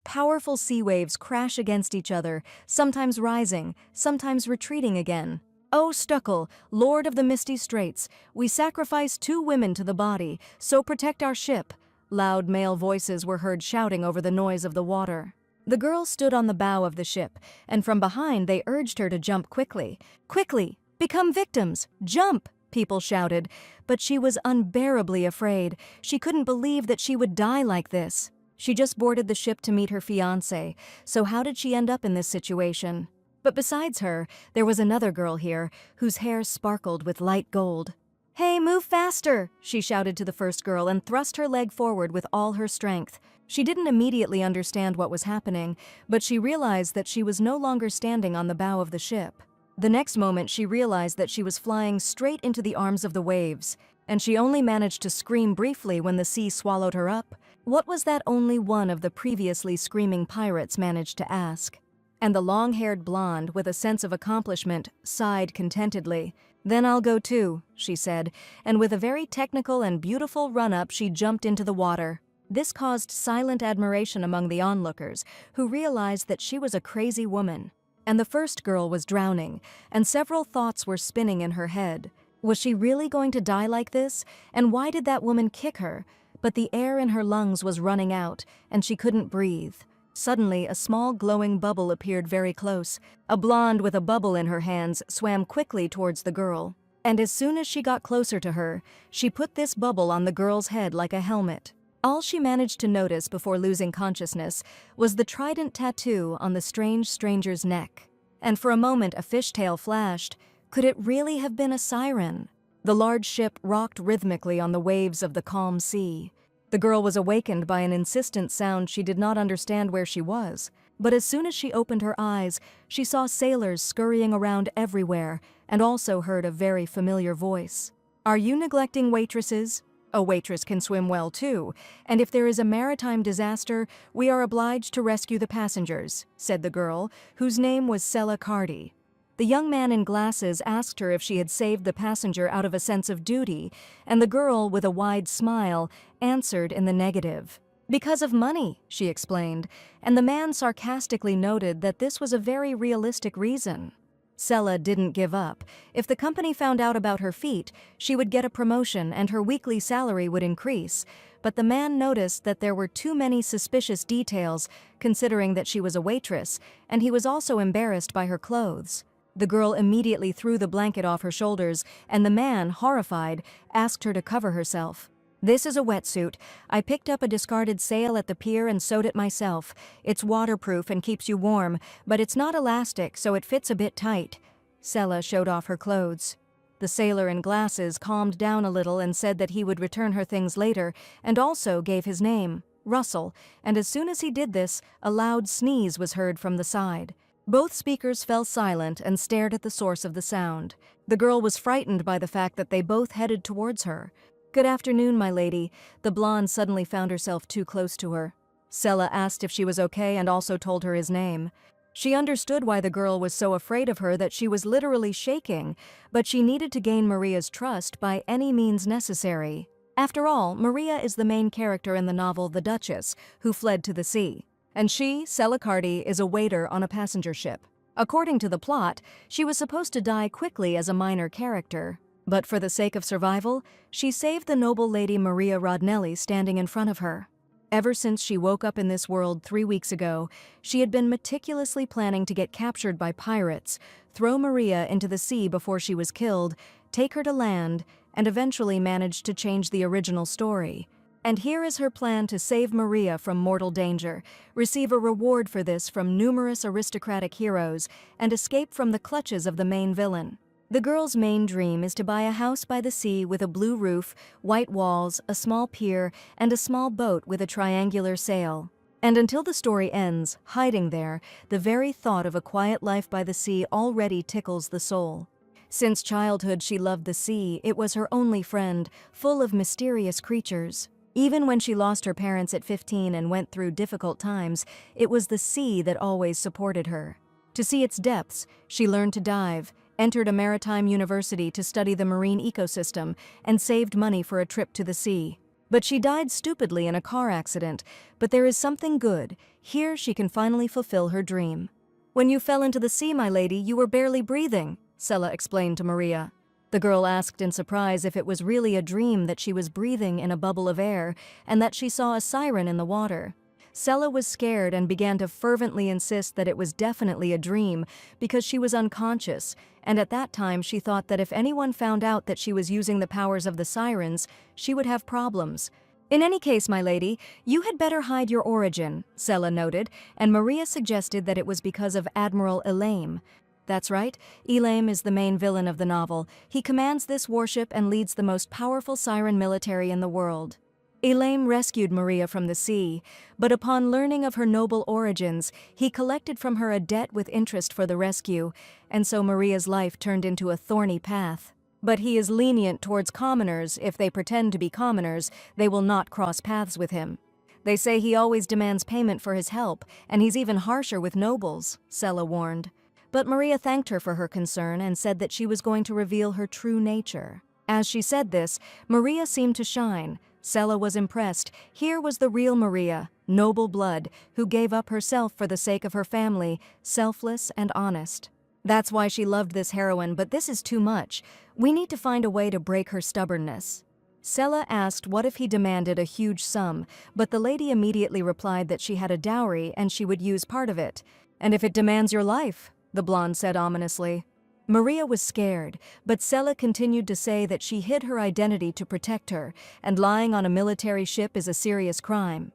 Powerful sea waves crash against each other, sometimes rising, sometimes retreating again. "O Stuckle, Lord of the Misty Straits, we sacrifice 2 women to the body, so protect our ship." Loud male voices were heard shouting over the noise of the water. The girl stood on the bow of the ship, and from behind they urged her to jump quickly. "Quickly! Become victims! Jump!" people shouted, but she was unbearably afraid. She couldn't believe that she would die like this. She just boarded the ship to meet her fiancé, so how did she end up in this situation? But besides her, there was another girl here, whose hair sparkled with light gold. "Hey, move faster!" she shouted to the first girl and thrust her leg forward with all her strength. She didn't immediately understand what was happening, but she realized that she was no longer standing on the bow of the ship. The next moment she realized that she was flying straight into the arms of the waves, and she only managed to scream briefly when the sea swallowed her up. What was that only one of the previously screaming pirates managed to ask? And the long-haired blonde, with a sense of accomplishment, sighed contentedly. "Then I'll go too," she said, and with a very technical and beautiful run-up she jumped into the water. This caused silent admiration among the onlookers, who realized that she was a crazy woman. And the first girl was drowning, and several thoughts were spinning in her head. Was she really going to die like this? And why did that woman kick her? But the air in her lungs was running out, and she couldn't breathe. Suddenly, a small glowing bubble appeared very close. A blonde with a bubble in her hands swam quickly towards the girl. And as soon as she got closer to her, she put this bubble on the girl's head like a helmet. All she managed to notice before losing consciousness was the trident tattoo on the strange stranger's neck. And for a moment a fishtail flashed. Could it really have been a siren? The large ship rocked rhythmically on the waves of the calm sea. The girl was awakened by an insistent sound she did not understand where she was. But as soon as she opened her eyes, she saw sailors scurrying around everywhere and also heard a very familiar voice. "Are you neglecting waitresses? A waitress can swim well too, and if there is a maritime disaster, we are obliged to rescue the passengers," said the girl, whose name was Sella Cardi. The young man in glasses asked her if she had saved the passenger out of a sense of duty, and the girl, with a wide smile, answered in the negative. "Because of money," she explained, and the man sarcastically noted that this was a very realistic reason. Sella didn't give up. If the company found out about her feat, she would get a promotion and her weekly salary would increase. But the man noticed that there were too many suspicious details, considering that she was a waitress, and he was also embarrassed by her clothes. The girl immediately threw the blanket off her shoulders, and the man, horrified, asked her to cover herself. "This is a wetsuit. I picked up a discarded sail at the pier and sewed it myself. It's waterproof and keeps you warm, but it's not elastic, so it fits a bit tight." Sella showed off her clothes. The sailor in glasses calmed down a little and said that he would return her things later, and also gave his name, Russell, and as soon as he did this, a loud sneeze was heard from the side. Both speakers fell silent and stared at the source of the sound. The girl was frightened by the fact that they both headed towards her. "Good afternoon, my lady." The blonde suddenly found herself too close to her. Sella asked if she was okay and also told her his name. She understood why the girl was so afraid of her, that she was literally shaking, but she needed to gain Maria's trust by any means necessary. After all, Maria is the main character in the novel The Duchess, who fled to the sea. And she, Sella Cardi, is a waiter on a passenger ship. According to the plot, she was supposed to die quickly as a minor character. But for the sake of survival, she saved the noble lady Maria Rodnelli standing in front of her. Ever since she woke up in this world 3 weeks ago, she had been meticulously planning to get captured by pirates, throw Maria into the sea before she was killed, take her to land, and eventually managed to change the original story. And here is her plan to save Maria from mortal danger, receive a reward for this from numerous aristocratic heroes, and escape from the clutches of the main villain. The girl's main dream is to buy a house by the sea with a blue roof, white walls, a small pier, and a small boat with a triangular sail. And until the story ends, hiding there, the very thought of a quiet life by the sea already tickles the soul. Since childhood she loved the sea. It was her only friend, full of mysterious creatures. Even when she lost her parents at 15 and went through difficult times, it was the sea that always supported her. To see its depths, she learned to dive, entered a maritime university to study the marine ecosystem, and saved money for a trip to the sea. But she died stupidly in a car accident. But there is something good. Here she can finally fulfill her dream. When you fell into the sea, my lady, you were barely breathing, Sela explained to Maria. The girl asked in surprise if it was really a dream that she was breathing in a bubble of air and that she saw a siren in the water. Sela was scared and began to fervently insist that it was definitely a dream because she was unconscious, and at that time she thought that if anyone found out that she was using the powers of the sirens, she would have problems. In any case, my lady, you had better hide your origin, Sela noted, and Maria suggested that it was because of Admiral Elaim. That's right, Elaim is the main villain of the novel. He commands this warship and leads the most powerful siren military in the world. Elaim rescued Maria from the sea, but upon learning of her noble origins, he collected from her a debt with interest for the rescue, and so Maria's life turned into a thorny path. But he is lenient towards commoners. If they pretend to be commoners, they will not cross paths with him. They say he always demands payment for his help, and he's even harsher with nobles, Sela warned. But Maria thanked her for her concern and said that she was going to reveal her true nature. As she said this, Maria seemed to shine. Sela was impressed. Here was the real Maria, noble blood, who gave up herself for the sake of her family, selfless and honest. That's why she loved this heroine, but this is too much. We need to find a way to break her stubbornness. Sela asked what if he demanded a huge sum, but the lady immediately replied that she had a dowry and she would use part of it. And if it demands your life, the blonde said ominously. Maria was scared, but Sela continued to say that she hid her identity to protect her, and lying on a military ship is a serious crime.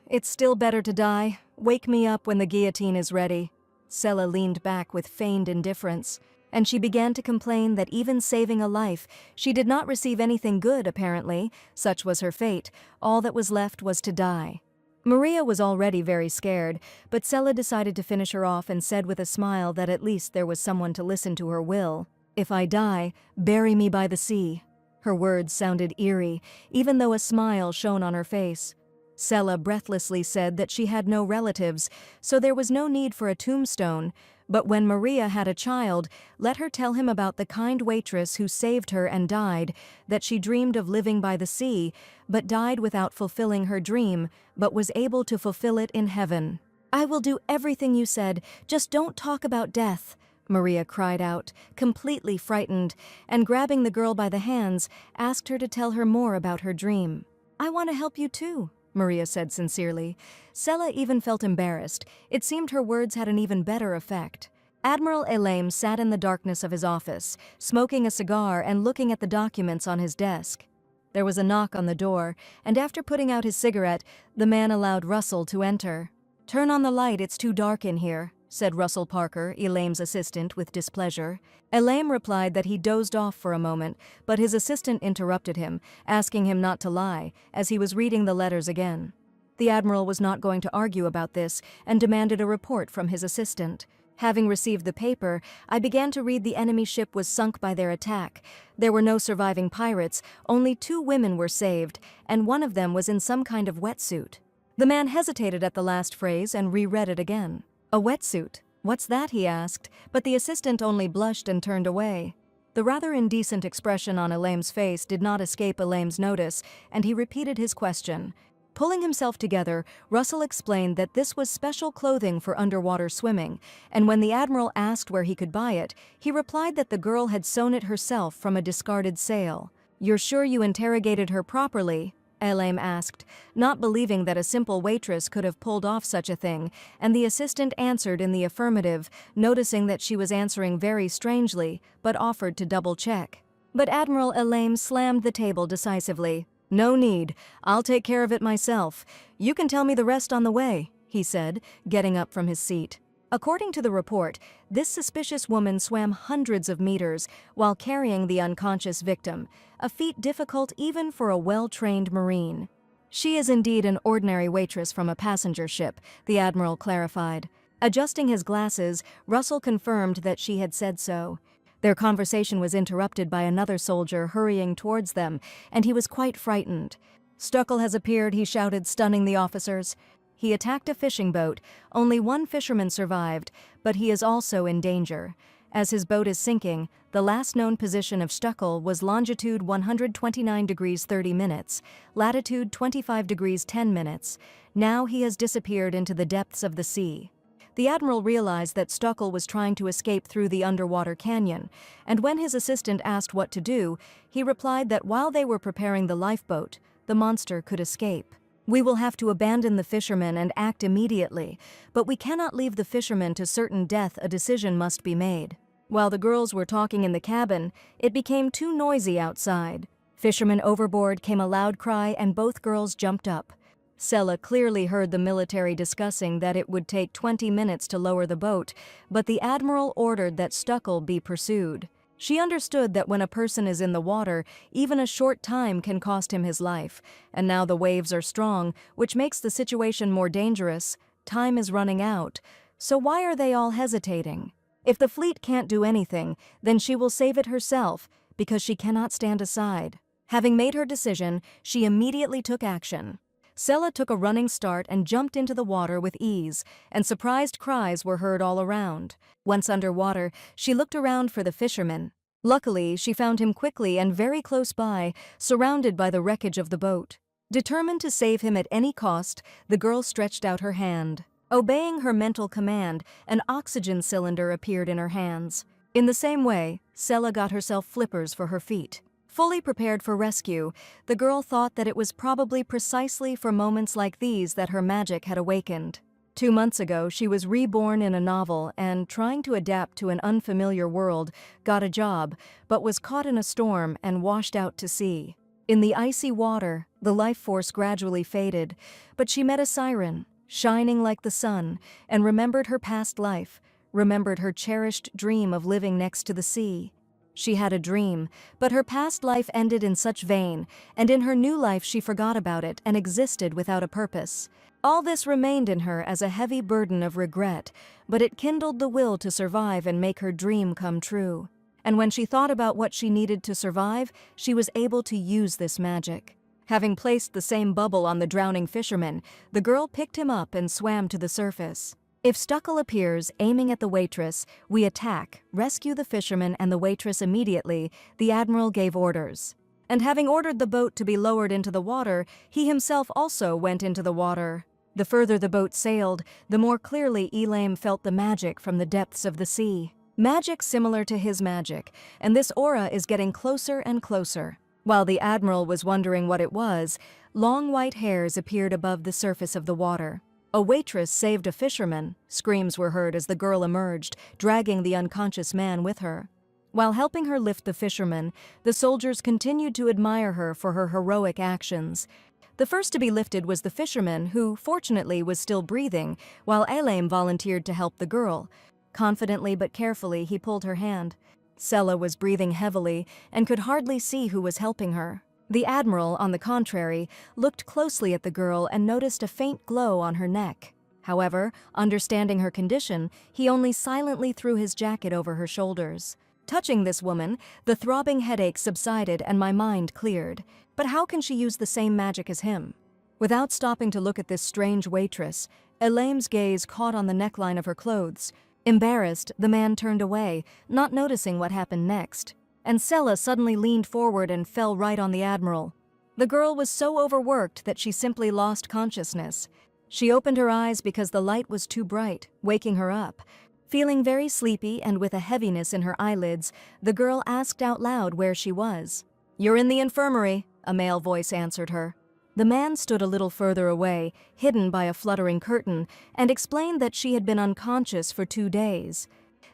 It's still better to die. Wake me up when the guillotine is ready. Sela leaned back with feigned indifference, and she began to complain that even saving a life, she did not receive anything good, apparently. Such was her fate. All that was left was to die. Maria was already very scared, but Sela decided to finish her off and said with a smile that at least there was someone to listen to her will. If I die, bury me by the sea. Her words sounded eerie, even though a smile shone on her face. Sela breathlessly said that she had no relatives, so there was no need for a tombstone, but when Maria had a child, let her tell him about the kind waitress who saved her and died, that she dreamed of living by the sea, but died without fulfilling her dream, but was able to fulfill it in heaven. I will do everything you said, just don't talk about death, Maria cried out, completely frightened, and grabbing the girl by the hands, asked her to tell her more about her dream. I want to help you too, Maria said sincerely. Sela even felt embarrassed. It seemed her words had an even better effect. Admiral Elaim sat in the darkness of his office, smoking a cigar and looking at the documents on his desk. There was a knock on the door, and after putting out his cigarette, the man allowed Russell to enter. Turn on the light, it's too dark in here, said Russell Parker, Elaim's assistant, with displeasure. Elaim replied that he dozed off for a moment, but his assistant interrupted him, asking him not to lie, as he was reading the letters again. The Admiral was not going to argue about this and demanded a report from his assistant. Having received the paper, I began to read the enemy ship was sunk by their attack. There were no surviving pirates, only 2 women were saved, and one of them was in some kind of wetsuit. The man hesitated at the last phrase and reread it again. A wetsuit? What's that? He asked, but the assistant only blushed and turned away. The rather indecent expression on Elaim's face did not escape Elaim's notice, and he repeated his question. Pulling himself together, Russell explained that this was special clothing for underwater swimming, and when the Admiral asked where he could buy it, he replied that the girl had sewn it herself from a discarded sail. You're sure you interrogated her properly? Elaim asked, not believing that a simple waitress could have pulled off such a thing, and the assistant answered in the affirmative, noticing that she was answering very strangely, but offered to double-check. But Admiral Elaim slammed the table decisively. No need. I'll take care of it myself. You can tell me the rest on the way, he said, getting up from his seat. According to the report, this suspicious woman swam hundreds of meters while carrying the unconscious victim, a feat difficult even for a well-trained Marine. She is indeed an ordinary waitress from a passenger ship, the Admiral clarified. Adjusting his glasses, Russell confirmed that she had said so. Their conversation was interrupted by another soldier hurrying towards them, and he was quite frightened. Stuckel has appeared, he shouted, stunning the officers. He attacked a fishing boat. Only 1 fisherman survived, but he is also in danger. As his boat is sinking, the last known position of Stuckel was longitude 129 degrees 30 minutes, latitude 25 degrees 10 minutes. Now he has disappeared into the depths of the sea. The Admiral realized that Stuckel was trying to escape through the underwater canyon, and when his assistant asked what to do, he replied that while they were preparing the lifeboat, the monster could escape. We will have to abandon the fishermen and act immediately, but we cannot leave the fishermen to certain death. A decision must be made. While the girls were talking in the cabin, it became too noisy outside. Fisherman overboard came a loud cry and both girls jumped up. Sella clearly heard the military discussing that it would take 20 minutes to lower the boat, but the Admiral ordered that Stuckel be pursued. She understood that when a person is in the water, even a short time can cost him his life, and now the waves are strong, which makes the situation more dangerous. Time is running out, so why are they all hesitating? If the fleet can't do anything, then she will save it herself, because she cannot stand aside. Having made her decision, she immediately took action. Sella took a running start and jumped into the water with ease, and surprised cries were heard all around. Once underwater, she looked around for the fisherman. Luckily, she found him quickly and very close by, surrounded by the wreckage of the boat. Determined to save him at any cost, the girl stretched out her hand. Obeying her mental command, an oxygen cylinder appeared in her hands. In the same way, Sella got herself flippers for her feet. Fully prepared for rescue, the girl thought that it was probably precisely for moments like these that her magic had awakened. 2 months ago, she was reborn in a novel and, trying to adapt to an unfamiliar world, got a job, but was caught in a storm and washed out to sea. In the icy water, the life force gradually faded, but she met a siren, shining like the sun, and remembered her past life, remembered her cherished dream of living next to the sea. She had a dream, but her past life ended in such vain, and in her new life she forgot about it and existed without a purpose. All this remained in her as a heavy burden of regret, but it kindled the will to survive and make her dream come true. And when she thought about what she needed to survive, she was able to use this magic. Having placed the same bubble on the drowning fisherman, the girl picked him up and swam to the surface. If Stuckel appears, aiming at the waitress, we attack, rescue the fisherman and the waitress immediately, the Admiral gave orders. And having ordered the boat to be lowered into the water, he himself also went into the water. The further the boat sailed, the more clearly Elaim felt the magic from the depths of the sea. Magic similar to his magic, and this aura is getting closer and closer. While the Admiral was wondering what it was, long white hairs appeared above the surface of the water. A waitress saved a fisherman. Screams were heard as the girl emerged, dragging the unconscious man with her. While helping her lift the fisherman, the soldiers continued to admire her for her heroic actions. The first to be lifted was the fisherman, who, fortunately, was still breathing, while Elaim volunteered to help the girl. Confidently but carefully, he pulled her hand. Sella was breathing heavily and could hardly see who was helping her. The Admiral, on the contrary, looked closely at the girl and noticed a faint glow on her neck. However, understanding her condition, he only silently threw his jacket over her shoulders. Touching this woman, the throbbing headache subsided and my mind cleared. But how can she use the same magic as him? Without stopping to look at this strange waitress, Elaim's gaze caught on the neckline of her clothes. Embarrassed, the man turned away, not noticing what happened next. And Sella suddenly leaned forward and fell right on the Admiral. The girl was so overworked that she simply lost consciousness. She opened her eyes because the light was too bright, waking her up. Feeling very sleepy and with a heaviness in her eyelids, the girl asked out loud where she was. "You're in the infirmary," a male voice answered her. The man stood a little further away, hidden by a fluttering curtain, and explained that she had been unconscious for 2 days.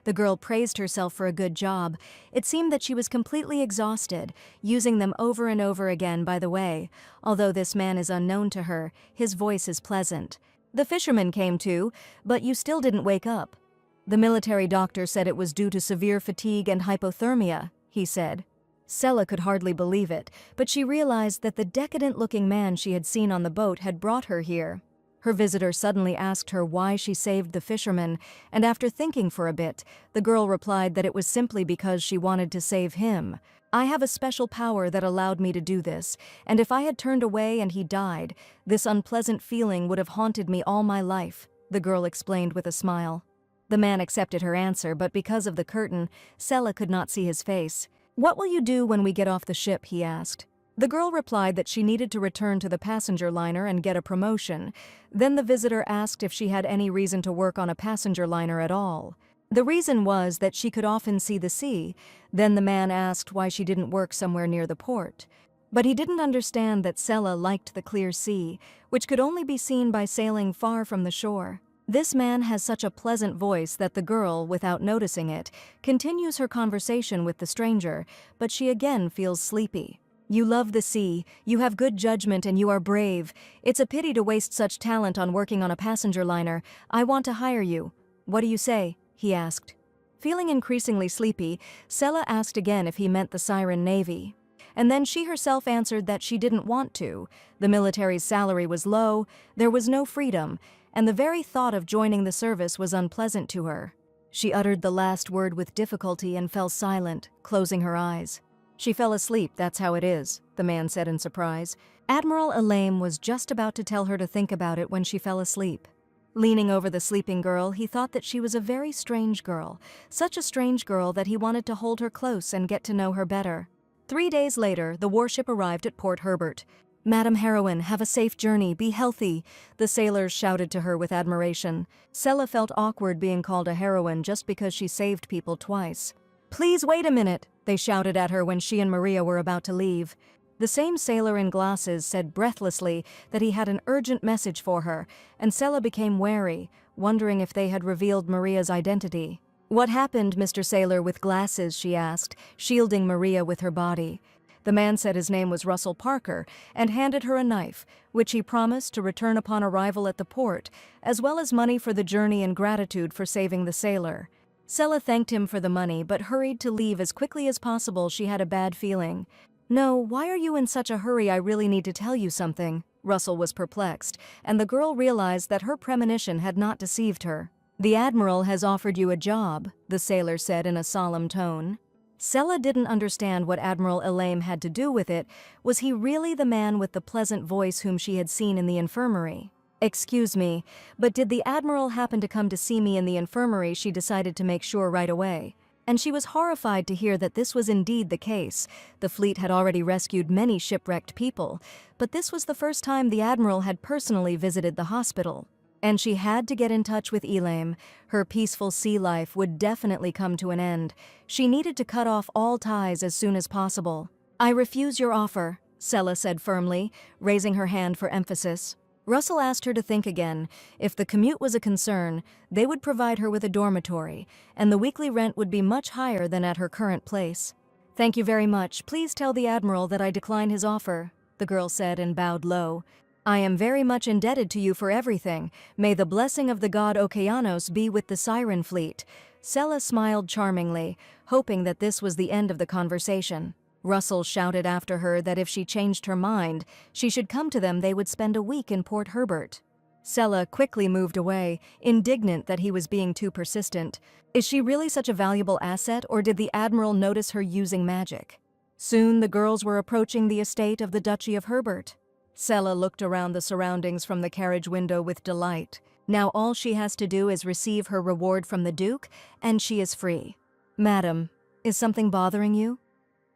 The girl praised herself for a good job. It seemed that she was completely exhausted, using them over and over again by the way. Although this man is unknown to her, his voice is pleasant. "The fisherman came too, but you still didn't wake up." "The military doctor said it was due to severe fatigue and hypothermia," he said. Sella could hardly believe it, but she realized that the decadent-looking man she had seen on the boat had brought her here. Her visitor suddenly asked her why she saved the fisherman, and after thinking for a bit, the girl replied that it was simply because she wanted to save him. "I have a special power that allowed me to do this, and if I had turned away and he died, this unpleasant feeling would have haunted me all my life," the girl explained with a smile. The man accepted her answer, but because of the curtain, Sela could not see his face. "What will you do when we get off the ship?" he asked. The girl replied that she needed to return to the passenger liner and get a promotion. Then the visitor asked if she had any reason to work on a passenger liner at all. The reason was that she could often see the sea. Then the man asked why she didn't work somewhere near the port. But he didn't understand that Sela liked the clear sea, which could only be seen by sailing far from the shore. This man has such a pleasant voice that the girl, without noticing it, continues her conversation with the stranger, but she again feels sleepy. "You love the sea, you have good judgment, and you are brave. It's a pity to waste such talent on working on a passenger liner. I want to hire you. What do you say?" he asked. Feeling increasingly sleepy, Sela asked again if he meant the Siren Navy. And then she herself answered that she didn't want to. The military's salary was low, there was no freedom, and the very thought of joining the service was unpleasant to her. She uttered the last word with difficulty and fell silent, closing her eyes. "She fell asleep, that's how it is," the man said in surprise. Admiral Elaine was just about to tell her to think about it when she fell asleep. Leaning over the sleeping girl, he thought that she was a very strange girl, such a strange girl that he wanted to hold her close and get to know her better. 3 days later, the warship arrived at Port Herbert. "Madam Heroine, have a safe journey, be healthy," the sailors shouted to her with admiration. Sela felt awkward being called a heroine just because she saved people twice. "Please wait a minute," they shouted at her when she and Maria were about to leave. The same sailor in glasses said breathlessly that he had an urgent message for her, and Sela became wary, wondering if they had revealed Maria's identity. "What happened, Mr. Sailor with glasses?" she asked, shielding Maria with her body. The man said his name was Russell Parker and handed her a knife, which he promised to return upon arrival at the port, as well as money for the journey in gratitude for saving the sailor. Sela thanked him for the money but hurried to leave as quickly as possible. She had a bad feeling. "No, why are you in such a hurry? I really need to tell you something." Russell was perplexed, and the girl realized that her premonition had not deceived her. "The Admiral has offered you a job," the sailor said in a solemn tone. Sela didn't understand what Admiral Elaine had to do with it. Was he really the man with the pleasant voice whom she had seen in the infirmary? "Excuse me, but did the Admiral happen to come to see me in the infirmary?" She decided to make sure right away. And she was horrified to hear that this was indeed the case. The fleet had already rescued many shipwrecked people, but this was the first time the Admiral had personally visited the hospital. And she had to get in touch with Elaine. Her peaceful sea life would definitely come to an end. She needed to cut off all ties as soon as possible. "I refuse your offer," Sela said firmly, raising her hand for emphasis. Russell asked her to think again. If the commute was a concern, they would provide her with a dormitory, and the weekly rent would be much higher than at her current place. "Thank you very much. Please tell the Admiral that I decline his offer," the girl said and bowed low. "I am very much indebted to you for everything. May the blessing of the god Okeanos be with the Siren fleet." Sela smiled charmingly, hoping that this was the end of the conversation. Russell shouted after her that if she changed her mind, she should come to them. They would spend a week in Port Herbert. Sela quickly moved away, indignant that he was being too persistent. Is she really such a valuable asset, or did the Admiral notice her using magic? Soon the girls were approaching the estate of the Duchy of Herbert. Sela looked around the surroundings from the carriage window with delight. Now all she has to do is receive her reward from the Duke, and she is free. "Madam, is something bothering you?"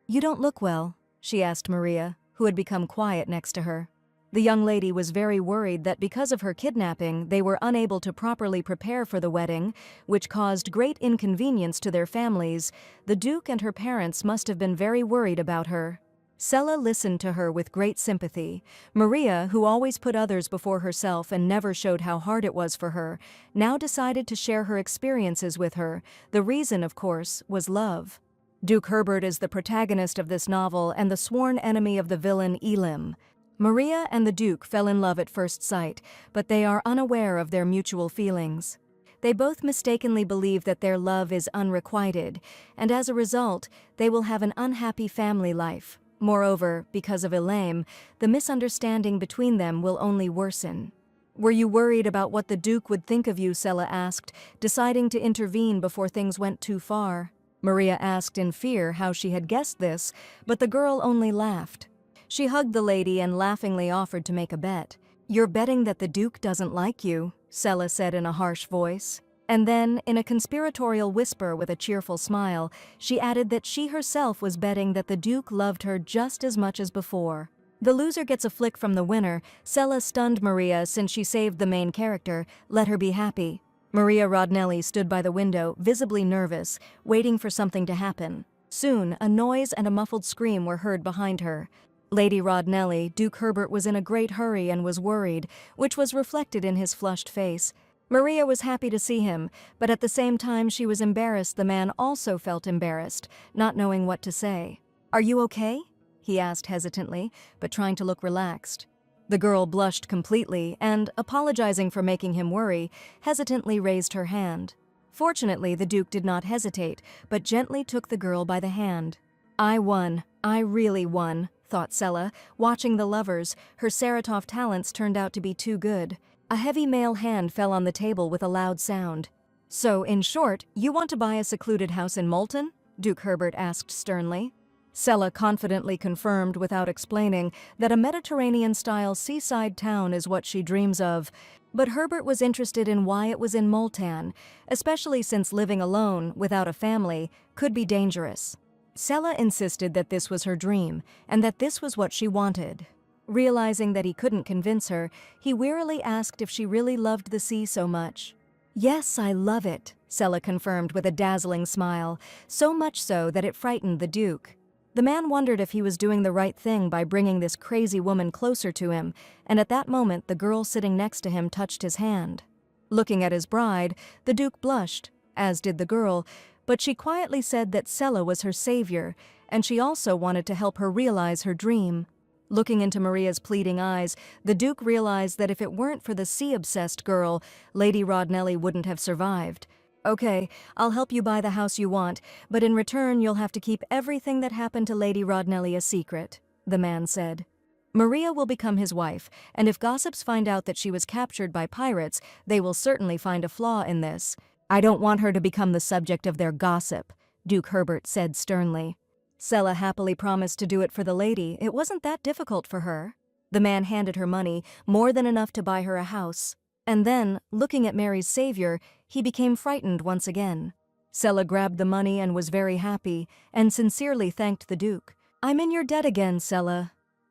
"You don't look well," she asked Maria, who had become quiet next to her. The young lady was very worried that because of her kidnapping, they were unable to properly prepare for the wedding, which caused great inconvenience to their families. The Duke and her parents must have been very worried about her. Sela listened to her with great sympathy. Maria, who always put others before herself and never showed how hard it was for her, now decided to share her experiences with her. The reason, of course, was love. Duke Herbert is the protagonist of this novel and the sworn enemy of the villain Elim. Maria and the Duke fell in love at first sight, but they are unaware of their mutual feelings. They both mistakenly believe that their love is unrequited, and as a result, they will have an unhappy family life. Moreover, because of Elaine, the misunderstanding between them will only worsen. "Were you worried about what the Duke would think of you?" Sela asked, deciding to intervene before things went too far. Maria asked in fear how she had guessed this, but the girl only laughed. She hugged the lady and laughingly offered to make a bet. "You're betting that the Duke doesn't like you," Sela said in a harsh voice. And then, in a conspiratorial whisper with a cheerful smile, she added that she herself was betting that the Duke loved her just as much as before. The loser gets a flick from the winner. Sela stunned Maria since she saved the main character. Let her be happy. Maria Rodnelli stood by the window, visibly nervous, waiting for something to happen. Soon, a noise and a muffled scream were heard behind her. Lady Rodnelli, Duke Herbert was in a great hurry and was worried, which was reflected in his flushed face. Maria was happy to see him, but at the same time she was embarrassed. The man also felt embarrassed, not knowing what to say. "Are you okay?" he asked hesitantly, but trying to look relaxed. The girl blushed completely and, apologizing for making him worry, hesitantly raised her hand. Fortunately, the Duke did not hesitate, but gently took the girl by the hand. "I won. I really won," thought Sela, watching the lovers. Her Saratov talents turned out to be too good. A heavy male hand fell on the table with a loud sound. "So, in short, you want to buy a secluded house in Moulton?" Duke Herbert asked sternly. Sela confidently confirmed, without explaining, that a Mediterranean-style seaside town is what she dreams of. But Herbert was interested in why it was in Moulton, especially since living alone, without a family, could be dangerous. Sela insisted that this was her dream, and that this was what she wanted. Realizing that he couldn't convince her, he wearily asked if she really loved the sea so much. "Yes, I love it," Sela confirmed with a dazzling smile, so much so that it frightened the Duke. The man wondered if he was doing the right thing by bringing this crazy woman closer to him, and at that moment the girl sitting next to him touched his hand. Looking at his bride, the Duke blushed, as did the girl, but she quietly said that Sela was her savior, and she also wanted to help her realize her dream. Looking into Maria's pleading eyes, the Duke realized that if it weren't for the sea-obsessed girl, Lady Rodnelli wouldn't have survived. "Okay, I'll help you buy the house you want, but in return you'll have to keep everything that happened to Lady Rodnelli a secret," the man said. "Maria will become his wife, and if gossips find out that she was captured by pirates, they will certainly find a flaw in this. I don't want her to become the subject of their gossip," Duke Herbert said sternly. Sela happily promised to do it for the lady. It wasn't that difficult for her. The man handed her money, more than enough to buy her a house. And then, looking at Mary's savior, he became frightened once again. Sela grabbed the money and was very happy, and sincerely thanked the Duke. "I'm in your debt again, Sela."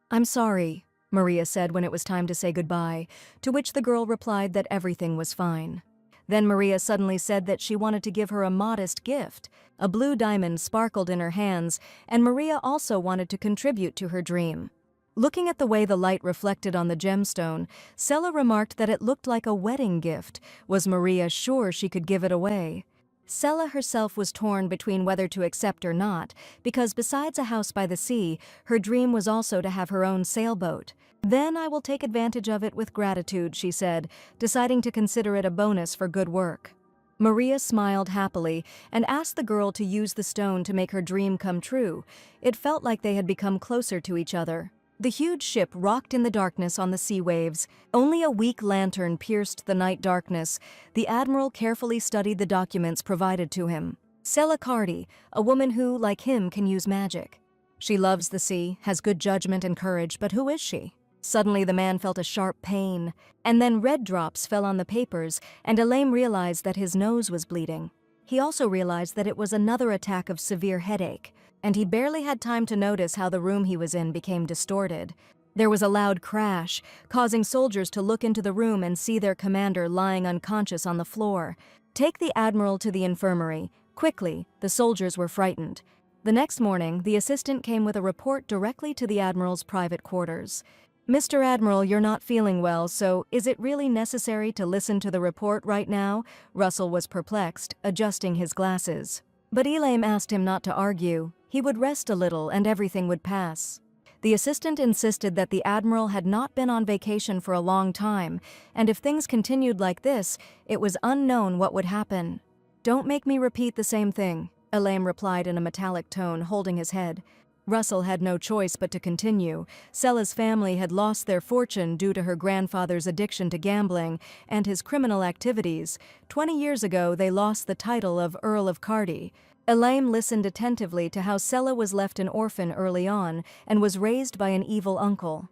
"I'm sorry," Maria said when it was time to say goodbye, to which the girl replied that everything was fine. Then Maria suddenly said that she wanted to give her a modest gift. A blue diamond sparkled in her hands, and Maria also wanted to contribute to her dream. Looking at the way the light reflected on the gemstone, Sela remarked that it looked like a wedding gift. Was Maria sure she could give it away? Sela herself was torn between whether to accept or not, because besides a house by the sea, her dream was also to have her own sailboat. "Then I will take advantage of it with gratitude," she said, deciding to consider it a bonus for good work. Maria smiled happily and asked the girl to use the stone to make her dream come true. It felt like they had become closer to each other. The huge ship rocked in the darkness on the sea waves. Only a weak lantern pierced the night darkness. The Admiral carefully studied the documents provided to him. Sela Cardi, a woman who, like him, can use magic. She loves the sea, has good judgment and courage, but who is she? Suddenly the man felt a sharp pain, and then red drops fell on the papers, and Elaine realized that his nose was bleeding. He also realized that it was another attack of severe headache, and he barely had time to notice how the room he was in became distorted. There was a loud crash, causing soldiers to look into the room and see their commander lying unconscious on the floor. "Take the Admiral to the infirmary. Quickly," the soldiers were frightened. The next morning, the assistant came with a report directly to the Admiral's private quarters. "Mr. Admiral, you're not feeling well, so is it really necessary to listen to the report right now?" Russell was perplexed, adjusting his glasses. But Elaine asked him not to argue. He would rest a little and everything would pass. The assistant insisted that the Admiral had not been on vacation for a long time, and if things continued like this, it was unknown what would happen. "Don't make me repeat the same thing," Elaine replied in a metallic tone, holding his head. Russell had no choice but to continue. Sela's family had lost their fortune due to her grandfather's addiction to gambling and his criminal activities. 20 years ago, they lost the title of Earl of Cardi. Elaine listened attentively to how Sela was left an orphan early on and was raised by an evil uncle.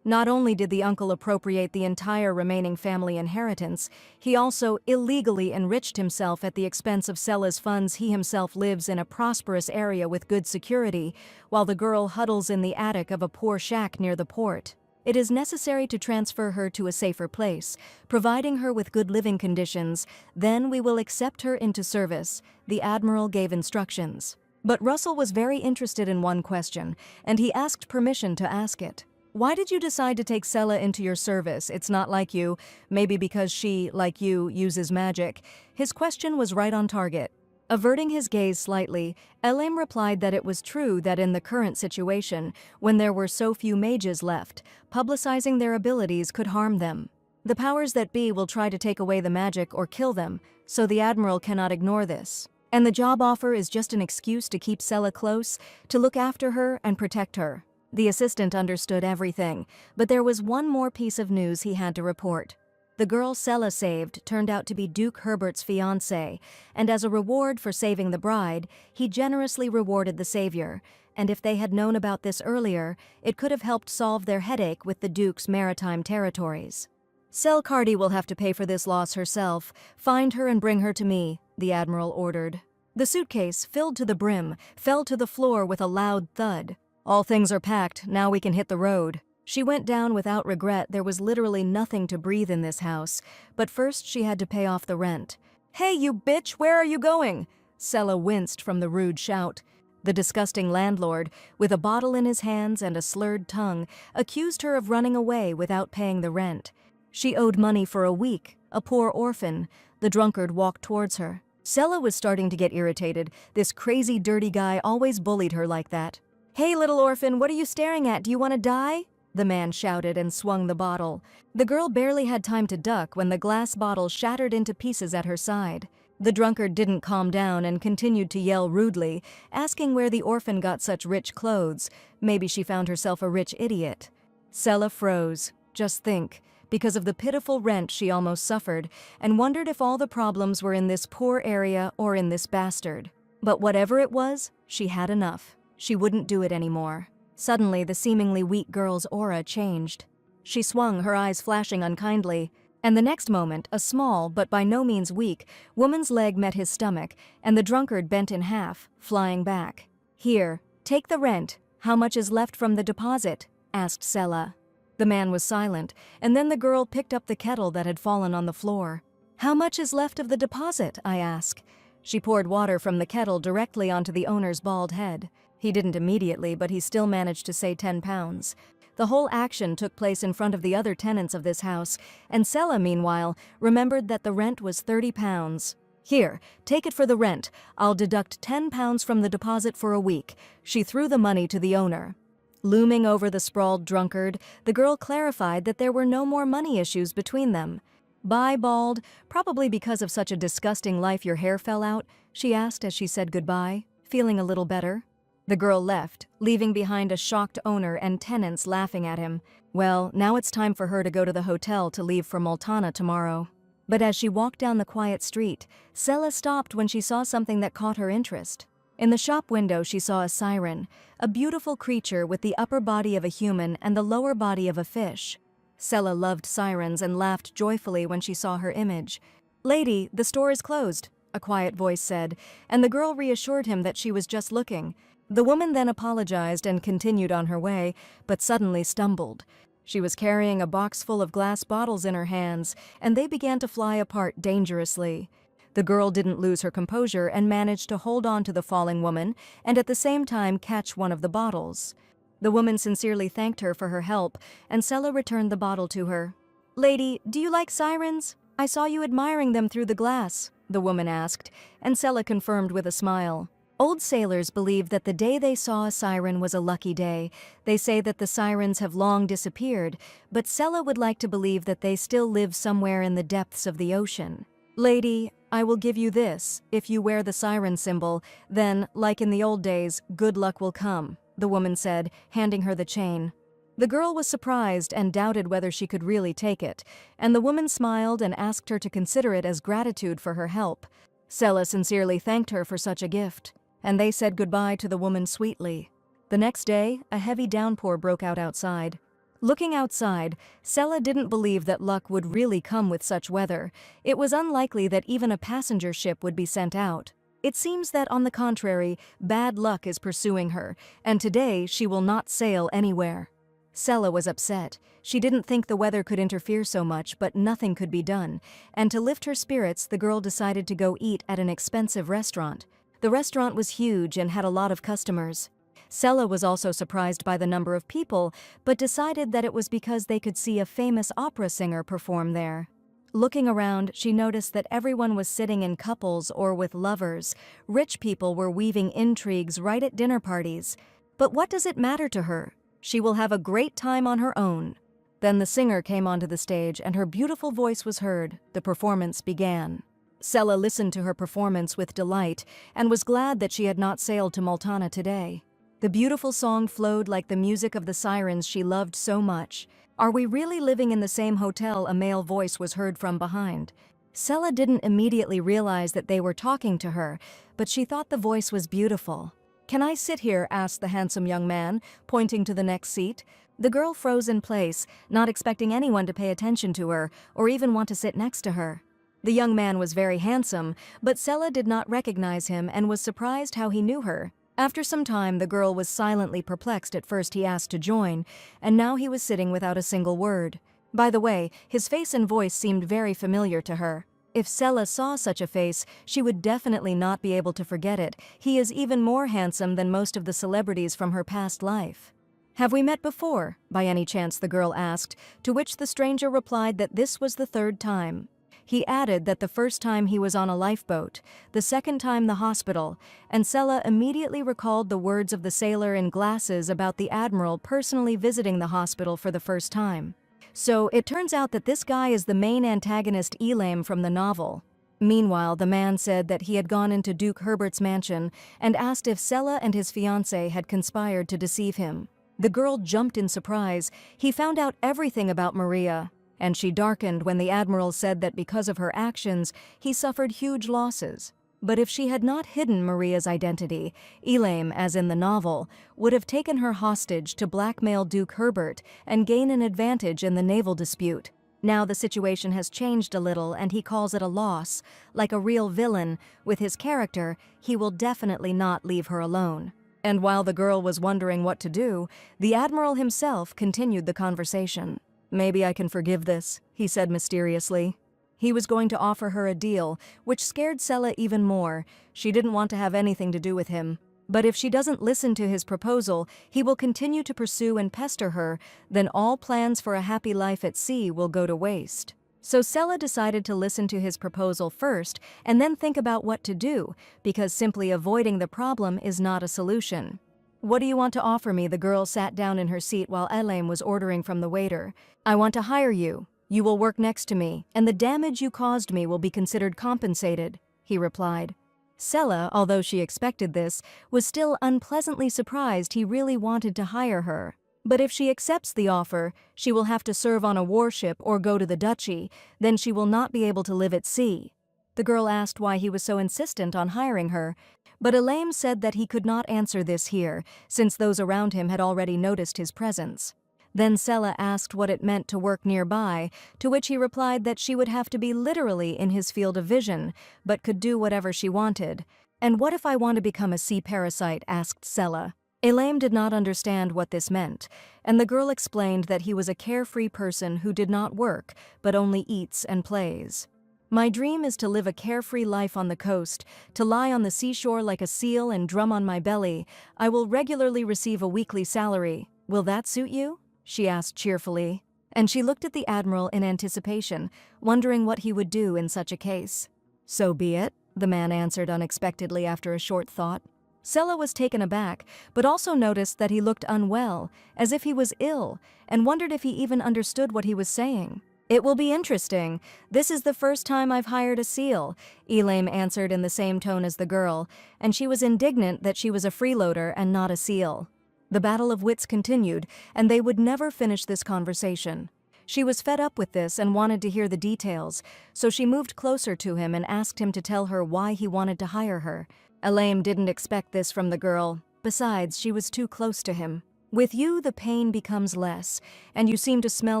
Not only did the uncle appropriate the entire remaining family inheritance, he also illegally enriched himself at the expense of Sella's funds. He himself lives in a prosperous area with good security, while the girl huddles in the attic of a poor shack near the port. It is necessary to transfer her to a safer place, providing her with good living conditions. Then we will accept her into service, the Admiral gave instructions. But Russell was very interested in one question, and he asked permission to ask it. Why did you decide to take Sella into your service? It's not like you, maybe because she, like you, uses magic. His question was right on target. Averting his gaze slightly, Elam replied that it was true that in the current situation, when there were so few mages left, publicizing their abilities could harm them. The powers that be will try to take away the magic or kill them, so the Admiral cannot ignore this. And the job offer is just an excuse to keep Sella close, to look after her and protect her. The assistant understood everything, but there was one more piece of news he had to report. The girl Sella saved turned out to be Duke Herbert's fiancée, and as a reward for saving the bride, he generously rewarded the savior, and if they had known about this earlier, it could have helped solve their headache with the Duke's maritime territories. Selkardi will have to pay for this loss herself. Find her and bring her to me, the Admiral ordered. The suitcase, filled to the brim, fell to the floor with a loud thud. All things are packed, now we can hit the road. She went down without regret. There was literally nothing to breathe in this house, but first she had to pay off the rent. Hey, you bitch, where are you going? Sella winced from the rude shout. The disgusting landlord, with a bottle in his hands and a slurred tongue, accused her of running away without paying the rent. She owed money for a week, a poor orphan. The drunkard walked towards her. Sella was starting to get irritated. This crazy, dirty guy always bullied her like that. Hey, little orphan, what are you staring at? Do you want to die? The man shouted and swung the bottle. The girl barely had time to duck when the glass bottle shattered into pieces at her side. The drunkard didn't calm down and continued to yell rudely, asking where the orphan got such rich clothes. Maybe she found herself a rich idiot. Sella froze. Just think. Because of the pitiful rent she almost suffered, and wondered if all the problems were in this poor area or in this bastard. But whatever it was, she had enough. She wouldn't do it anymore. Suddenly, the seemingly weak girl's aura changed. She swung, her eyes flashing unkindly, and the next moment, a small, but by no means weak, woman's leg met his stomach, and the drunkard bent in half, flying back. Here, take the rent. How much is left from the deposit? Asked Sella. The man was silent, and then the girl picked up the kettle that had fallen on the floor. How much is left of the deposit? I asked. She poured water from the kettle directly onto the owner's bald head. He didn't immediately, but he still managed to say 10 pounds. The whole action took place in front of the other tenants of this house, and Sella, meanwhile, remembered that the rent was 30 pounds. Here, take it for the rent. I'll deduct 10 pounds from the deposit for a week. She threw the money to the owner. Looming over the sprawled drunkard, the girl clarified that there were no more money issues between them. Bye, bald. Probably because of such a disgusting life your hair fell out, she asked as she said goodbye, feeling a little better. The girl left, leaving behind a shocked owner and tenants laughing at him. Well, now it's time for her to go to the hotel to leave for Multana tomorrow. But as she walked down the quiet street, Sella stopped when she saw something that caught her interest. In the shop window she saw a siren, a beautiful creature with the upper body of a human and the lower body of a fish. Sella loved sirens and laughed joyfully when she saw her image. "Lady, the store is closed," a quiet voice said, and the girl reassured him that she was just looking. The woman then apologized and continued on her way, but suddenly stumbled. She was carrying a box full of glass bottles in her hands, and they began to fly apart dangerously. The girl didn't lose her composure and managed to hold on to the falling woman and at the same time catch one of the bottles. The woman sincerely thanked her for her help, and Sella returned the bottle to her. "Lady, do you like sirens? I saw you admiring them through the glass," the woman asked, and Sella confirmed with a smile. Old sailors believe that the day they saw a siren was a lucky day. They say that the sirens have long disappeared, but Sella would like to believe that they still live somewhere in the depths of the ocean. "Lady, I will give you this. If you wear the siren symbol, then, like in the old days, good luck will come," the woman said, handing her the chain. The girl was surprised and doubted whether she could really take it, and the woman smiled and asked her to consider it as gratitude for her help. Sella sincerely thanked her for such a gift, and they said goodbye to the woman sweetly. The next day, a heavy downpour broke out outside. Looking outside, Sela didn't believe that luck would really come with such weather. It was unlikely that even a passenger ship would be sent out. It seems that, on the contrary, bad luck is pursuing her, and today she will not sail anywhere. Sela was upset. She didn't think the weather could interfere so much, but nothing could be done, and to lift her spirits, the girl decided to go eat at an expensive restaurant. The restaurant was huge and had a lot of customers. Sela was also surprised by the number of people, but decided that it was because they could see a famous opera singer perform there. Looking around, she noticed that everyone was sitting in couples or with lovers. Rich people were weaving intrigues right at dinner parties. But what does it matter to her? She will have a great time on her own. Then the singer came onto the stage and her beautiful voice was heard. The performance began. Sela listened to her performance with delight and was glad that she had not sailed to Multana today. The beautiful song flowed like the music of the sirens she loved so much. "Are we really living in the same hotel?" a male voice was heard from behind. Sela didn't immediately realize that they were talking to her, but she thought the voice was beautiful. "Can I sit here?" asked the handsome young man, pointing to the next seat. The girl froze in place, not expecting anyone to pay attention to her or even want to sit next to her. The young man was very handsome, but Sela did not recognize him and was surprised how he knew her. After some time, the girl was silently perplexed. At first he asked to join, and now he was sitting without a single word. By the way, his face and voice seemed very familiar to her. If Sela saw such a face, she would definitely not be able to forget it. He is even more handsome than most of the celebrities from her past life. "Have we met before, by any chance?" the girl asked, to which the stranger replied that this was the third time. He added that the first time he was on a lifeboat, the second time the hospital, and Sela immediately recalled the words of the sailor in glasses about the Admiral personally visiting the hospital for the first time. So it turns out that this guy is the main antagonist, Elaine, from the novel. Meanwhile, the man said that he had gone into Duke Herbert's mansion and asked if Sela and his fiancée had conspired to deceive him. The girl jumped in surprise. He found out everything about Maria, and she darkened when the Admiral said that because of her actions, he suffered huge losses. But if she had not hidden Maria's identity, Elaine, as in the novel, would have taken her hostage to blackmail Duke Herbert and gain an advantage in the naval dispute. Now the situation has changed a little and he calls it a loss. Like a real villain, with his character, he will definitely not leave her alone. And while the girl was wondering what to do, the Admiral himself continued the conversation. "Maybe I can forgive this," he said mysteriously. He was going to offer her a deal, which scared Sela even more. She didn't want to have anything to do with him. But if she doesn't listen to his proposal, he will continue to pursue and pester her, then all plans for a happy life at sea will go to waste. So Sela decided to listen to his proposal first and then think about what to do, because simply avoiding the problem is not a solution. "What do you want to offer me?" The girl sat down in her seat while Elaine was ordering from the waiter. "I want to hire you. You will work next to me, and the damage you caused me will be considered compensated," he replied. Sela, although she expected this, was still unpleasantly surprised he really wanted to hire her. But if she accepts the offer, she will have to serve on a warship or go to the duchy, then she will not be able to live at sea. The girl asked why he was so insistent on hiring her, but Elaine said that he could not answer this here, since those around him had already noticed his presence. Then Sela asked what it meant to work nearby, to which he replied that she would have to be literally in his field of vision, but could do whatever she wanted. "And what if I want to become a sea parasite?" asked Sela. Elaine did not understand what this meant, and the girl explained that he was a carefree person who did not work, but only eats and plays. "My dream is to live a carefree life on the coast, to lie on the seashore like a seal and drum on my belly. I will regularly receive a weekly salary. Will that suit you?" she asked cheerfully. And she looked at the Admiral in anticipation, wondering what he would do in such a case. "So be it," the man answered unexpectedly after a short thought. Sela was taken aback, but also noticed that he looked unwell, as if he was ill, and wondered if he even understood what he was saying. "It will be interesting. This is the first time I've hired a seal," Elaine answered in the same tone as the girl, and she was indignant that she was a freeloader and not a seal. The battle of wits continued, and they would never finish this conversation. She was fed up with this and wanted to hear the details, so she moved closer to him and asked him to tell her why he wanted to hire her. Elaine didn't expect this from the girl. Besides, she was too close to him. With you, the pain becomes less, and you seem to smell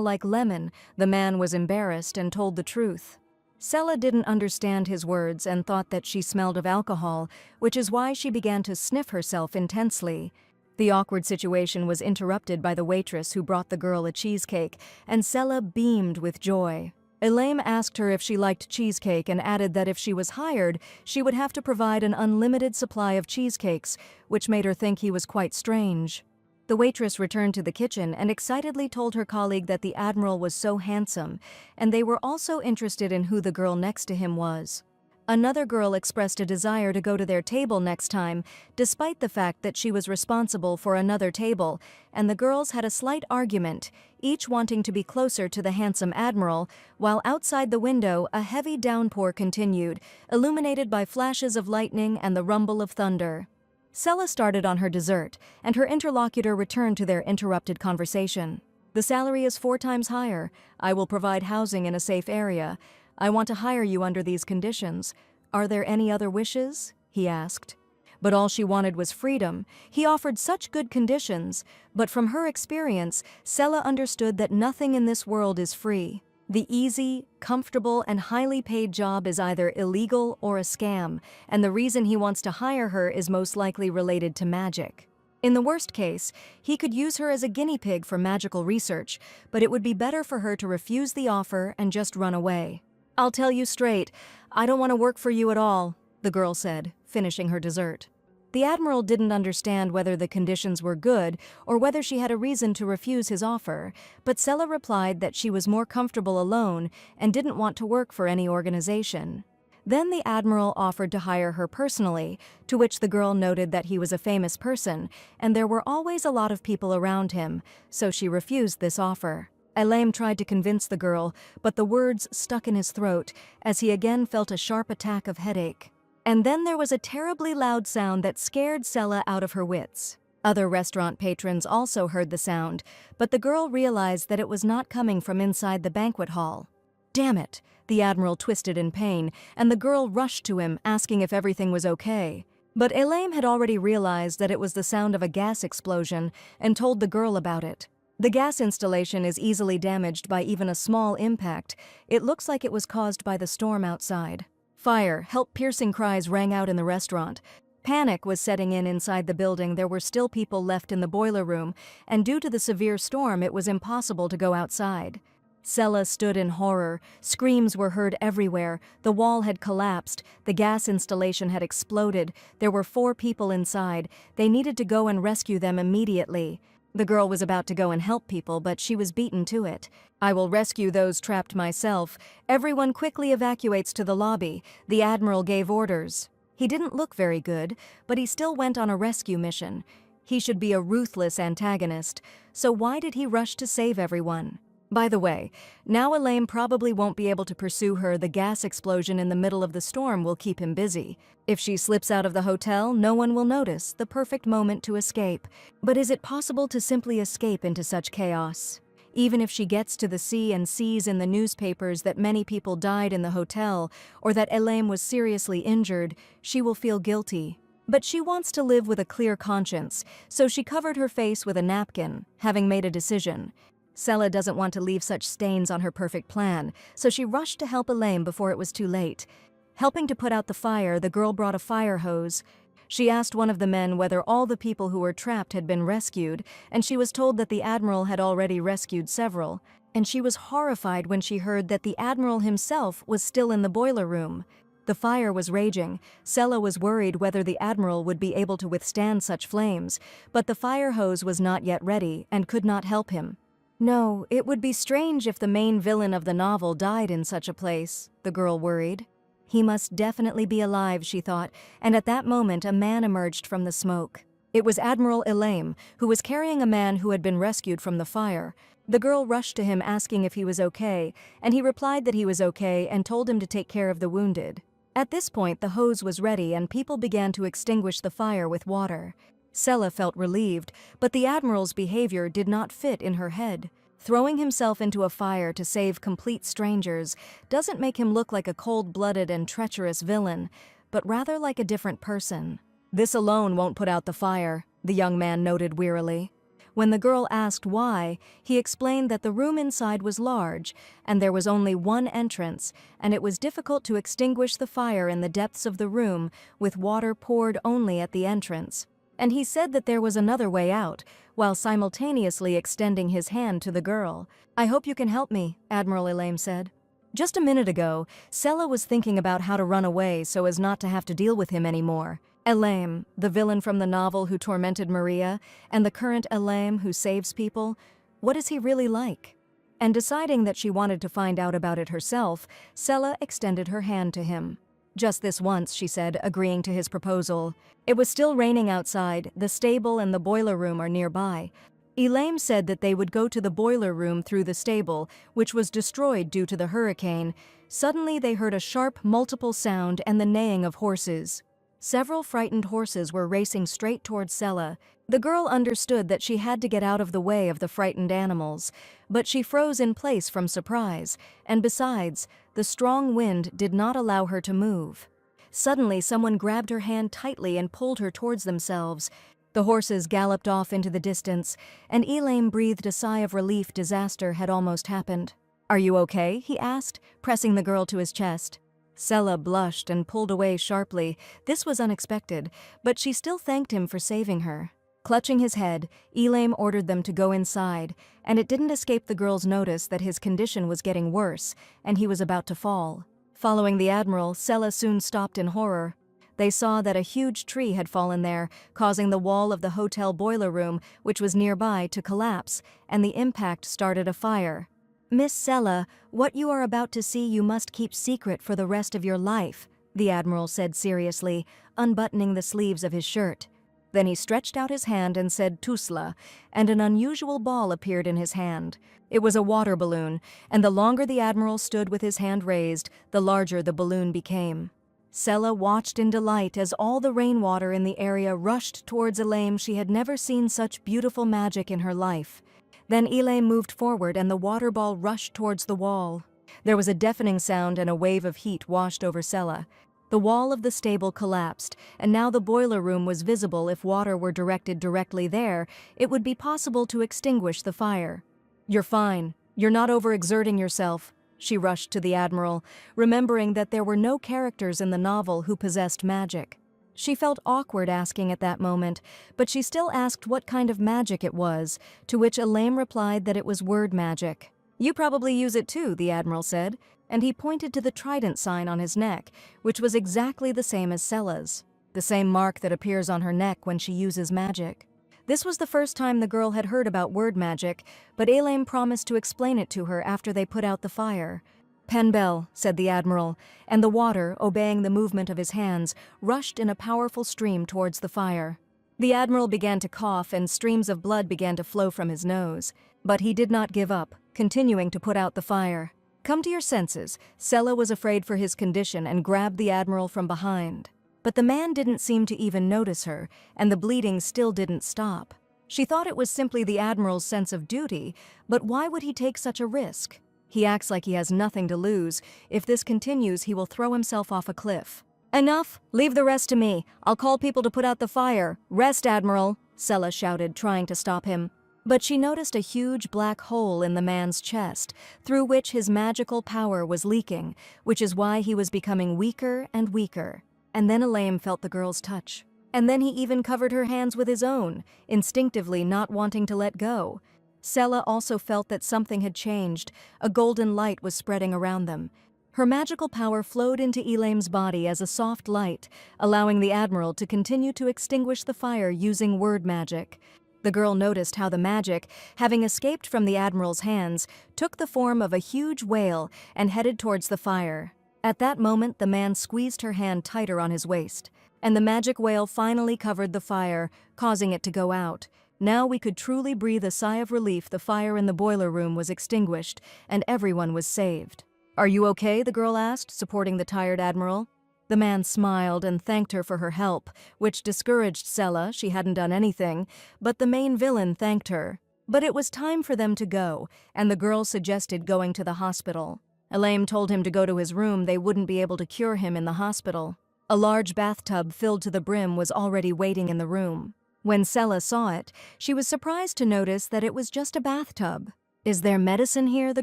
like lemon. The man was embarrassed and told the truth. Sella didn't understand his words and thought that she smelled of alcohol, which is why she began to sniff herself intensely. The awkward situation was interrupted by the waitress who brought the girl a cheesecake, and Sella beamed with joy. Elaine asked her if she liked cheesecake and added that if she was hired, she would have to provide an unlimited supply of cheesecakes, which made her think he was quite strange. The waitress returned to the kitchen and excitedly told her colleague that the Admiral was so handsome, and they were also interested in who the girl next to him was. Another girl expressed a desire to go to their table next time, despite the fact that she was responsible for another table, and the girls had a slight argument, each wanting to be closer to the handsome Admiral, while outside the window a heavy downpour continued, illuminated by flashes of lightning and the rumble of thunder. Sella started on her dessert, and her interlocutor returned to their interrupted conversation. "The salary is 4 times higher. I will provide housing in a safe area. I want to hire you under these conditions. Are there any other wishes?" he asked. But all she wanted was freedom. He offered such good conditions, but from her experience, Sella understood that nothing in this world is free. The easy, comfortable, and highly paid job is either illegal or a scam, and the reason he wants to hire her is most likely related to magic. In the worst case, he could use her as a guinea pig for magical research, but it would be better for her to refuse the offer and just run away. "I'll tell you straight, I don't want to work for you at all," the girl said, finishing her dessert. The Admiral didn't understand whether the conditions were good or whether she had a reason to refuse his offer, but Sella replied that she was more comfortable alone and didn't want to work for any organization. Then the Admiral offered to hire her personally, to which the girl noted that he was a famous person, and there were always a lot of people around him, so she refused this offer. Elaine tried to convince the girl, but the words stuck in his throat as he again felt a sharp attack of headache. And then there was a terribly loud sound that scared Sella out of her wits. Other restaurant patrons also heard the sound, but the girl realized that it was not coming from inside the banquet hall. "Damn it!" the Admiral twisted in pain, and the girl rushed to him, asking if everything was okay. But Elaine had already realized that it was the sound of a gas explosion and told the girl about it. The gas installation is easily damaged by even a small impact. It looks like it was caused by the storm outside. Fire, help-piercing cries rang out in the restaurant. Panic was setting in inside the building. There were still people left in the boiler room, and due to the severe storm, it was impossible to go outside. Sella stood in horror. Screams were heard everywhere. The wall had collapsed. The gas installation had exploded. There were 4 people inside. They needed to go and rescue them immediately. The girl was about to go and help people, but she was beaten to it. "I will rescue those trapped myself. Everyone quickly evacuates to the lobby." The Admiral gave orders. He didn't look very good, but he still went on a rescue mission. He should be a ruthless antagonist, so why did he rush to save everyone? By the way, now Elaine probably won't be able to pursue her. The gas explosion in the middle of the storm will keep him busy. If she slips out of the hotel, no one will notice. The perfect moment to escape. But is it possible to simply escape into such chaos? Even if she gets to the sea and sees in the newspapers that many people died in the hotel or that Elaine was seriously injured, she will feel guilty. But she wants to live with a clear conscience, so she covered her face with a napkin, having made a decision. Sella doesn't want to leave such stains on her perfect plan, so she rushed to help Elaine before it was too late. Helping to put out the fire, the girl brought a fire hose. She asked one of the men whether all the people who were trapped had been rescued, and she was told that the Admiral had already rescued several. And she was horrified when she heard that the Admiral himself was still in the boiler room. The fire was raging. Sella was worried whether the Admiral would be able to withstand such flames, but the fire hose was not yet ready and could not help him. No, it would be strange if the main villain of the novel died in such a place, the girl worried. He must definitely be alive, she thought, and at that moment a man emerged from the smoke. It was Admiral Elaine, who was carrying a man who had been rescued from the fire. The girl rushed to him asking if he was okay, and he replied that he was okay and told him to take care of the wounded. At this point, the hose was ready and people began to extinguish the fire with water. Sella felt relieved, but the Admiral's behavior did not fit in her head. Throwing himself into a fire to save complete strangers doesn't make him look like a cold-blooded and treacherous villain, but rather like a different person. "This alone won't put out the fire," the young man noted wearily. When the girl asked why, he explained that the room inside was large, and there was only one entrance, and it was difficult to extinguish the fire in the depths of the room with water poured only at the entrance. And he said that there was another way out, while simultaneously extending his hand to the girl. "I hope you can help me," Admiral Elaine said. Just a minute ago, Sela was thinking about how to run away so as not to have to deal with him anymore. Elaine, the villain from the novel who tormented Maria, and the current Elaine who saves people, what is he really like? And deciding that she wanted to find out about it herself, Sela extended her hand to him. "Just this once," she said, agreeing to his proposal. It was still raining outside, the stable and the boiler room are nearby. Elaine said that they would go to the boiler room through the stable, which was destroyed due to the hurricane. Suddenly they heard a sharp, multiple sound and the neighing of horses. Several frightened horses were racing straight towards Sela. The girl understood that she had to get out of the way of the frightened animals, but she froze in place from surprise, and besides, the strong wind did not allow her to move. Suddenly, someone grabbed her hand tightly and pulled her towards themselves. The horses galloped off into the distance, and Elaine breathed a sigh of relief. Disaster had almost happened. "Are you okay?" he asked, pressing the girl to his chest. Sela blushed and pulled away sharply. This was unexpected, but she still thanked him for saving her. Clutching his head, Elaine ordered them to go inside, and it didn't escape the girl's notice that his condition was getting worse, and he was about to fall. Following the Admiral, Sela soon stopped in horror. They saw that a huge tree had fallen there, causing the wall of the hotel boiler room, which was nearby, to collapse, and the impact started a fire. "Miss Sela, what you are about to see you must keep secret for the rest of your life," the Admiral said seriously, unbuttoning the sleeves of his shirt. Then he stretched out his hand and said "Tusla," and an unusual ball appeared in his hand. It was a water balloon, and the longer the Admiral stood with his hand raised, the larger the balloon became. Sela watched in delight as all the rainwater in the area rushed towards Elaine. She had never seen such beautiful magic in her life. Then Elaine moved forward and the water ball rushed towards the wall. There was a deafening sound and a wave of heat washed over Sela. The wall of the stable collapsed, and now the boiler room was visible. If water were directed directly there, it would be possible to extinguish the fire. "You're fine. You're not overexerting yourself," she rushed to the Admiral, remembering that there were no characters in the novel who possessed magic. She felt awkward asking at that moment, but she still asked what kind of magic it was, to which Elaine replied that it was word magic. "You probably use it too," the Admiral said, and he pointed to the trident sign on his neck, which was exactly the same as Sela's, the same mark that appears on her neck when she uses magic. This was the first time the girl had heard about word magic, but Elaine promised to explain it to her after they put out the fire. "Penbel," said the Admiral, and the water, obeying the movement of his hands, rushed in a powerful stream towards the fire. The Admiral began to cough and streams of blood began to flow from his nose. But he did not give up, continuing to put out the fire. "Come to your senses." Sela was afraid for his condition and grabbed the Admiral from behind. But the man didn't seem to even notice her, and the bleeding still didn't stop. She thought it was simply the Admiral's sense of duty, but why would he take such a risk? He acts like he has nothing to lose. If this continues, he will throw himself off a cliff. "Enough! Leave the rest to me. I'll call people to put out the fire. Rest, Admiral," Sela shouted, trying to stop him. But she noticed a huge black hole in the man's chest, through which his magical power was leaking, which is why he was becoming weaker and weaker. And then Elaine felt the girl's touch. And then he even covered her hands with his own, instinctively not wanting to let go. Sela also felt that something had changed. A golden light was spreading around them. Her magical power flowed into Elaine's body as a soft light, allowing the Admiral to continue to extinguish the fire using word magic. The girl noticed how the magic, having escaped from the Admiral's hands, took the form of a huge whale and headed towards the fire. At that moment, the man squeezed her hand tighter on his waist, and the magic whale finally covered the fire, causing it to go out. Now we could truly breathe a sigh of relief. The fire in the boiler room was extinguished, and everyone was saved. "Are you okay?" the girl asked, supporting the tired Admiral. The man smiled and thanked her for her help, which discouraged Sela. She hadn't done anything, but the main villain thanked her. But it was time for them to go, and the girl suggested going to the hospital. Elaine told him to go to his room. They wouldn't be able to cure him in the hospital. A large bathtub filled to the brim was already waiting in the room. When Sela saw it, she was surprised to notice that it was just a bathtub. "Is there medicine here?" the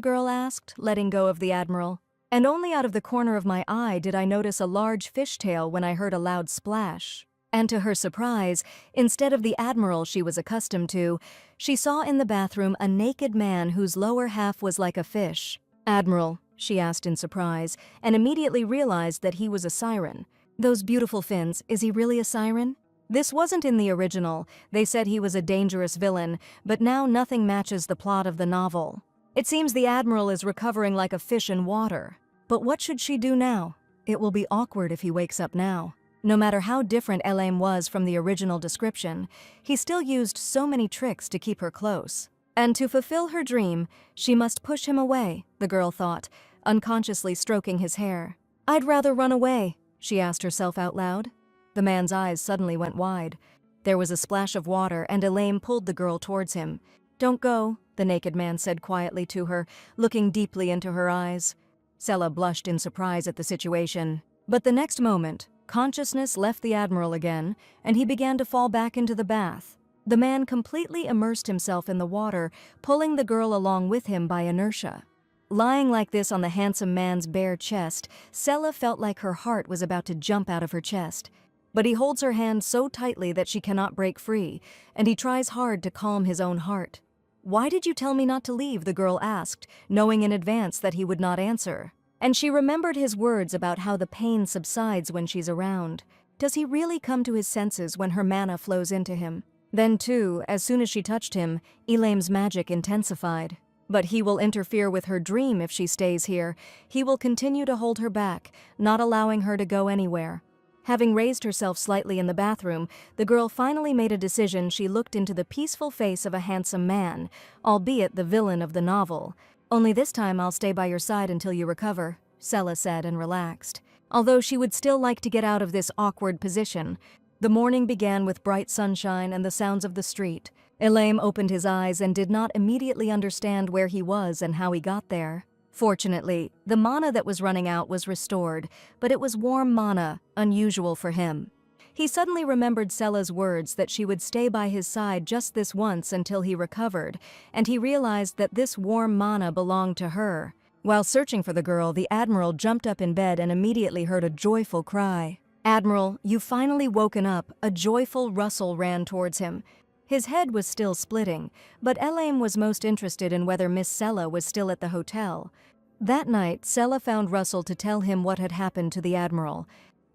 girl asked, letting go of the Admiral. "And only out of the corner of my eye did I notice a large fishtail when I heard a loud splash." And to her surprise, instead of the Admiral she was accustomed to, she saw in the bathroom a naked man whose lower half was like a fish. "Admiral," she asked in surprise, and immediately realized that he was a siren. "Those beautiful fins, is he really a siren?" This wasn't in the original. They said he was a dangerous villain, but now nothing matches the plot of the novel. It seems the Admiral is recovering like a fish in water. But what should she do now? It will be awkward if he wakes up now. No matter how different Elaine was from the original description, he still used so many tricks to keep her close. And to fulfill her dream, she must push him away, the girl thought, unconsciously stroking his hair. "I'd rather run away," she asked herself out loud. The man's eyes suddenly went wide. There was a splash of water, and Elaine pulled the girl towards him. "Don't go," the naked man said quietly to her, looking deeply into her eyes. Sela blushed in surprise at the situation. But the next moment, consciousness left the Admiral again, and he began to fall back into the bath. The man completely immersed himself in the water, pulling the girl along with him by inertia. Lying like this on the handsome man's bare chest, Sela felt like her heart was about to jump out of her chest. But he holds her hand so tightly that she cannot break free, and he tries hard to calm his own heart. "Why did you tell me not to leave?" the girl asked, knowing in advance that he would not answer. And she remembered his words about how the pain subsides when she's around. Does he really come to his senses when her mana flows into him? Then too, as soon as she touched him, Elaine's magic intensified. But he will interfere with her dream if she stays here. He will continue to hold her back, not allowing her to go anywhere. Having raised herself slightly in the bathroom, the girl finally made a decision. She looked into the peaceful face of a handsome man, albeit the villain of the novel. "Only this time I'll stay by your side until you recover," Sela said and relaxed. Although she would still like to get out of this awkward position. The morning began with bright sunshine and the sounds of the street. Elaine opened his eyes and did not immediately understand where he was and how he got there. Fortunately, the mana that was running out was restored, but it was warm mana, unusual for him. He suddenly remembered Sela's words that she would stay by his side just this once until he recovered, and he realized that this warm mana belonged to her. While searching for the girl, the Admiral jumped up in bed and immediately heard a joyful cry. "Admiral, you've finally woken up." A joyful rustle ran towards him. His head was still splitting, but Elaine was most interested in whether Miss Sela was still at the hotel. That night, Sela found Russell to tell him what had happened to the Admiral.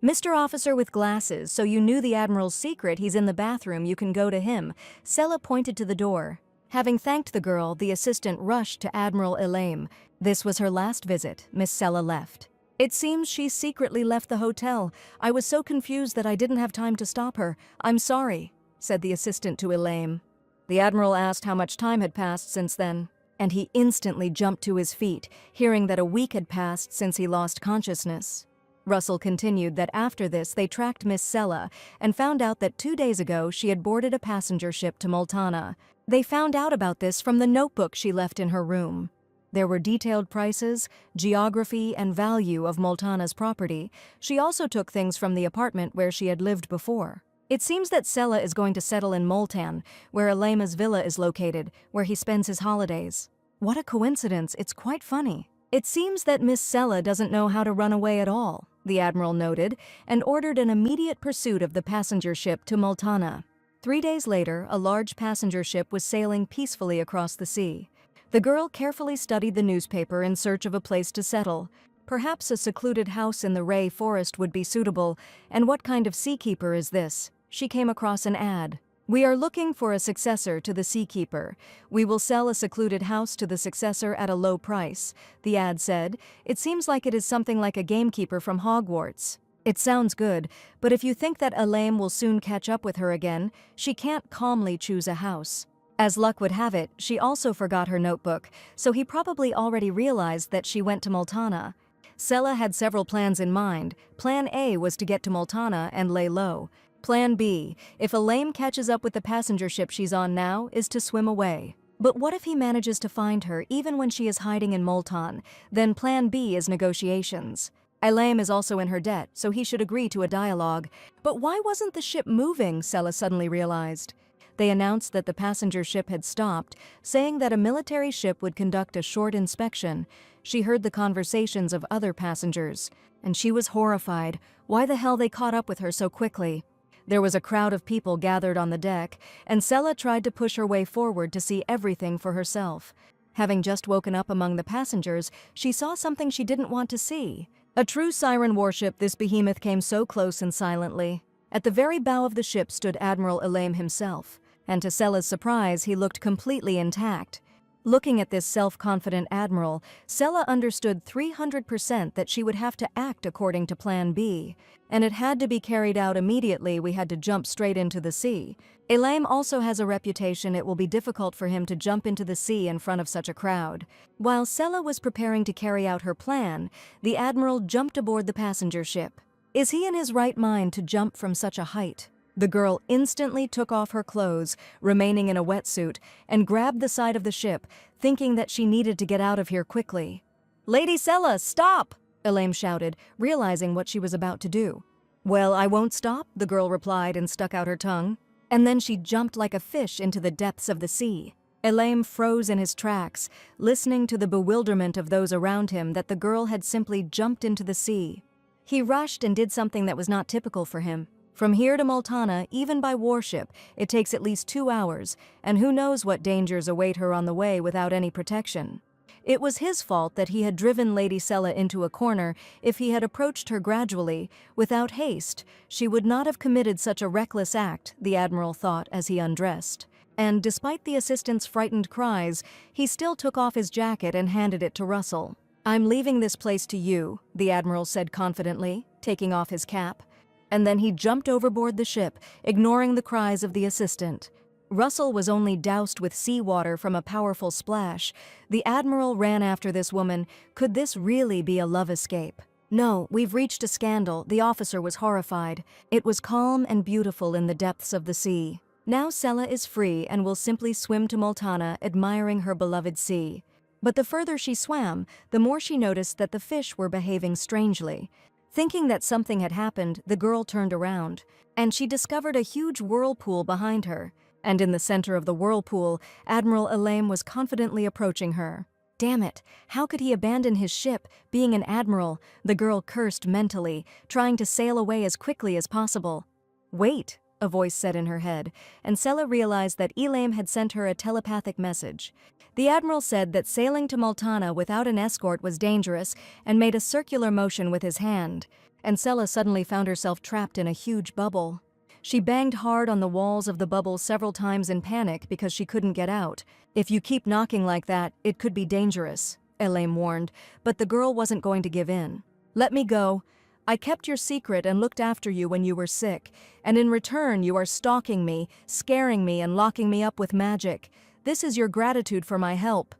"Mr. Officer with glasses, so you knew the Admiral's secret. He's in the bathroom, you can go to him." Sela pointed to the door. Having thanked the girl, the assistant rushed to Admiral Elaine. This was her last visit. Miss Sela left. "It seems she secretly left the hotel. I was so confused that I didn't have time to stop her. I'm sorry," said the assistant to Elaine. The Admiral asked how much time had passed since then, and he instantly jumped to his feet, hearing that a week had passed since he lost consciousness. Russell continued that after this they tracked Miss Sela and found out that 2 days ago she had boarded a passenger ship to Multana. They found out about this from the notebook she left in her room. There were detailed prices, geography, and value of Multana's property. She also took things from the apartment where she had lived before. It seems that Sela is going to settle in Multan, where Elaine's villa is located, where he spends his holidays. What a coincidence, it's quite funny. "It seems that Miss Sela doesn't know how to run away at all," the Admiral noted, and ordered an immediate pursuit of the passenger ship to Multana. 3 days later, a large passenger ship was sailing peacefully across the sea. The girl carefully studied the newspaper in search of a place to settle. Perhaps a secluded house in the Ray Forest would be suitable. And what kind of seakeeper is this? She came across an ad. "We are looking for a successor to the Seakeeper. We will sell a secluded house to the successor at a low price," the ad said. "It seems like it is something like a gamekeeper from Hogwarts." It sounds good, but if you think that Elaine will soon catch up with her again, she can't calmly choose a house. As luck would have it, she also forgot her notebook, so he probably already realized that she went to Multana. Sela had several plans in mind. Plan A was to get to Multana and lay low. Plan B, if Elaine catches up with the passenger ship she's on now, is to swim away. But what if he manages to find her even when she is hiding in Multan? Then Plan B is negotiations. Elaim is also in her debt, so he should agree to a dialogue. But why wasn't the ship moving, Sela suddenly realized. They announced that the passenger ship had stopped, saying that a military ship would conduct a short inspection. She heard the conversations of other passengers, and she was horrified. Why the hell they caught up with her so quickly? There was a crowd of people gathered on the deck, and Sela tried to push her way forward to see everything for herself. Having just woken up among the passengers, she saw something she didn't want to see. A true siren warship, this behemoth came so close and silently. At the very bow of the ship stood Admiral Elaim himself, and to Sela's surprise, he looked completely intact. Looking at this self-confident admiral, Sela understood 300% that she would have to act according to Plan B, and it had to be carried out immediately. We had to jump straight into the sea. Elaim also has a reputation. It will be difficult for him to jump into the sea in front of such a crowd. While Sela was preparing to carry out her plan, the admiral jumped aboard the passenger ship. Is he in his right mind to jump from such a height? The girl instantly took off her clothes, remaining in a wetsuit, and grabbed the side of the ship, thinking that she needed to get out of here quickly. "Lady Sela, stop!" Elaim shouted, realizing what she was about to do. "Well, I won't stop," the girl replied and stuck out her tongue. And then she jumped like a fish into the depths of the sea. Elaim froze in his tracks, listening to the bewilderment of those around him that the girl had simply jumped into the sea. He rushed and did something that was not typical for him. From here to Multana, even by warship, it takes at least 2 hours, and who knows what dangers await her on the way without any protection. It was his fault that he had driven Lady Sela into a corner. If he had approached her gradually, without haste, she would not have committed such a reckless act, the Admiral thought as he undressed. And despite the assistant's frightened cries, he still took off his jacket and handed it to Russell. "I'm leaving this place to you," the Admiral said confidently, taking off his cap. And then he jumped overboard the ship, ignoring the cries of the assistant. Russell was only doused with seawater from a powerful splash. The Admiral ran after this woman. Could this really be a love escape? "No, we've reached a scandal," the officer was horrified. It was calm and beautiful in the depths of the sea. Now Sela is free and will simply swim to Multana, admiring her beloved sea. But the further she swam, the more she noticed that the fish were behaving strangely. Thinking that something had happened, the girl turned around, and she discovered a huge whirlpool behind her. And in the center of the whirlpool, Admiral Elaim was confidently approaching her. Damn it, how could he abandon his ship, being an admiral? The girl cursed mentally, trying to sail away as quickly as possible. "Wait," a voice said in her head, and Sela realized that Elaim had sent her a telepathic message. The Admiral said that sailing to Multana without an escort was dangerous and made a circular motion with his hand, and Sela suddenly found herself trapped in a huge bubble. She banged hard on the walls of the bubble several times in panic because she couldn't get out. "If you keep knocking like that, it could be dangerous," Elaim warned, but the girl wasn't going to give in. "Let me go. I kept your secret and looked after you when you were sick, and in return you are stalking me, scaring me, and locking me up with magic. This is your gratitude for my help."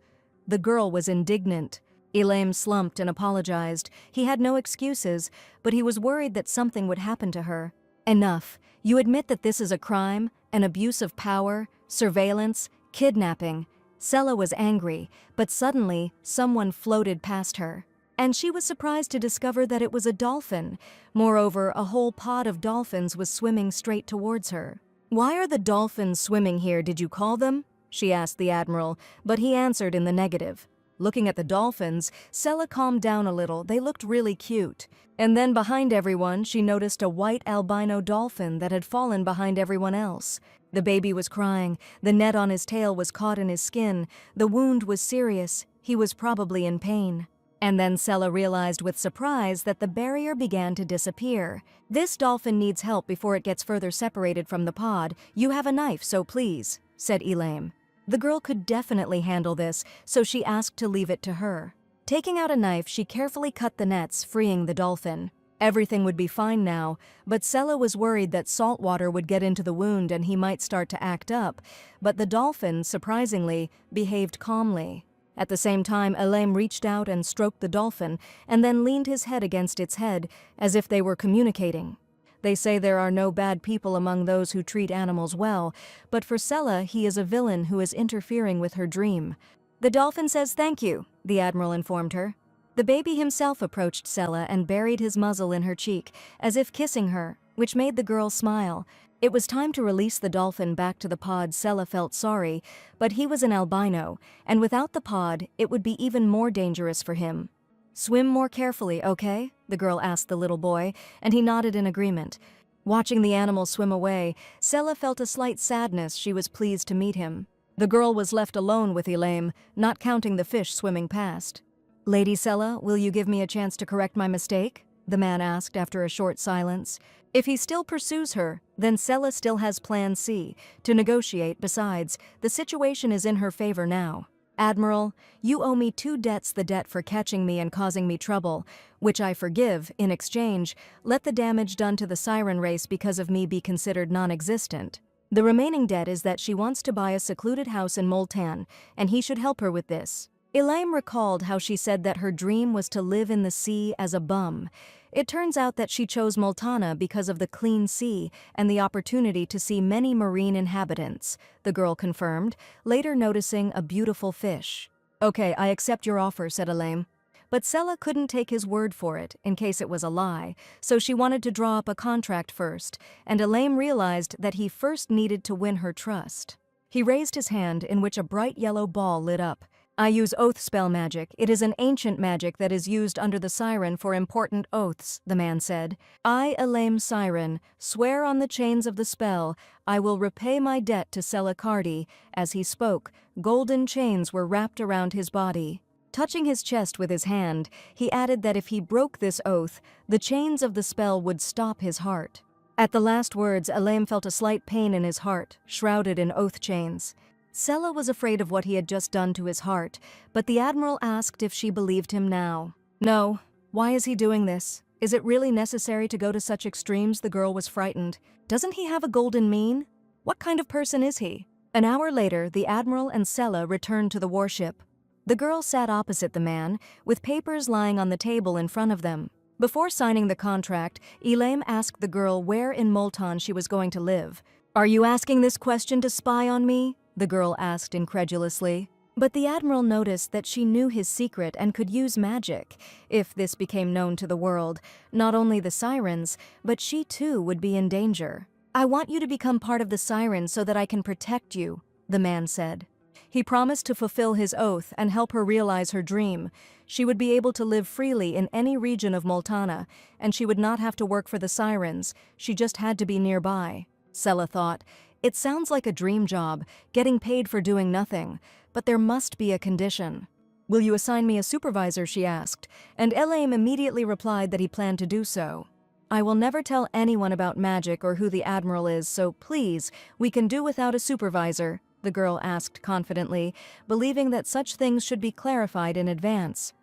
The girl was indignant. Elaim slumped and apologized. He had no excuses, but he was worried that something would happen to her. "Enough. You admit that this is a crime, an abuse of power, surveillance, kidnapping." Sela was angry, but suddenly someone floated past her. And she was surprised to discover that it was a dolphin. Moreover, a whole pod of dolphins was swimming straight towards her. "Why are the dolphins swimming here, did you call them?" she asked the Admiral, but he answered in the negative. Looking at the dolphins, Sela calmed down a little. They looked really cute. And then behind everyone, she noticed a white albino dolphin that had fallen behind everyone else. The baby was crying. The net on his tail was caught in his skin. The wound was serious. He was probably in pain. And then Sela realized with surprise that the barrier began to disappear. "This dolphin needs help before it gets further separated from the pod. You have a knife, so please," said Elaim. The girl could definitely handle this, so she asked to leave it to her. Taking out a knife, she carefully cut the nets, freeing the dolphin. Everything would be fine now, but Sela was worried that salt water would get into the wound and he might start to act up, but the dolphin, surprisingly, behaved calmly. At the same time, Elaim reached out and stroked the dolphin, and then leaned his head against its head, as if they were communicating. They say there are no bad people among those who treat animals well, but for Sela, he is a villain who is interfering with her dream. "The dolphin says thank you," the Admiral informed her. The baby himself approached Sela and buried his muzzle in her cheek, as if kissing her, which made the girl smile. It was time to release the dolphin back to the pod. Sela felt sorry, but he was an albino, and without the pod, it would be even more dangerous for him. "Swim more carefully, okay?" the girl asked the little boy, and he nodded in agreement. Watching the animal swim away, Sela felt a slight sadness. She was pleased to meet him. The girl was left alone with Elaine, not counting the fish swimming past. "Lady Sela, will you give me a chance to correct my mistake?" the man asked after a short silence. If he still pursues her, then Sela still has Plan C to negotiate. Besides, the situation is in her favor now. "Admiral, you owe me 2 debts: the debt for catching me and causing me trouble, which I forgive. In exchange, let the damage done to the siren race because of me be considered non-existent. The remaining debt is that she wants to buy a secluded house in Multan, and he should help her with this." Elaine recalled how she said that her dream was to live in the sea as a bum. It turns out that she chose Multana because of the clean sea and the opportunity to see many marine inhabitants, the girl confirmed, later noticing a beautiful fish. "Okay, I accept your offer," said Elaine. But Sela couldn't take his word for it, in case it was a lie, so she wanted to draw up a contract first, and Elaine realized that he first needed to win her trust. He raised his hand, in which a bright yellow ball lit up. "I use oath spell magic. It is an ancient magic that is used under the siren for important oaths," the man said. "I, Elaine Siren, swear on the chains of the spell, I will repay my debt to Sela Cardi." As he spoke, golden chains were wrapped around his body. Touching his chest with his hand, he added that if he broke this oath, the chains of the spell would stop his heart. At the last words, Elaine felt a slight pain in his heart, shrouded in oath chains. Sela was afraid of what he had just done to his heart, but the Admiral asked if she believed him now. "No. Why is he doing this? Is it really necessary to go to such extremes?" The girl was frightened. "Doesn't he have a golden mean? What kind of person is he?" An hour later, the Admiral and Sela returned to the warship. The girl sat opposite the man, with papers lying on the table in front of them. Before signing the contract, Elaine asked the girl where in Multan she was going to live. "Are you asking this question to spy on me?" the girl asked incredulously. But the Admiral noticed that she knew his secret and could use magic. If this became known to the world, not only the sirens, but she too would be in danger. "I want you to become part of the sirens so that I can protect you," the man said. He promised to fulfill his oath and help her realize her dream. She would be able to live freely in any region of Multana, and she would not have to work for the sirens. She just had to be nearby. Sela thought, "It sounds like a dream job, getting paid for doing nothing, but there must be a condition." "Will you assign me a supervisor?" she asked, and Elaine immediately replied that he planned to do so. "I will never tell anyone about magic or who the Admiral is, so please, we can do without a supervisor," the girl asked confidently, believing that such things should be clarified in advance.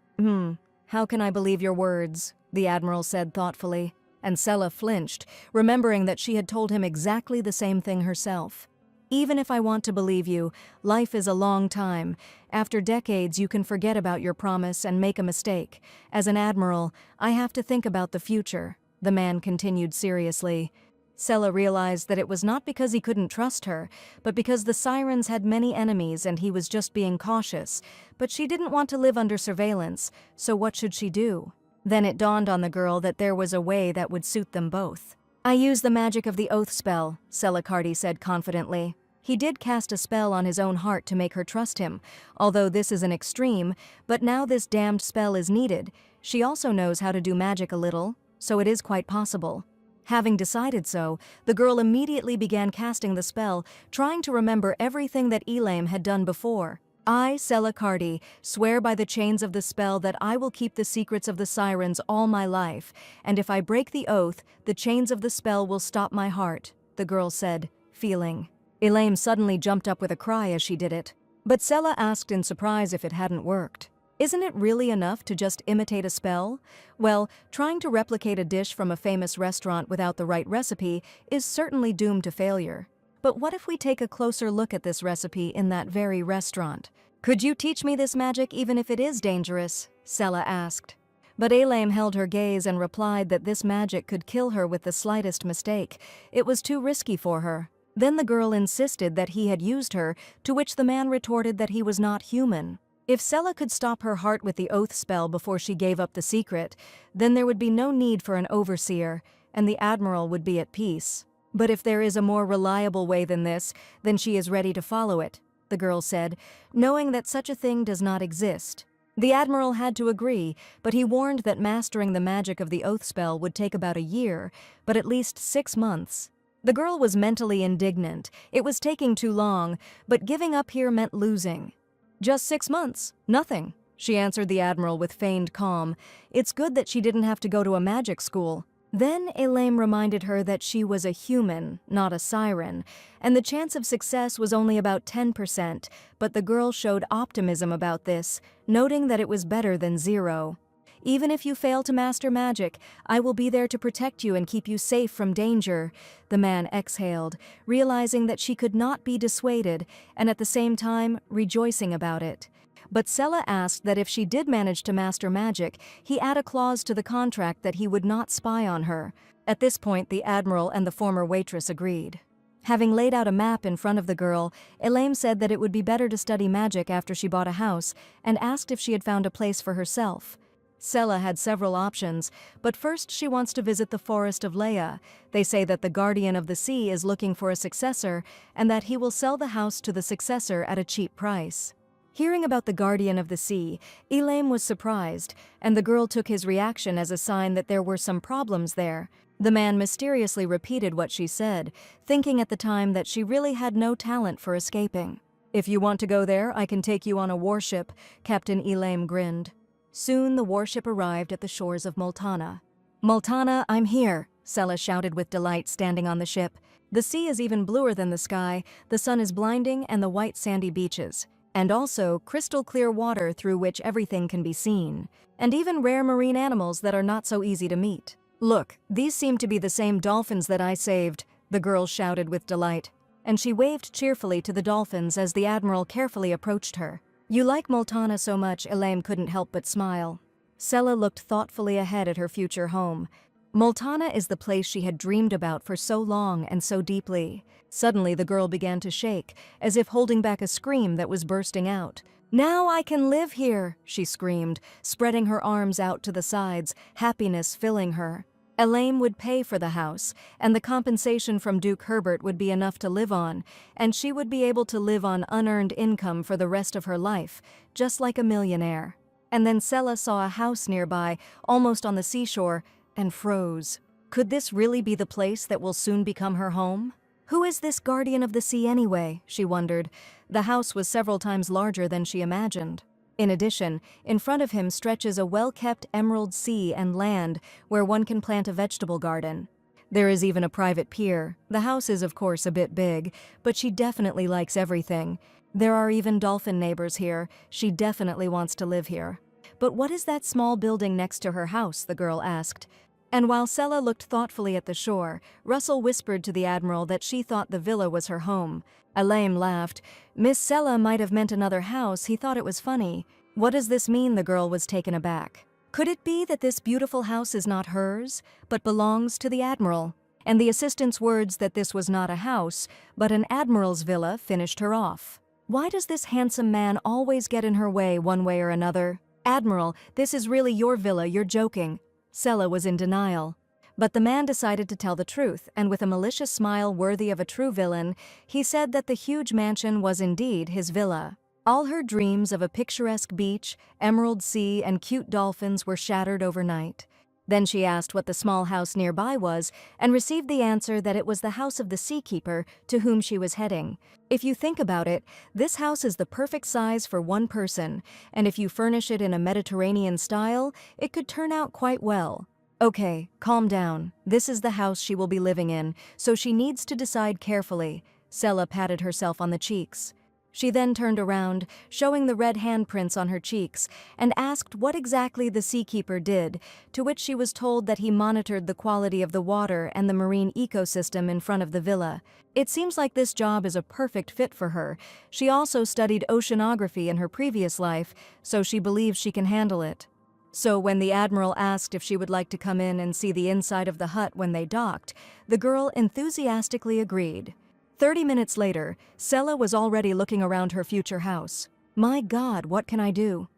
How can I believe your words?" the Admiral said thoughtfully, and Sela flinched, remembering that she had told him exactly the same thing herself. "Even if I want to believe you, life is a long time. After decades, you can forget about your promise and make a mistake. As an Admiral, I have to think about the future," the man continued seriously. Sela realized that it was not because he couldn't trust her, but because the sirens had many enemies and he was just being cautious. But she didn't want to live under surveillance, so what should she do? Then it dawned on the girl that there was a way that would suit them both. "I use the magic of the oath spell," Sela Cardi said confidently. He did cast a spell on his own heart to make her trust him, although this is an extreme, but now this damned spell is needed. She also knows how to do magic a little, so it is quite possible. Having decided so, the girl immediately began casting the spell, trying to remember everything that Elaine had done before. "I, Sela Cardi, swear by the chains of the spell that I will keep the secrets of the sirens all my life, and if I break the oath, the chains of the spell will stop my heart," the girl said, feeling. Elaine suddenly jumped up with a cry as she did it. But Sela asked in surprise if it hadn't worked. Isn't it really enough to just imitate a spell? Well, trying to replicate a dish from a famous restaurant without the right recipe is certainly doomed to failure. But what if we take a closer look at this recipe in that very restaurant? "Could you teach me this magic even if it is dangerous?" Sela asked. But Elaine held her gaze and replied that this magic could kill her with the slightest mistake. It was too risky for her. Then the girl insisted that he had used her, to which the man retorted that he was not human. If Sela could stop her heart with the oath spell before she gave up the secret, then there would be no need for an overseer, and the Admiral would be at peace. But if there is a more reliable way than this, then she is ready to follow it, the girl said, knowing that such a thing does not exist. The Admiral had to agree, but he warned that mastering the magic of the oath spell would take about a year, but at least 6 months. The girl was mentally indignant. It was taking too long, but giving up here meant losing. "Just 6 months, nothing," she answered the Admiral with feigned calm. It's good that she didn't have to go to a magic school. Then Elaine reminded her that she was a human, not a siren, and the chance of success was only about 10%, but the girl showed optimism about this, noting that it was better than 0. "Even if you fail to master magic, I will be there to protect you and keep you safe from danger," the man exhaled, realizing that she could not be dissuaded, and at the same time rejoicing about it. But Sela asked that if she did manage to master magic, he add a clause to the contract that he would not spy on her. At this point, the Admiral and the former waitress agreed. Having laid out a map in front of the girl, Elaine said that it would be better to study magic after she bought a house, and asked if she had found a place for herself. Sela had several options, but first she wants to visit the Forest of Leia. They say that the Guardian of the Sea is looking for a successor, and that he will sell the house to the successor at a cheap price. Hearing about the Guardian of the Sea, Elaine was surprised, and the girl took his reaction as a sign that there were some problems there. The man mysteriously repeated what she said, thinking at the time that she really had no talent for escaping. "If you want to go there, I can take you on a warship," Captain Elaine grinned. Soon the warship arrived at the shores of Multana. "Multana, I'm here," Sela shouted with delight, standing on the ship. The sea is even bluer than the sky, the sun is blinding, and the white sandy beaches. And also crystal clear water through which everything can be seen, and even rare marine animals that are not so easy to meet. "Look, these seem to be the same dolphins that I saved," the girl shouted with delight, and she waved cheerfully to the dolphins as the Admiral carefully approached her. "You like Multana so much," Elaine couldn't help but smile. Sela looked thoughtfully ahead at her future home. Multana is the place she had dreamed about for so long and so deeply. Suddenly the girl began to shake, as if holding back a scream that was bursting out. "Now I can live here," she screamed, spreading her arms out to the sides, happiness filling her. Elaine would pay for the house, and the compensation from Duke Herbert would be enough to live on, and she would be able to live on unearned income for the rest of her life, just like a millionaire. And then Sela saw a house nearby, almost on the seashore, and froze. Could this really be the place that will soon become her home? Who is this Guardian of the Sea anyway, she wondered. The house was several times larger than she imagined. In addition, in front of him stretches a well-kept emerald sea and land where one can plant a vegetable garden. There is even a private pier. The house is, of course, a bit big, but she definitely likes everything. There are even dolphin neighbors here. She definitely wants to live here. "But what is that small building next to her house?" the girl asked. And while Sela looked thoughtfully at the shore, Russell whispered to the Admiral that she thought the villa was her home. Elaine laughed. Miss Sela might have meant another house. He thought it was funny. "What does this mean?" the girl was taken aback. Could it be that this beautiful house is not hers, but belongs to the Admiral? And the assistant's words that this was not a house, but an Admiral's villa finished her off. Why does this handsome man always get in her way one way or another? "Admiral, this is really your villa, you're joking." Sela was in denial. But the man decided to tell the truth, and with a malicious smile worthy of a true villain, he said that the huge mansion was indeed his villa. All her dreams of a picturesque beach, emerald sea, and cute dolphins were shattered overnight. Then she asked what the small house nearby was, and received the answer that it was the house of the seakeeper to whom she was heading. If you think about it, this house is the perfect size for one person, and if you furnish it in a Mediterranean style, it could turn out quite well. Okay, calm down. This is the house she will be living in, so she needs to decide carefully. Sela patted herself on the cheeks. She then turned around, showing the red handprints on her cheeks, and asked what exactly the seakeeper did, to which she was told that he monitored the quality of the water and the marine ecosystem in front of the villa. It seems like this job is a perfect fit for her. She also studied oceanography in her previous life, so she believes she can handle it. So when the Admiral asked if she would like to come in and see the inside of the hut when they docked, the girl enthusiastically agreed. 30 minutes later, Sela was already looking around her future house. My God, what can I do?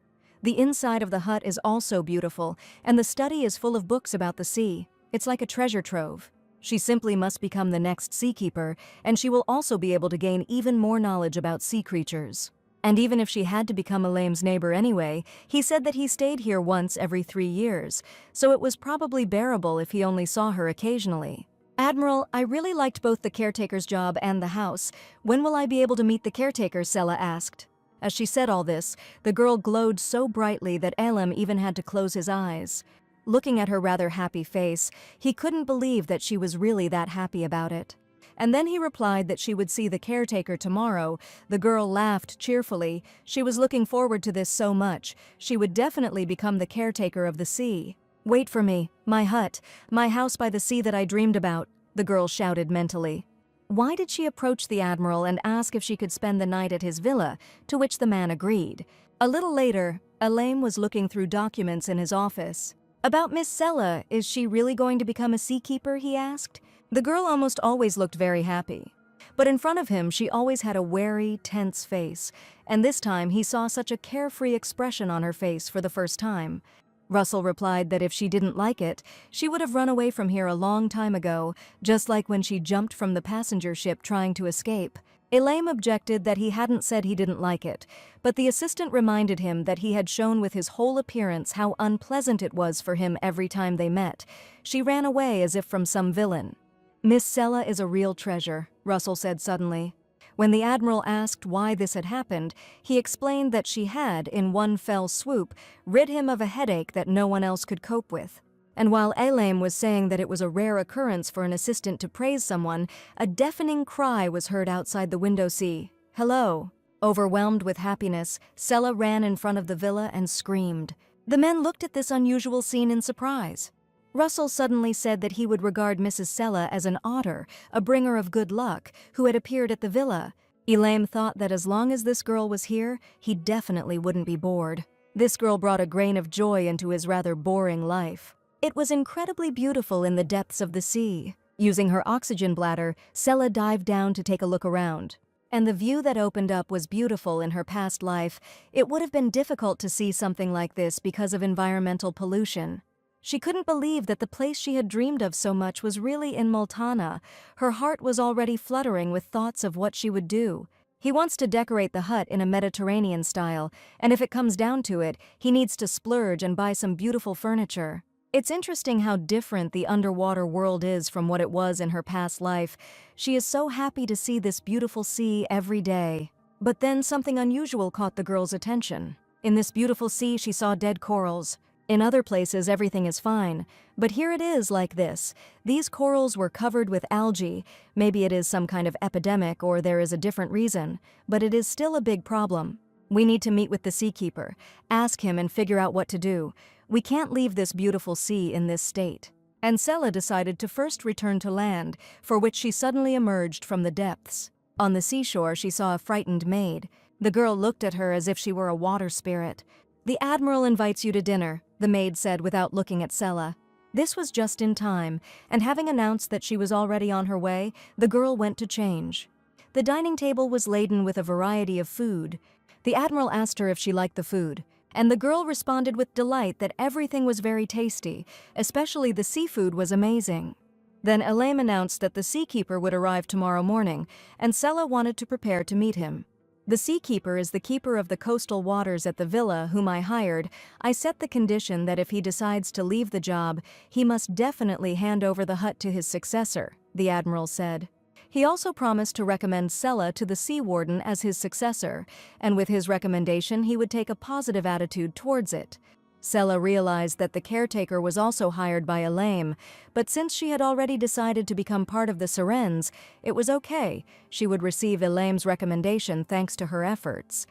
The inside of the hut is also beautiful, and the study is full of books about the sea. It's like a treasure trove. She simply must become the next seakeeper, and she will also be able to gain even more knowledge about sea creatures. And even if she had to become Elame's neighbor anyway, he said that he stayed here once every 3 years, so it was probably bearable if he only saw her occasionally. Admiral, I really liked both the caretaker's job and the house. When will I be able to meet the caretaker? Sela asked. As she said all this, the girl glowed so brightly that Elam even had to close his eyes. Looking at her rather happy face, he couldn't believe that she was really that happy about it. And then he replied that she would see the caretaker tomorrow. The girl laughed cheerfully. She was looking forward to this so much. She would definitely become the caretaker of the sea. Wait for me, my hut, my house by the sea that I dreamed about, the girl shouted mentally. Why did she approach the Admiral and ask if she could spend the night at his villa, to which the man agreed? A little later, Elame was looking through documents in his office. About Miss Sela, is she really going to become a seakeeper? He asked. The girl almost always looked very happy. But in front of him, she always had a wary, tense face, and this time he saw such a carefree expression on her face for the first time. Russell replied that if she didn't like it, she would have run away from here a long time ago, just like when she jumped from the passenger ship trying to escape. Elame objected that he hadn't said he didn't like it, but the assistant reminded him that he had shown with his whole appearance how unpleasant it was for him every time they met. She ran away as if from some villain. Miss Sela is a real treasure, Russell said suddenly. When the Admiral asked why this had happened, he explained that she had, in one fell swoop, rid him of a headache that no one else could cope with. And while Elame was saying that it was a rare occurrence for an assistant to praise someone, a deafening cry was heard outside the window seat. Hello. Overwhelmed with happiness, Sela ran in front of the villa and screamed. The men looked at this unusual scene in surprise. Russell suddenly said that he would regard Mrs. Sela as an otter, a bringer of good luck, who had appeared at the villa. Elame thought that as long as this girl was here, he definitely wouldn't be bored. This girl brought a grain of joy into his rather boring life. It was incredibly beautiful in the depths of the sea. Using her oxygen bladder, Sela dived down to take a look around. And the view that opened up was beautiful in her past life. It would have been difficult to see something like this because of environmental pollution. She couldn't believe that the place she had dreamed of so much was really in Multana. Her heart was already fluttering with thoughts of what she would do. He wants to decorate the hut in a Mediterranean style, and if it comes down to it, he needs to splurge and buy some beautiful furniture. It's interesting how different the underwater world is from what it was in her past life. She is so happy to see this beautiful sea every day. But then something unusual caught the girl's attention. In this beautiful sea, she saw dead corals. In other places, everything is fine, but here it is like this. These corals were covered with algae. Maybe it is some kind of epidemic or there is a different reason, but it is still a big problem. We need to meet with the seakeeper, ask him and figure out what to do. We can't leave this beautiful sea in this state. And Sela decided to first return to land, for which she suddenly emerged from the depths. On the seashore, she saw a frightened maid. The girl looked at her as if she were a water spirit. The Admiral invites you to dinner, the maid said without looking at Sela. This was just in time, and having announced that she was already on her way, the girl went to change. The dining table was laden with a variety of food. The Admiral asked her if she liked the food, and the girl responded with delight that everything was very tasty, especially the seafood was amazing. Then Elame announced that the seakeeper would arrive tomorrow morning, and Sela wanted to prepare to meet him. The seakeeper is the keeper of the coastal waters at the villa whom I hired. I set the condition that if he decides to leave the job, he must definitely hand over the hut to his successor, the Admiral said. He also promised to recommend Sela to the sea warden as his successor, and with his recommendation he would take a positive attitude towards it. Sela realized that the caretaker was also hired by Elame, but since she had already decided to become part of the Sirens, it was okay. She would receive Elame's recommendation thanks to her efforts.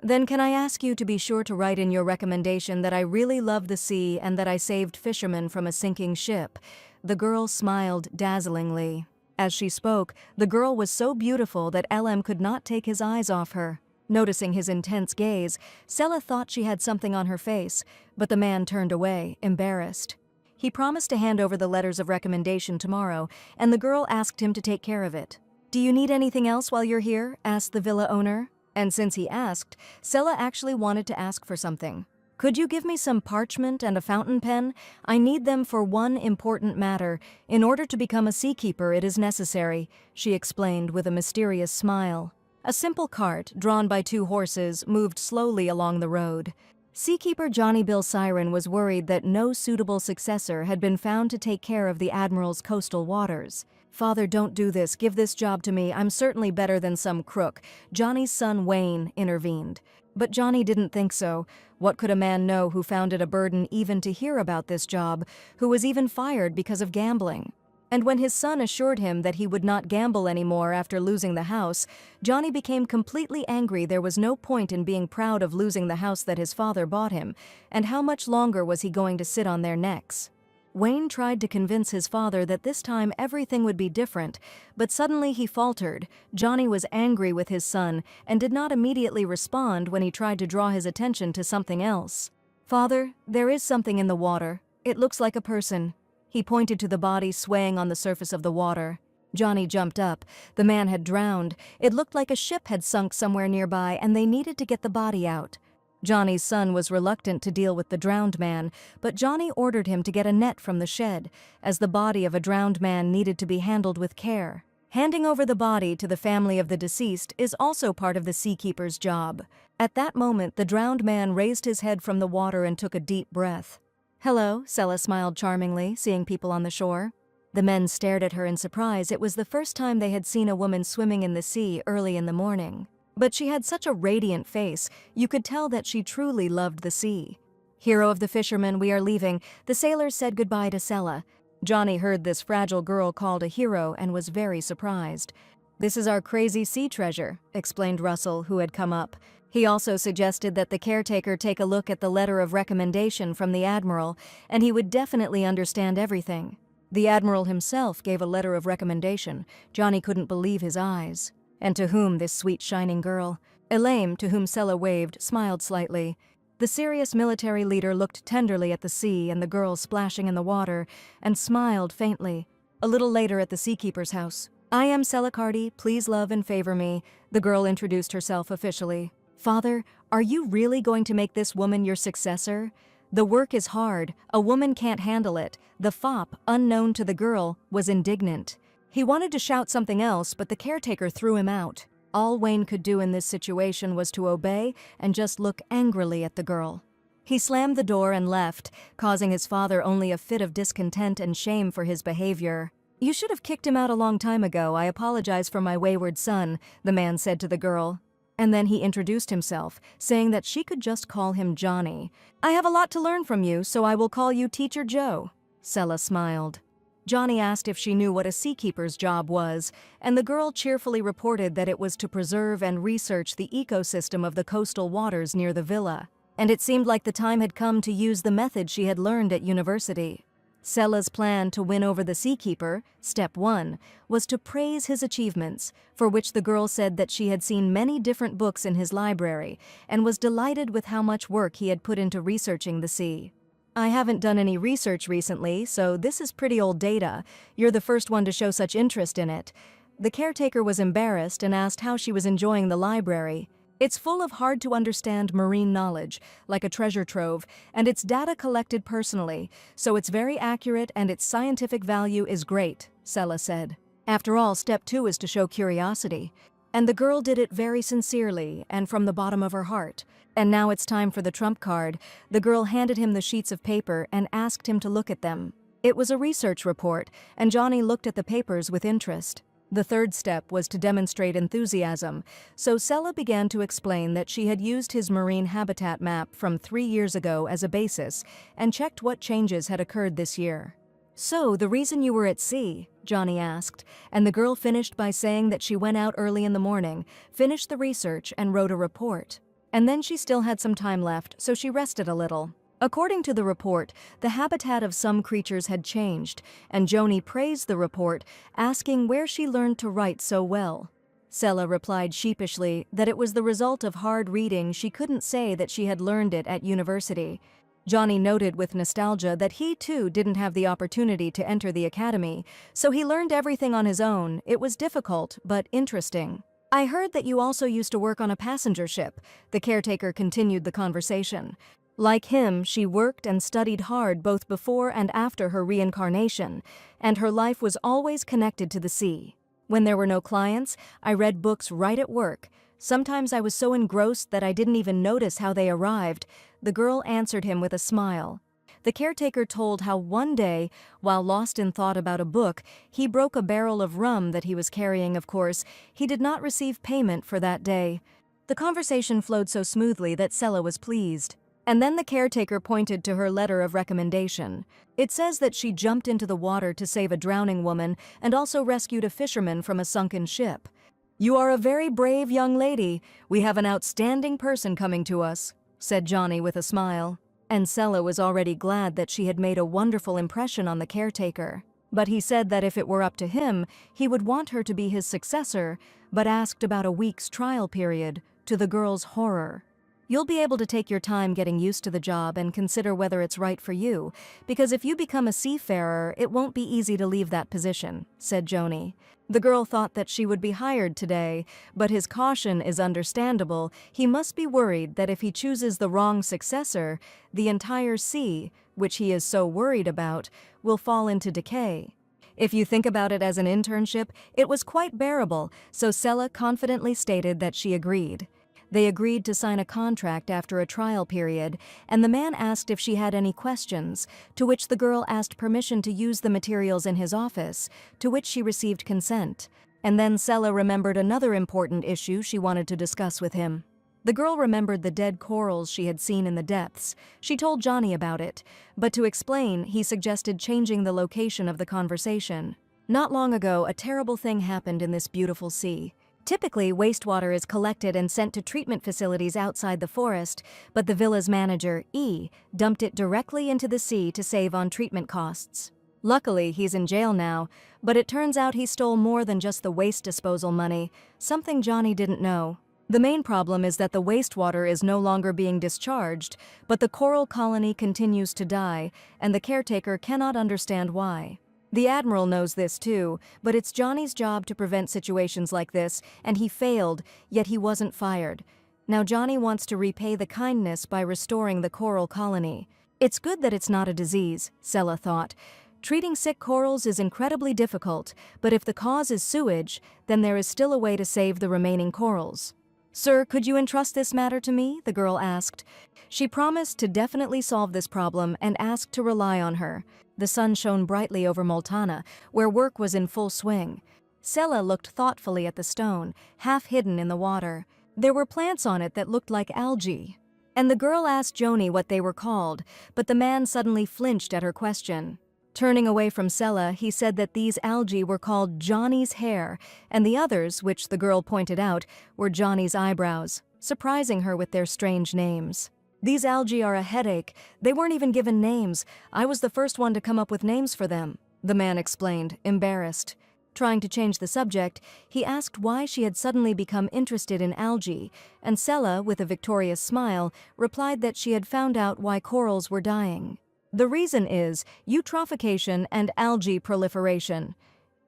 Then can I ask you to be sure to write in your recommendation that I really love the sea and that I saved fishermen from a sinking ship? The girl smiled dazzlingly. As she spoke, the girl was so beautiful that Elame could not take his eyes off her. Noticing his intense gaze, Sela thought she had something on her face, but the man turned away, embarrassed. He promised to hand over the letters of recommendation tomorrow, and the girl asked him to take care of it. Do you need anything else while you're here? Asked the villa owner. And since he asked, Sela actually wanted to ask for something. "Could you give me some parchment and a fountain pen? I need them for one important matter. In order to become a seakeeper, it is necessary," she explained with a mysterious smile. A simple cart, drawn by 2 horses, moved slowly along the road. Seakeeper Johnny Bill Siren was worried that no suitable successor had been found to take care of the Admiral's coastal waters. "Father, don't do this. Give this job to me. I'm certainly better than some crook," Johnny's son Wayne intervened. But Johnny didn't think so. What could a man know who found it a burden even to hear about this job, who was even fired because of gambling? And when his son assured him that he would not gamble anymore after losing the house, Johnny became completely angry. There was no point in being proud of losing the house that his father bought him, and how much longer was he going to sit on their necks? Wayne tried to convince his father that this time everything would be different, but suddenly he faltered. Johnny was angry with his son and did not immediately respond when he tried to draw his attention to something else. "Father, there is something in the water. It looks like a person." He pointed to the body swaying on the surface of the water. Johnny jumped up. The man had drowned. It looked like a ship had sunk somewhere nearby and they needed to get the body out. Johnny's son was reluctant to deal with the drowned man, but Johnny ordered him to get a net from the shed, as the body of a drowned man needed to be handled with care. Handing over the body to the family of the deceased is also part of the seakeeper's job. At that moment, the drowned man raised his head from the water and took a deep breath. "Hello," Sela smiled charmingly, seeing people on the shore. The men stared at her in surprise. It was the first time they had seen a woman swimming in the sea early in the morning. But she had such a radiant face, you could tell that she truly loved the sea. "Hero of the fishermen, we are leaving." The sailors said goodbye to Sela. Johnny heard this fragile girl called a hero and was very surprised. "This is our crazy sea treasure," explained Russell, who had come up. He also suggested that the caretaker take a look at the letter of recommendation from the Admiral, and he would definitely understand everything. The Admiral himself gave a letter of recommendation. Johnny couldn't believe his eyes. And to whom, this sweet shining girl? Elaine, to whom Sela waved, smiled slightly. The serious military leader looked tenderly at the sea and the girl splashing in the water, and smiled faintly. A little later at the seakeeper's house. "I am Sela Cardi, please love and favor me," the girl introduced herself officially. "Father, are you really going to make this woman your successor? The work is hard, a woman can't handle it." The fop, unknown to the girl, was indignant. He wanted to shout something else, but the caretaker threw him out. All Wayne could do in this situation was to obey and just look angrily at the girl. He slammed the door and left, causing his father only a fit of discontent and shame for his behavior. "You should have kicked him out a long time ago. I apologize for my wayward son," the man said to the girl. And then he introduced himself, saying that she could just call him Johnny. "I have a lot to learn from you, so I will call you Teacher Joe." Sela smiled. Johnny asked if she knew what a seakeeper's job was, and the girl cheerfully reported that it was to preserve and research the ecosystem of the coastal waters near the villa. And it seemed like the time had come to use the method she had learned at university. Sela's plan to win over the seakeeper, step 1, was to praise his achievements, for which the girl said that she had seen many different books in his library and was delighted with how much work he had put into researching the sea. "I haven't done any research recently, so this is pretty old data. You're the first one to show such interest in it." The caretaker was embarrassed and asked how she was enjoying the library. "It's full of hard-to-understand marine knowledge, like a treasure trove, and it's data collected personally, so it's very accurate and its scientific value is great," Sela said. "After all, step 2 is to show curiosity." And the girl did it very sincerely and from the bottom of her heart. "And now it's time for the trump card." The girl handed him the sheets of paper and asked him to look at them. It was a research report, and Johnny looked at the papers with interest. The third step was to demonstrate enthusiasm, so Sela began to explain that she had used his marine habitat map from 3 years ago as a basis and checked what changes had occurred this year. "So, the reason you were at sea?" Johnny asked, and the girl finished by saying that she went out early in the morning, finished the research, and wrote a report. And then she still had some time left, so she rested a little. According to the report, the habitat of some creatures had changed, and Johnny praised the report, asking where she learned to write so well. Sela replied sheepishly that it was the result of hard reading. She couldn't say that she had learned it at university. Johnny noted with nostalgia that he too didn't have the opportunity to enter the academy, so he learned everything on his own. It was difficult, but interesting. I heard that you also used to work on a passenger ship. The caretaker continued the conversation. Like him, she worked and studied hard both before and after her reincarnation, and her life was always connected to the sea. When there were no clients, I read books right at work. Sometimes I was so engrossed that I didn't even notice how they arrived. The girl answered him with a smile. The caretaker told how one day, while lost in thought about a book, he broke a barrel of rum that he was carrying, of course. He did not receive payment for that day. The conversation flowed so smoothly that Sela was pleased. And then the caretaker pointed to her letter of recommendation. It says that she jumped into the water to save a drowning woman and also rescued a fisherman from a sunken ship. "You are a very brave young lady. We have an outstanding person coming to us," said Johnny with a smile. And Sela was already glad that she had made a wonderful impression on the caretaker. But he said that if it were up to him, he would want her to be his successor, but asked about a week's trial period, to the girl's horror. "You'll be able to take your time getting used to the job and consider whether it's right for you, because if you become a seafarer, it won't be easy to leave that position," said Joni. The girl thought that she would be hired today, but his caution is understandable. He must be worried that if he chooses the wrong successor, the entire sea, which he is so worried about, will fall into decay. If you think about it as an internship, it was quite bearable, so Sela confidently stated that she agreed. They agreed to sign a contract after a trial period, and the man asked if she had any questions, to which the girl asked permission to use the materials in his office, to which she received consent. And then Sela remembered another important issue she wanted to discuss with him. The girl remembered the dead corals she had seen in the depths. She told Johnny about it, but to explain, he suggested changing the location of the conversation. Not long ago, a terrible thing happened in this beautiful sea. Typically, wastewater is collected and sent to treatment facilities outside the forest, but the villa's manager, E, dumped it directly into the sea to save on treatment costs. Luckily, he's in jail now, but it turns out he stole more than just the waste disposal money, something Johnny didn't know. The main problem is that the wastewater is no longer being discharged, but the coral colony continues to die, and the caretaker cannot understand why. The Admiral knows this too, but it's Johnny's job to prevent situations like this, and he failed, yet he wasn't fired. Now Johnny wants to repay the kindness by restoring the coral colony. It's good that it's not a disease, Sela thought. Treating sick corals is incredibly difficult, but if the cause is sewage, then there is still a way to save the remaining corals. "Sir, could you entrust this matter to me?" the girl asked. She promised to definitely solve this problem and asked to rely on her. The sun shone brightly over Multana, where work was in full swing. Sela looked thoughtfully at the stone, half hidden in the water. There were plants on it that looked like algae. And the girl asked Joni what they were called, but the man suddenly flinched at her question. Turning away from Sela, he said that these algae were called Johnny's hair, and the others, which the girl pointed out, were Johnny's eyebrows, surprising her with their strange names. "These algae are a headache. They weren't even given names. I was the first one to come up with names for them," the man explained, embarrassed. Trying to change the subject, he asked why she had suddenly become interested in algae, and Sela, with a victorious smile, replied that she had found out why corals were dying. "The reason is eutrophication and algae proliferation.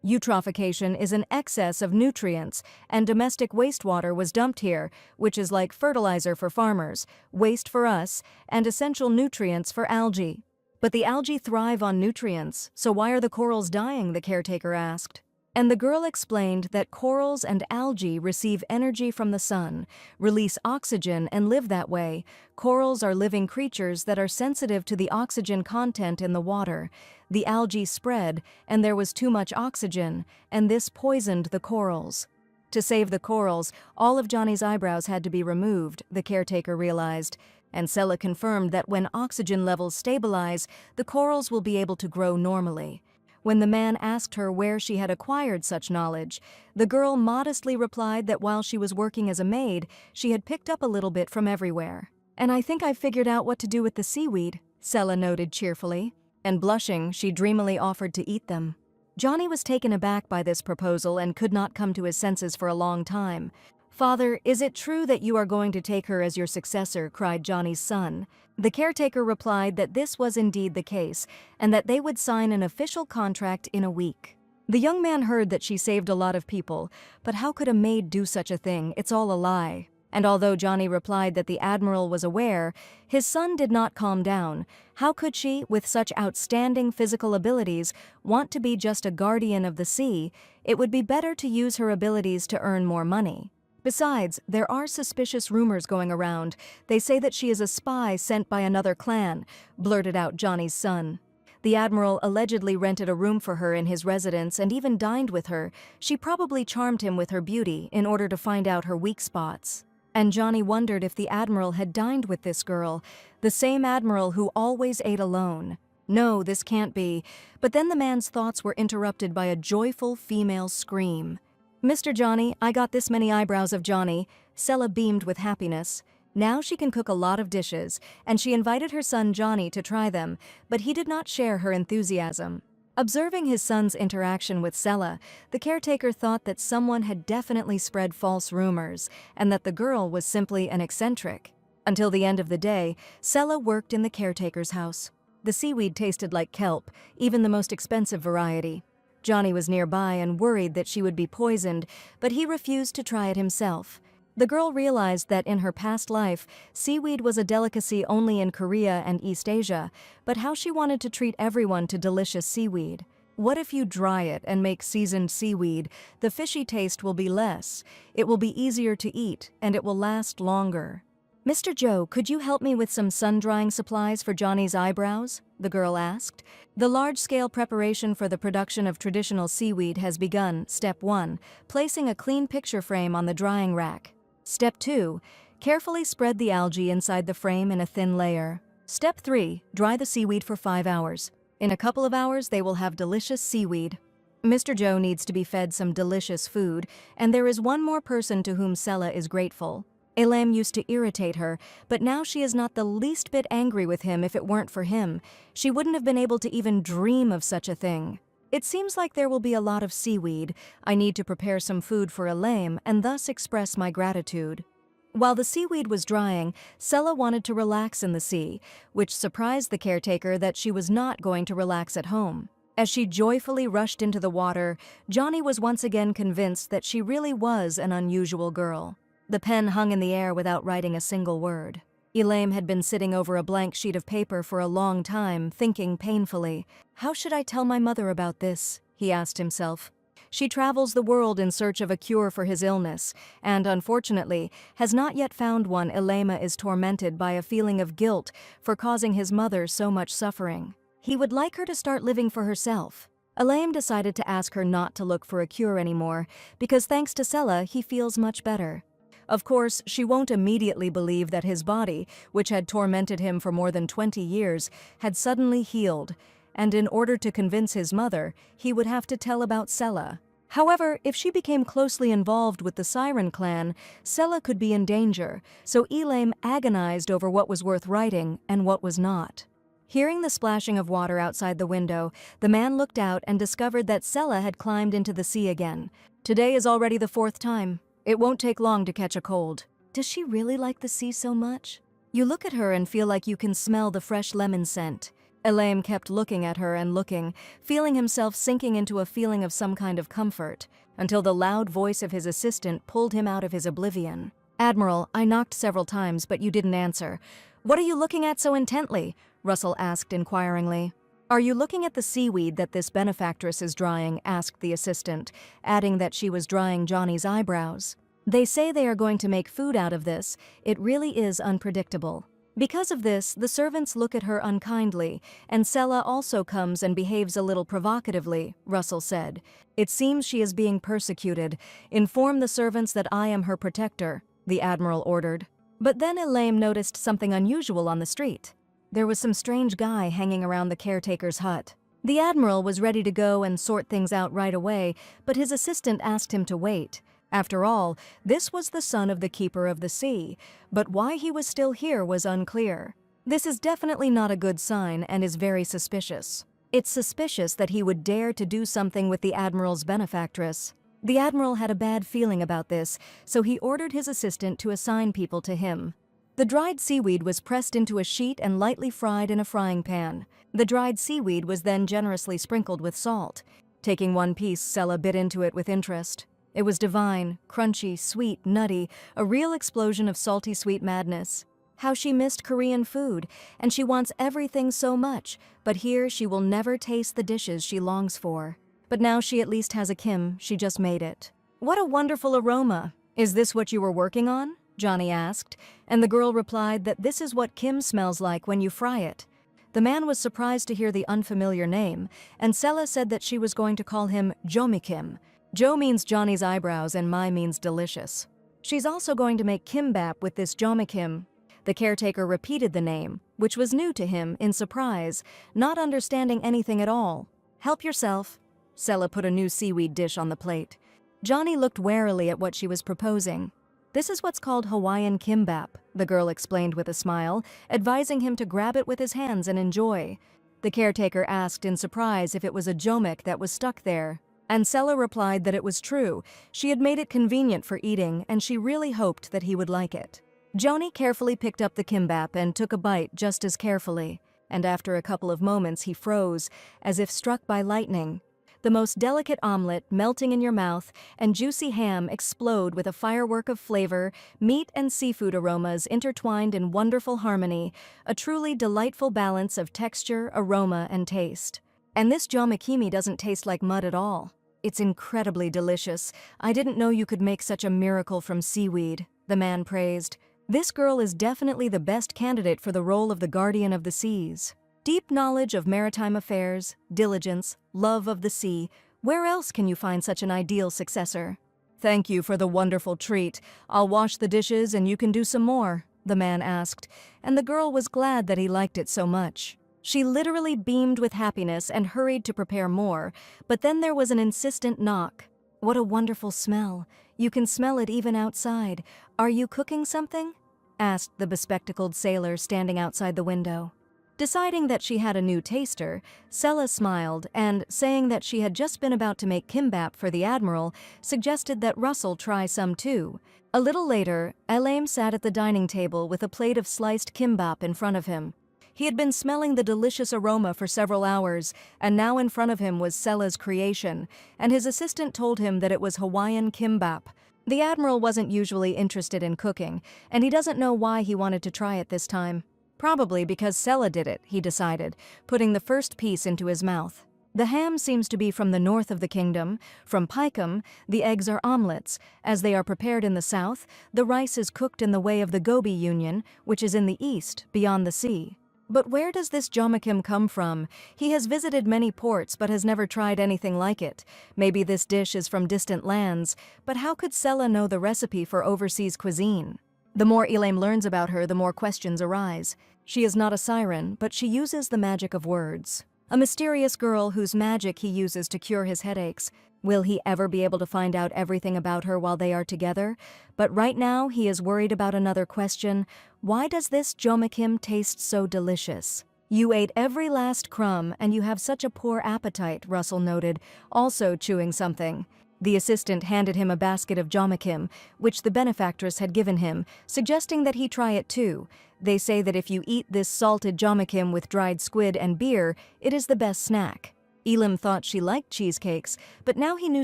Eutrophication is an excess of nutrients, and domestic wastewater was dumped here, which is like fertilizer for farmers, waste for us, and essential nutrients for algae." "But the algae thrive on nutrients, so why are the corals dying?" the caretaker asked. And the girl explained that corals and algae receive energy from the sun, release oxygen, and live that way. Corals are living creatures that are sensitive to the oxygen content in the water. The algae spread, and there was too much oxygen, and this poisoned the corals. To save the corals, all of Johnny's eyebrows had to be removed, the caretaker realized. And Sela confirmed that when oxygen levels stabilize, the corals will be able to grow normally. When the man asked her where she had acquired such knowledge, the girl modestly replied that while she was working as a maid, she had picked up a little bit from everywhere. "And I think I've figured out what to do with the seaweed," Sela noted cheerfully. And blushing, she dreamily offered to eat them. Johnny was taken aback by this proposal and could not come to his senses for a long time. "Father, is it true that you are going to take her as your successor?" cried Johnny's son. The caretaker replied that this was indeed the case, and that they would sign an official contract in a week. The young man heard that she saved a lot of people, but how could a maid do such a thing? It's all a lie. And although Johnny replied that the Admiral was aware, his son did not calm down. How could she, with such outstanding physical abilities, want to be just a guardian of the sea? It would be better to use her abilities to earn more money. Besides, there are suspicious rumors going around. They say that she is a spy sent by another clan, blurted out Johnny's son. The Admiral allegedly rented a room for her in his residence and even dined with her. She probably charmed him with her beauty in order to find out her weak spots. And Johnny wondered if the Admiral had dined with this girl, the same Admiral who always ate alone. No, this can't be. But then the man's thoughts were interrupted by a joyful female scream. "Mr. Johnny, I got this many eyebrows of Johnny." Sella beamed with happiness. Now she can cook a lot of dishes, and she invited her son Johnny to try them, but he did not share her enthusiasm. Observing his son's interaction with Sella, the caretaker thought that someone had definitely spread false rumors, and that the girl was simply an eccentric. Until the end of the day, Sella worked in the caretaker's house. The seaweed tasted like kelp, even the most expensive variety. Johnny was nearby and worried that she would be poisoned, but he refused to try it himself. The girl realized that in her past life, seaweed was a delicacy only in Korea and East Asia, but how she wanted to treat everyone to delicious seaweed. What if you dry it and make seasoned seaweed? The fishy taste will be less, it will be easier to eat, and it will last longer. "Mr. Joe, could you help me with some sun-drying supplies for Johnny's eyebrows?" the girl asked. The large-scale preparation for the production of traditional seaweed has begun. Step 1. Placing a clean picture frame on the drying rack. Step 2. Carefully spread the algae inside the frame in a thin layer. Step 3. Dry the seaweed for 5 hours. In a couple of hours, they will have delicious seaweed. Mr. Joe needs to be fed some delicious food, and there is one more person to whom Sella is grateful. Elam used to irritate her, but now she is not the least bit angry with him. If it weren't for him, she wouldn't have been able to even dream of such a thing. It seems like there will be a lot of seaweed. I need to prepare some food for Elam and thus express my gratitude. While the seaweed was drying, Sella wanted to relax in the sea, which surprised the caretaker that she was not going to relax at home. As she joyfully rushed into the water, Johnny was once again convinced that she really was an unusual girl. The pen hung in the air without writing a single word. Elam had been sitting over a blank sheet of paper for a long time, thinking painfully. "How should I tell my mother about this?" he asked himself. She travels the world in search of a cure for his illness, and unfortunately, has not yet found one. Elema is tormented by a feeling of guilt for causing his mother so much suffering. He would like her to start living for herself. Elam decided to ask her not to look for a cure anymore, because thanks to Sella, he feels much better. Of course, she won't immediately believe that his body, which had tormented him for more than 20 years, had suddenly healed, and in order to convince his mother, he would have to tell about Sella. However, if she became closely involved with the Siren clan, Sella could be in danger, so Elam agonized over what was worth writing and what was not. Hearing the splashing of water outside the window, the man looked out and discovered that Sella had climbed into the sea again. Today is already the 4th time. It won't take long to catch a cold. Does she really like the sea so much? You look at her and feel like you can smell the fresh lemon scent. Elam kept looking at her and looking, feeling himself sinking into a feeling of some kind of comfort, until the loud voice of his assistant pulled him out of his oblivion. "Admiral, I knocked several times, but you didn't answer." "What are you looking at so intently?" Russell asked inquiringly. "Are you looking at the seaweed that this benefactress is drying?" asked the assistant, adding that she was drying Johnny's eyebrows. "They say they are going to make food out of this. It really is unpredictable." Because of this, the servants look at her unkindly, and Sella also comes and behaves a little provocatively, Russell said. "It seems she is being persecuted. Inform the servants that I am her protector," the Admiral ordered. But then Elam noticed something unusual on the street. There was some strange guy hanging around the caretaker's hut. The Admiral was ready to go and sort things out right away, but his assistant asked him to wait. After all, this was the son of the Keeper of the Sea, but why he was still here was unclear. This is definitely not a good sign and is very suspicious. It's suspicious that he would dare to do something with the Admiral's benefactress. The Admiral had a bad feeling about this, so he ordered his assistant to assign people to him. The dried seaweed was pressed into a sheet and lightly fried in a frying pan. The dried seaweed was then generously sprinkled with salt. Taking one piece, Sela bit into it with interest. It was divine, crunchy, sweet, nutty, a real explosion of salty sweet madness. How she missed Korean food, and she wants everything so much, but here she will never taste the dishes she longs for. But now she at least has a Kim, she just made it. What a wonderful aroma! Is this what you were working on? Johnny asked, and the girl replied that this is what Kim smells like when you fry it. The man was surprised to hear the unfamiliar name, and Sela said that she was going to call him Jomikim. Jo means Johnny's eyebrows and Mai means delicious. She's also going to make kimbap with this Jomikim. The caretaker repeated the name, which was new to him, in surprise, not understanding anything at all. Help yourself. Sela put a new seaweed dish on the plate. Johnny looked warily at what she was proposing. This is what's called Hawaiian kimbap, the girl explained with a smile, advising him to grab it with his hands and enjoy. The caretaker asked in surprise if it was a jomik that was stuck there, and Sela replied that it was true. She had made it convenient for eating, and she really hoped that he would like it. Johnny carefully picked up the kimbap and took a bite just as carefully, and after a couple of moments he froze, as if struck by lightning. The most delicate omelet melting in your mouth and juicy ham explode with a firework of flavor, meat and seafood aromas intertwined in wonderful harmony, a truly delightful balance of texture, aroma, and taste. And this jomikimi doesn't taste like mud at all. It's incredibly delicious. I didn't know you could make such a miracle from seaweed, the man praised. This girl is definitely the best candidate for the role of the guardian of the seas. Deep knowledge of maritime affairs, diligence, love of the sea. Where else can you find such an ideal successor? Thank you for the wonderful treat. I'll wash the dishes and you can do some more, the man asked, and the girl was glad that he liked it so much. She literally beamed with happiness and hurried to prepare more, but then there was an insistent knock. What a wonderful smell. You can smell it even outside. Are you cooking something? Asked the bespectacled sailor standing outside the window. Deciding that she had a new taster, Sela smiled and, saying that she had just been about to make kimbap for the Admiral, suggested that Russell try some too. A little later, Elaim sat at the dining table with a plate of sliced kimbap in front of him. He had been smelling the delicious aroma for several hours, and now in front of him was Sela's creation, and his assistant told him that it was Hawaiian kimbap. The Admiral wasn't usually interested in cooking, and he doesn't know why he wanted to try it this time. Probably because Sela did it, he decided, putting the first piece into his mouth. The ham seems to be from the north of the kingdom. From Paikum, the eggs are omelets. As they are prepared in the south, the rice is cooked in the way of the Gobi Union, which is in the east, beyond the sea. But where does this Jomikim come from? He has visited many ports but has never tried anything like it. Maybe this dish is from distant lands, but how could Sela know the recipe for overseas cuisine? The more Elaim learns about her, the more questions arise. She is not a siren, but she uses the magic of words. A mysterious girl whose magic he uses to cure his headaches. Will he ever be able to find out everything about her while they are together? But right now, he is worried about another question. Why does this Jomikim taste so delicious? You ate every last crumb, and you have such a poor appetite, Russell noted, also chewing something. The assistant handed him a basket of jomikim, which the benefactress had given him, suggesting that he try it too. They say that if you eat this salted jomikim with dried squid and beer, it is the best snack. Elam thought she liked cheesecakes, but now he knew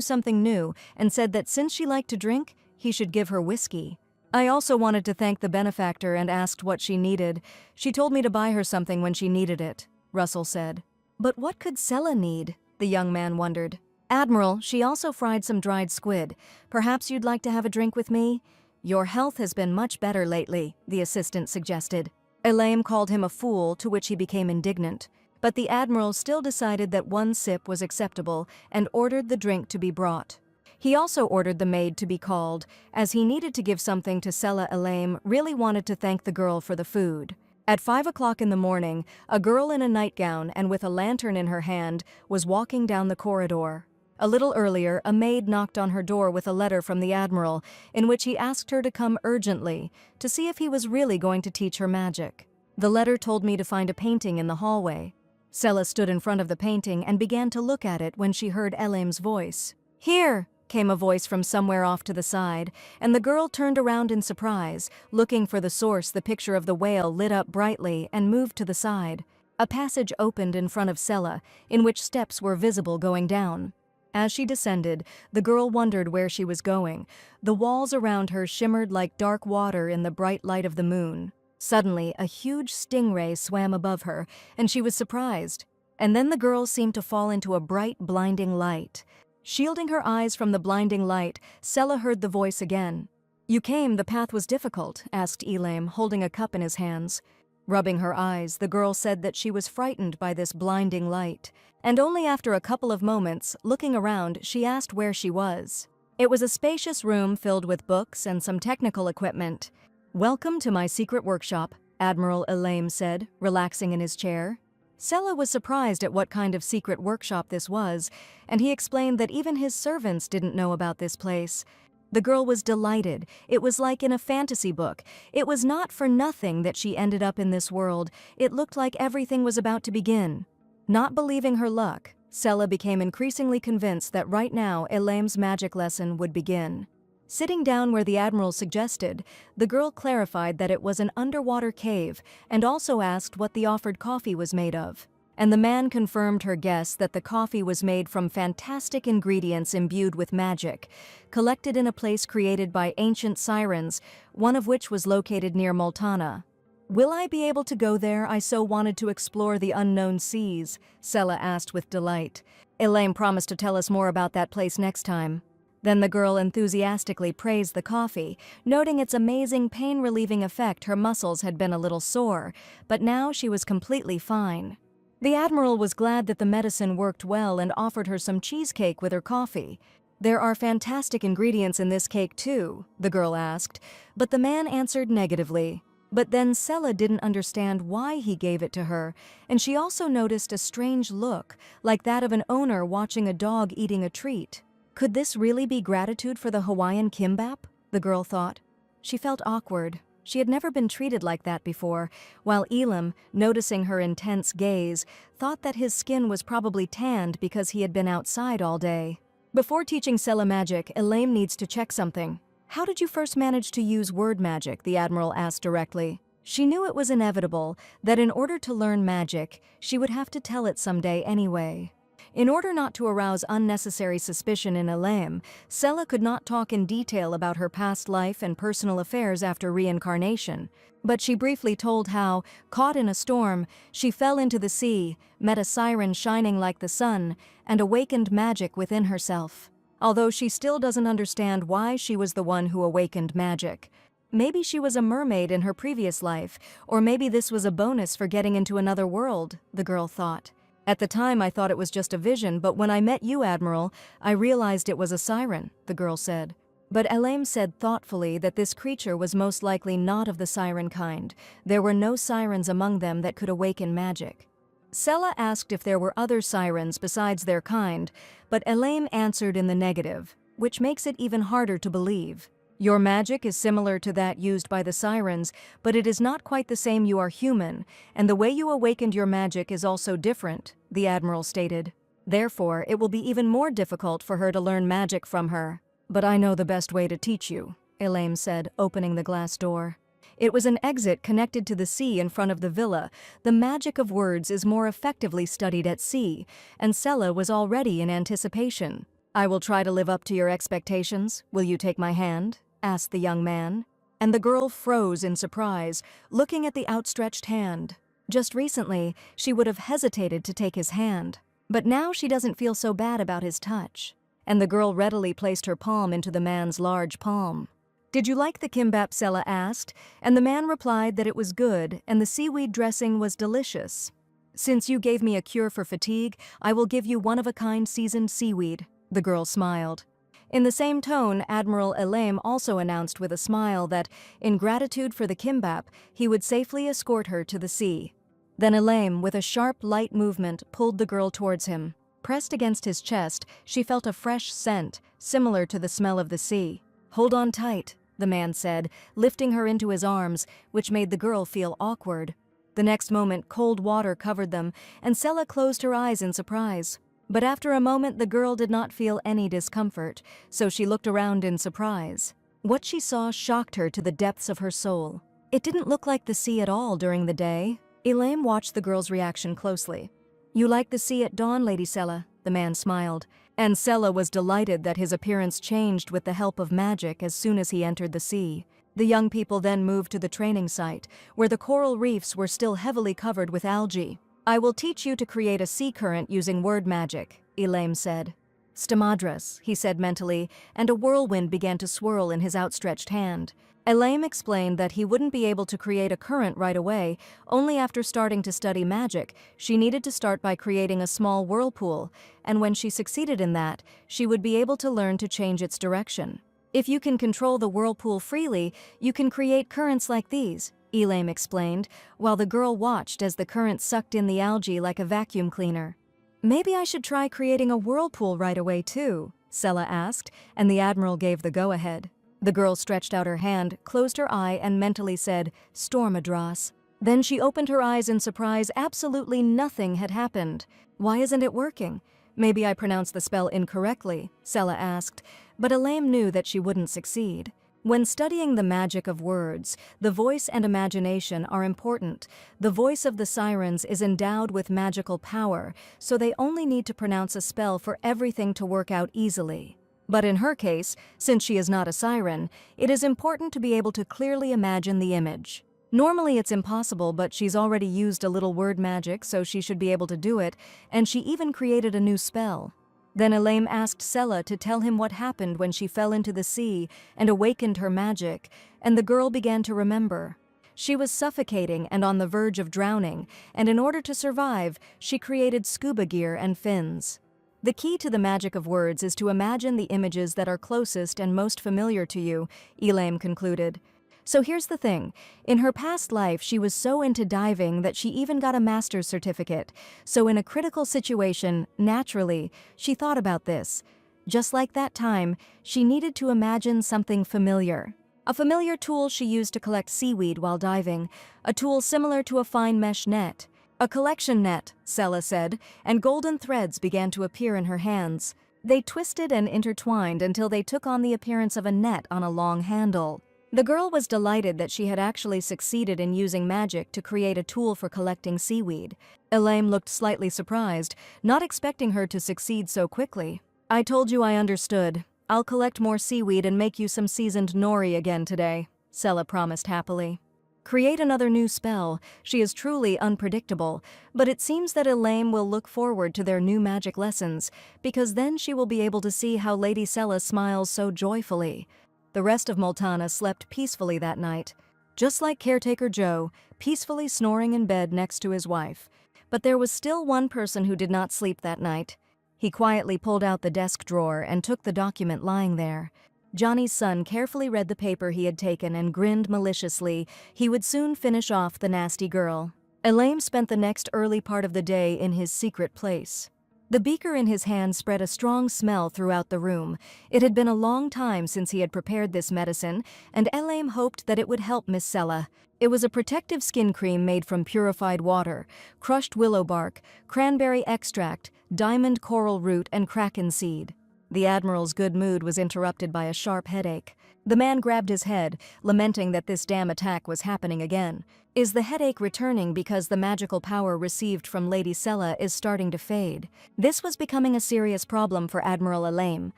something new and said that since she liked to drink, he should give her whiskey. I also wanted to thank the benefactor and asked what she needed. She told me to buy her something when she needed it, Russell said. But what could Sela need? The young man wondered. Admiral, she also fried some dried squid. Perhaps you'd like to have a drink with me? Your health has been much better lately, the assistant suggested. Elaim called him a fool, to which he became indignant. But the Admiral still decided that one sip was acceptable and ordered the drink to be brought. He also ordered the maid to be called, as he needed to give something to Sela. Elaim really wanted to thank the girl for the food. At 5 o'clock in the morning, a girl in a nightgown and with a lantern in her hand was walking down the corridor. A little earlier, a maid knocked on her door with a letter from the Admiral, in which he asked her to come urgently to see if he was really going to teach her magic. The letter told me to find a painting in the hallway. Sela stood in front of the painting and began to look at it when she heard Elaim's voice. "Here!" came a voice from somewhere off to the side, and the girl turned around in surprise, looking for the source. The picture of the whale lit up brightly and moved to the side. A passage opened in front of Sela, in which steps were visible going down. As she descended, the girl wondered where she was going. The walls around her shimmered like dark water in the bright light of the moon. Suddenly, a huge stingray swam above her, and she was surprised. And then the girl seemed to fall into a bright, blinding light. Shielding her eyes from the blinding light, Sela heard the voice again. "You came, the path was difficult," asked Elam, holding a cup in his hands. Rubbing her eyes, the girl said that she was frightened by this blinding light. And only after a couple of moments, looking around, she asked where she was. It was a spacious room filled with books and some technical equipment. "Welcome to my secret workshop," Admiral Elam said, relaxing in his chair. Sela was surprised at what kind of secret workshop this was, and he explained that even his servants didn't know about this place. The girl was delighted. It was like in a fantasy book. It was not for nothing that she ended up in this world. It looked like everything was about to begin. Not believing her luck, Sela became increasingly convinced that right now Elam's magic lesson would begin. Sitting down where the Admiral suggested, the girl clarified that it was an underwater cave and also asked what the offered coffee was made of. And the man confirmed her guess that the coffee was made from fantastic ingredients imbued with magic, collected in a place created by ancient sirens, one of which was located near Multana. "Will I be able to go there? I so wanted to explore the unknown seas," Sela asked with delight. Elaine promised to tell us more about that place next time. Then the girl enthusiastically praised the coffee, noting its amazing pain-relieving effect. Her muscles had been a little sore, but now she was completely fine. The Admiral was glad that the medicine worked well and offered her some cheesecake with her coffee. "There are fantastic ingredients in this cake too?" the girl asked, but the man answered negatively. But then Sela didn't understand why he gave it to her, and she also noticed a strange look, like that of an owner watching a dog eating a treat. Could this really be gratitude for the Hawaiian kimbap? The girl thought. She felt awkward. She had never been treated like that before, while Elam, noticing her intense gaze, thought that his skin was probably tanned because he had been outside all day. Before teaching Sela magic, Elaine needs to check something. "How did you first manage to use word magic?" the Admiral asked directly. She knew it was inevitable, that in order to learn magic, she would have to tell it someday anyway. In order not to arouse unnecessary suspicion in Elam, Sela could not talk in detail about her past life and personal affairs after reincarnation, but she briefly told how, caught in a storm, she fell into the sea, met a siren shining like the sun, and awakened magic within herself. Although she still doesn't understand why she was the one who awakened magic. Maybe she was a mermaid in her previous life, or maybe this was a bonus for getting into another world, the girl thought. "At the time I thought it was just a vision, but when I met you, Admiral, I realized it was a siren," the girl said. But Elaine said thoughtfully that this creature was most likely not of the siren kind. There were no sirens among them that could awaken magic. Sela asked if there were other sirens besides their kind, but Elaine answered in the negative, which makes it even harder to believe. "Your magic is similar to that used by the sirens, but it is not quite the same. You are human, and the way you awakened your magic is also different," the Admiral stated. "Therefore, it will be even more difficult for her to learn magic from her. But I know the best way to teach you," Elaine said, opening the glass door. It was an exit connected to the sea in front of the villa. The magic of words is more effectively studied at sea, and Sela was already in anticipation. "I will try to live up to your expectations. Will you take my hand?" asked the young man. And the girl froze in surprise, looking at the outstretched hand. Just recently, she would have hesitated to take his hand. But now she doesn't feel so bad about his touch. And the girl readily placed her palm into the man's large palm. "Did you like the kimbap?" Sela asked, and the man replied that it was good and the seaweed dressing was delicious. "Since you gave me a cure for fatigue, I will give you one-of-a-kind seasoned seaweed," the girl smiled. In the same tone, Admiral Elam also announced with a smile that, in gratitude for the kimbap, he would safely escort her to the sea. Then Elam, with a sharp, light movement, pulled the girl towards him. Pressed against his chest, she felt a fresh scent, similar to the smell of the sea. "Hold on tight," the man said, lifting her into his arms, which made the girl feel awkward. The next moment, cold water covered them, and Sela closed her eyes in surprise. But after a moment, the girl did not feel any discomfort, so she looked around in surprise. What she saw shocked her to the depths of her soul. It didn't look like the sea at all during the day. Elaine watched the girl's reaction closely. "You like the sea at dawn, Lady Sela?" the man smiled. And Sela was delighted that his appearance changed with the help of magic as soon as he entered the sea. The young people then moved to the training site, where the coral reefs were still heavily covered with algae. "I will teach you to create a sea current using word magic," Elaim said. "Stamadras," he said mentally, and a whirlwind began to swirl in his outstretched hand. Elaim explained that he wouldn't be able to create a current right away. Only after starting to study magic, she needed to start by creating a small whirlpool, and when she succeeded in that, she would be able to learn to change its direction. "If you can control the whirlpool freely, you can create currents like these," Elaim explained, while the girl watched as the current sucked in the algae like a vacuum cleaner. "Maybe I should try creating a whirlpool right away too," Sela asked, and the Admiral gave the go-ahead. The girl stretched out her hand, closed her eye, and mentally said, "Stormadras." Then she opened her eyes in surprise. Absolutely nothing had happened. "Why isn't it working?" "Maybe I pronounced the spell incorrectly," Sela asked, but Elaim knew that she wouldn't succeed. When studying the magic of words, the voice and imagination are important. The voice of the sirens is endowed with magical power, so they only need to pronounce a spell for everything to work out easily. But in her case, since she is not a siren, it is important to be able to clearly imagine the image. Normally it's impossible, but she's already used a little word magic, so she should be able to do it, and she even created a new spell. Then Elaim asked Sela to tell him what happened when she fell into the sea and awakened her magic, and the girl began to remember. She was suffocating and on the verge of drowning, and in order to survive, she created scuba gear and fins. The key to the magic of words is to imagine the images that are closest and most familiar to you, Elaim concluded. So here's the thing. In her past life, she was so into diving that she even got a master's certificate. So in a critical situation, naturally, she thought about this. Just like that time, she needed to imagine something familiar. A familiar tool she used to collect seaweed while diving, a tool similar to a fine mesh net. "A collection net," Sela said, and golden threads began to appear in her hands. They twisted and intertwined until they took on the appearance of a net on a long handle. The girl was delighted that she had actually succeeded in using magic to create a tool for collecting seaweed. Elaim looked slightly surprised, not expecting her to succeed so quickly. "I told you I understood. I'll collect more seaweed and make you some seasoned nori again today," Sela promised happily. Create another new spell. She is truly unpredictable, but it seems that Elaim will look forward to their new magic lessons, because then she will be able to see how Lady Sela smiles so joyfully. The rest of Multana slept peacefully that night, just like caretaker Joe, peacefully snoring in bed next to his wife. But there was still one person who did not sleep that night. He quietly pulled out the desk drawer and took the document lying there. Johnny's son carefully read the paper he had taken and grinned maliciously. He would soon finish off the nasty girl. Elaim spent the next early part of the day in his secret place. The beaker in his hand spread a strong smell throughout the room. It had been a long time since he had prepared this medicine, and Elaim hoped that it would help Miss Sela. It was a protective skin cream made from purified water, crushed willow bark, cranberry extract, diamond coral root, and kraken seed. The Admiral's good mood was interrupted by a sharp headache. The man grabbed his head, lamenting that this damn attack was happening again. Is the headache returning because the magical power received from Lady Sela is starting to fade? This was becoming a serious problem for Admiral Elaim.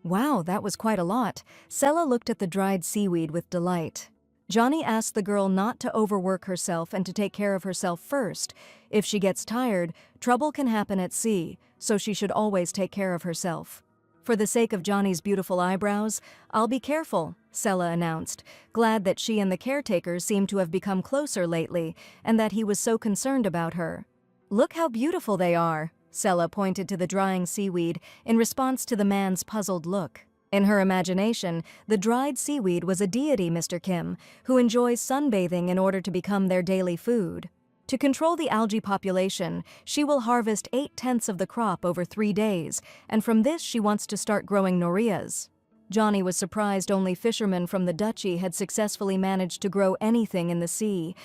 Wow, that was quite a lot. Sela looked at the dried seaweed with delight. Johnny asked the girl not to overwork herself and to take care of herself first. If she gets tired, trouble can happen at sea, so she should always take care of herself. "For the sake of Johnny's beautiful eyebrows, I'll be careful," Sela announced, glad that she and the caretaker seemed to have become closer lately and that he was so concerned about her. "Look how beautiful they are," Sela pointed to the drying seaweed in response to the man's puzzled look. In her imagination, the dried seaweed was a deity, Mr. Kim, who enjoys sunbathing in order to become their daily food. To control the algae population, she will harvest 8/10 of the crop over 3 days, and from this she wants to start growing norias. Johnny was surprised only fishermen from the duchy had successfully managed to grow anything in the sea,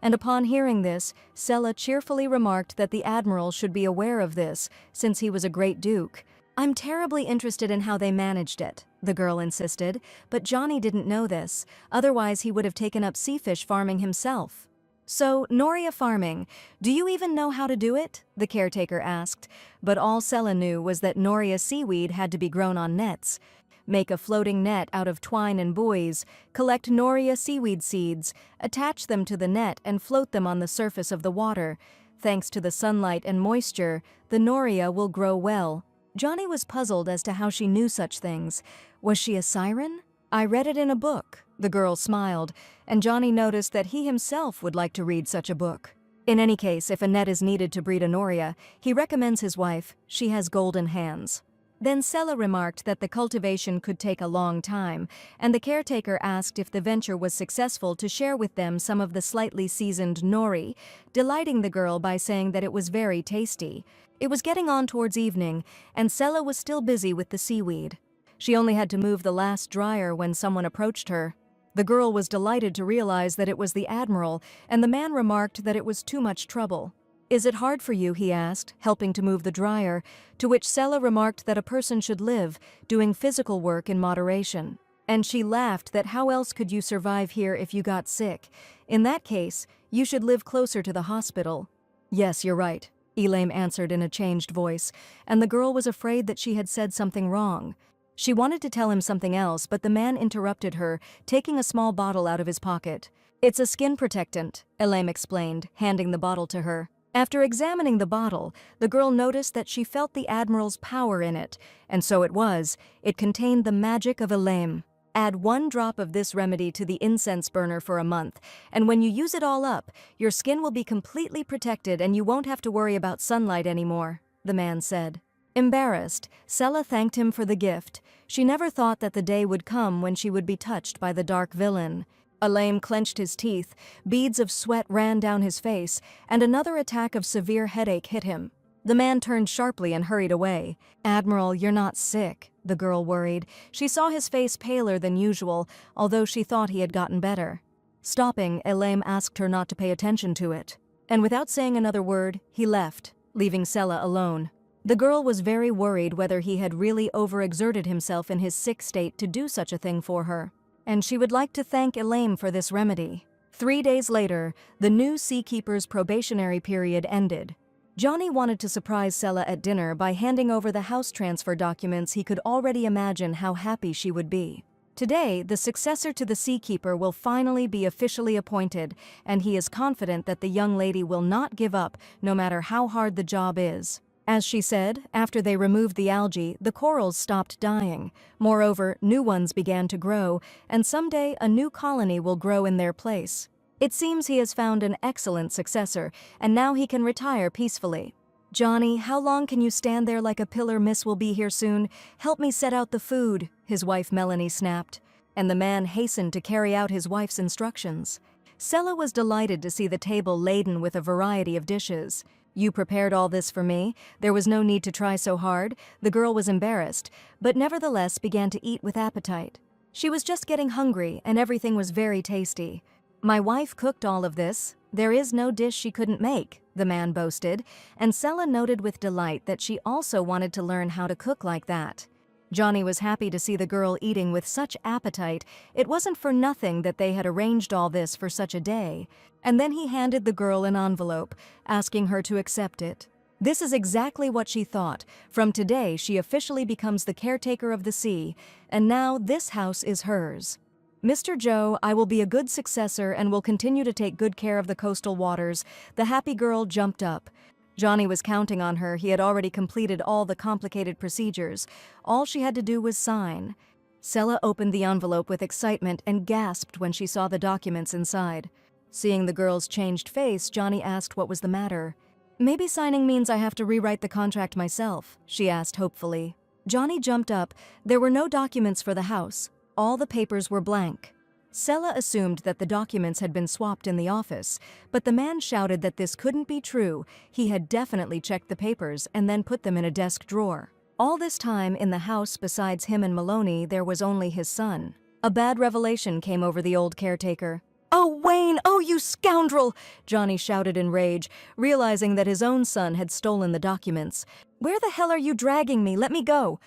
and upon hearing this, Sela cheerfully remarked that the Admiral should be aware of this, since he was a great duke. "I'm terribly interested in how they managed it," the girl insisted, but Johnny didn't know this, otherwise he would have taken up seafish farming himself. So, Noria farming, do you even know how to do it? The caretaker asked, but all Sela knew was that Noria seaweed had to be grown on nets. Make a floating net out of twine and buoys, collect Noria seaweed seeds, attach them to the net and float them on the surface of the water. Thanks to the sunlight and moisture, the Noria will grow well. Johnny was puzzled as to how she knew such things. Was she a siren? I read it in a book. The girl smiled, and Johnny noticed that he himself would like to read such a book. In any case, if a net is needed to breed a Noria, he recommends his wife. She has golden hands. Then Sela remarked that the cultivation could take a long time, and the caretaker asked if the venture was successful to share with them some of the slightly seasoned nori, delighting the girl by saying that it was very tasty. It was getting on towards evening, and Sela was still busy with the seaweed. She only had to move the last dryer when someone approached her. The girl was delighted to realize that it was the Admiral, and the man remarked that it was too much trouble. "Is it hard for you?" he asked, helping to move the dryer, to which Sela remarked that a person should live, doing physical work in moderation. And she laughed that how else could you survive here if you got sick? In that case, you should live closer to the hospital. "Yes, you're right," Elaine answered in a changed voice, and the girl was afraid that she had said something wrong. She wanted to tell him something else, but the man interrupted her, taking a small bottle out of his pocket. "It's a skin protectant," Elaine explained, handing the bottle to her. After examining the bottle, the girl noticed that she felt the Admiral's power in it, and so it was. It contained the magic of Elaine. Add 1 drop of this remedy to the incense burner for a month, and when you use it all up, your skin will be completely protected and you won't have to worry about sunlight anymore, the man said. Embarrassed, Sela thanked him for the gift. She never thought that the day would come when she would be touched by the dark villain. Elaine clenched his teeth, beads of sweat ran down his face, and another attack of severe headache hit him. The man turned sharply and hurried away. "Admiral, you're not sick," the girl worried. She saw his face paler than usual, although she thought he had gotten better. Stopping, Elaine asked her not to pay attention to it. And without saying another word, he left, leaving Sela alone. The girl was very worried whether he had really overexerted himself in his sick state to do such a thing for her. And she would like to thank Elaine for this remedy. 3 days later, the new Seakeeper's probationary period ended. Johnny wanted to surprise Sela at dinner by handing over the house transfer documents. He could already imagine how happy she would be. Today, the successor to the Seakeeper will finally be officially appointed, and he is confident that the young lady will not give up, no matter how hard the job is. As she said, after they removed the algae, the corals stopped dying. Moreover, new ones began to grow, and someday a new colony will grow in their place. It seems he has found an excellent successor, and now he can retire peacefully. "Johnny, how long can you stand there like a pillar? Miss will be here soon. Help me set out the food," his wife Melanie snapped, and the man hastened to carry out his wife's instructions. Sela was delighted to see the table laden with a variety of dishes. "You prepared all this for me? There was no need to try so hard." The girl was embarrassed, but nevertheless began to eat with appetite. She was just getting hungry, and everything was very tasty. "My wife cooked all of this. There is no dish she couldn't make," the man boasted, and Sela noted with delight that she also wanted to learn how to cook like that. Johnny was happy to see the girl eating with such appetite. It wasn't for nothing that they had arranged all this for such a day. And then he handed the girl an envelope, asking her to accept it. This is exactly what she thought. From today, she officially becomes the caretaker of the sea, and now this house is hers. "Mr. Joe, I will be a good successor and will continue to take good care of the coastal waters." The happy girl jumped up. Johnny was counting on her. He had already completed all the complicated procedures. All she had to do was sign. Sela opened the envelope with excitement and gasped when she saw the documents inside. Seeing the girl's changed face, Johnny asked what was the matter. "Maybe signing means I have to rewrite the contract myself," she asked hopefully. Johnny jumped up. There were no documents for the house. All the papers were blank. Sela assumed that the documents had been swapped in the office, but the man shouted that this couldn't be true. He had definitely checked the papers and then put them in a desk drawer. All this time, in the house besides him and Maloney, there was only his son. A bad revelation came over the old caretaker. "Oh, Wayne! Oh, you scoundrel!" Johnny shouted in rage, realizing that his own son had stolen the documents. "Where the hell are you dragging me? Let me go!"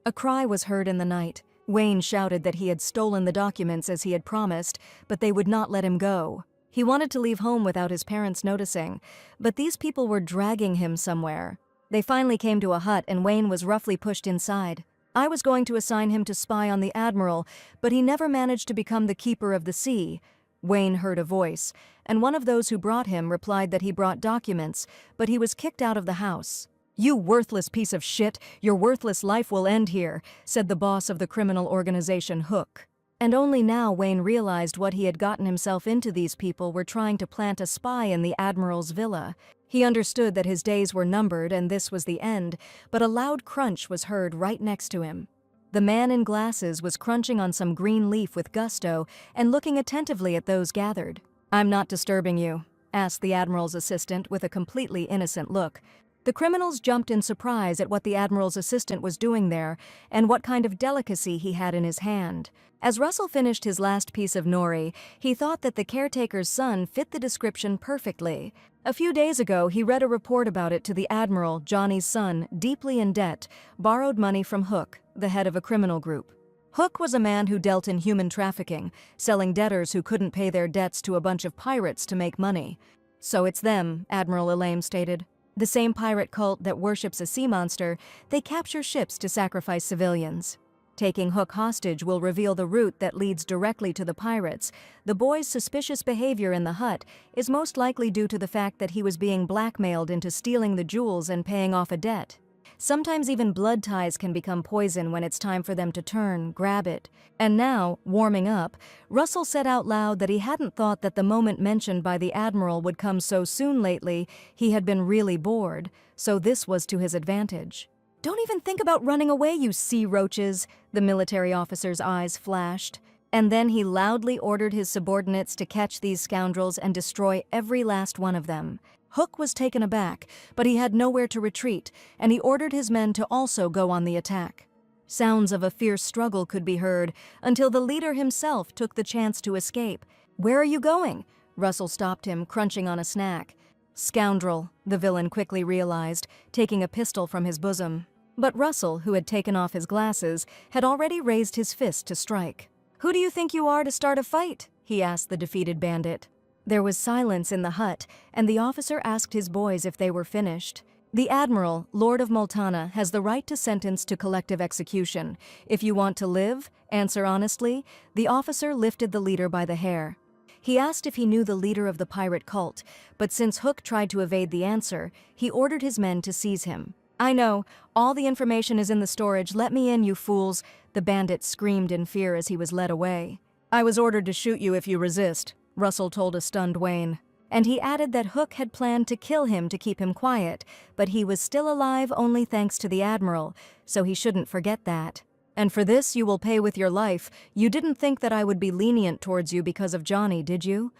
A cry was heard in the night. Wayne shouted that he had stolen the documents as he had promised, but they would not let him go. He wanted to leave home without his parents noticing, but these people were dragging him somewhere. They finally came to a hut and Wayne was roughly pushed inside. I was going to assign him to spy on the Admiral, but he never managed to become the keeper of the sea. Wayne heard a voice, and one of those who brought him replied that he brought documents, but he was kicked out of the house. "You worthless piece of shit, your worthless life will end here," said the boss of the criminal organization Hook. And only now Wayne realized what he had gotten himself into. These people were trying to plant a spy in the Admiral's villa. He understood that his days were numbered and this was the end, but a loud crunch was heard right next to him. The man in glasses was crunching on some green leaf with gusto and looking attentively at those gathered. "I'm not disturbing you," asked the Admiral's assistant with a completely innocent look. The criminals jumped in surprise at what the Admiral's assistant was doing there and what kind of delicacy he had in his hand. As Russell finished his last piece of nori, he thought that the caretaker's son fit the description perfectly. A few days ago, he read a report about it to the Admiral, Johnny's son, deeply in debt, borrowed money from Hook, the head of a criminal group. Hook was a man who dealt in human trafficking, selling debtors who couldn't pay their debts to a bunch of pirates to make money. "So it's them," Admiral Elaine stated. "The same pirate cult that worships a sea monster, they capture ships to sacrifice civilians. Taking Hook hostage will reveal the route that leads directly to the pirates. The boy's suspicious behavior in the hut is most likely due to the fact that he was being blackmailed into stealing the jewels and paying off a debt. Sometimes even blood ties can become poison when it's time for them to turn, grab it." And now, warming up, Russell said out loud that he hadn't thought that the moment mentioned by the Admiral would come so soon lately. He had been really bored, so this was to his advantage. "Don't even think about running away, you sea roaches," the military officer's eyes flashed. And then he loudly ordered his subordinates to catch these scoundrels and destroy every last one of them. Hook was taken aback, but he had nowhere to retreat, and he ordered his men to also go on the attack. Sounds of a fierce struggle could be heard, until the leader himself took the chance to escape. "Where are you going?" Russell stopped him, crunching on a snack. "Scoundrel," the villain quickly realized, taking a pistol from his bosom. But Russell, who had taken off his glasses, had already raised his fist to strike. "Who do you think you are to start a fight?" he asked the defeated bandit. There was silence in the hut, and the officer asked his boys if they were finished. "The Admiral, Lord of Multana, has the right to sentence to collective execution. If you want to live, answer honestly." The officer lifted the leader by the hair. He asked if he knew the leader of the pirate cult, but since Hook tried to evade the answer, he ordered his men to seize him. "I know. All the information is in the storage. Let me in, you fools," the bandit screamed in fear as he was led away. "I was ordered to shoot you if you resist," Russell told a stunned Wayne. And he added that Hook had planned to kill him to keep him quiet, but he was still alive only thanks to the Admiral, so he shouldn't forget that. "And for this you will pay with your life. You didn't think that I would be lenient towards you because of Johnny, did you?"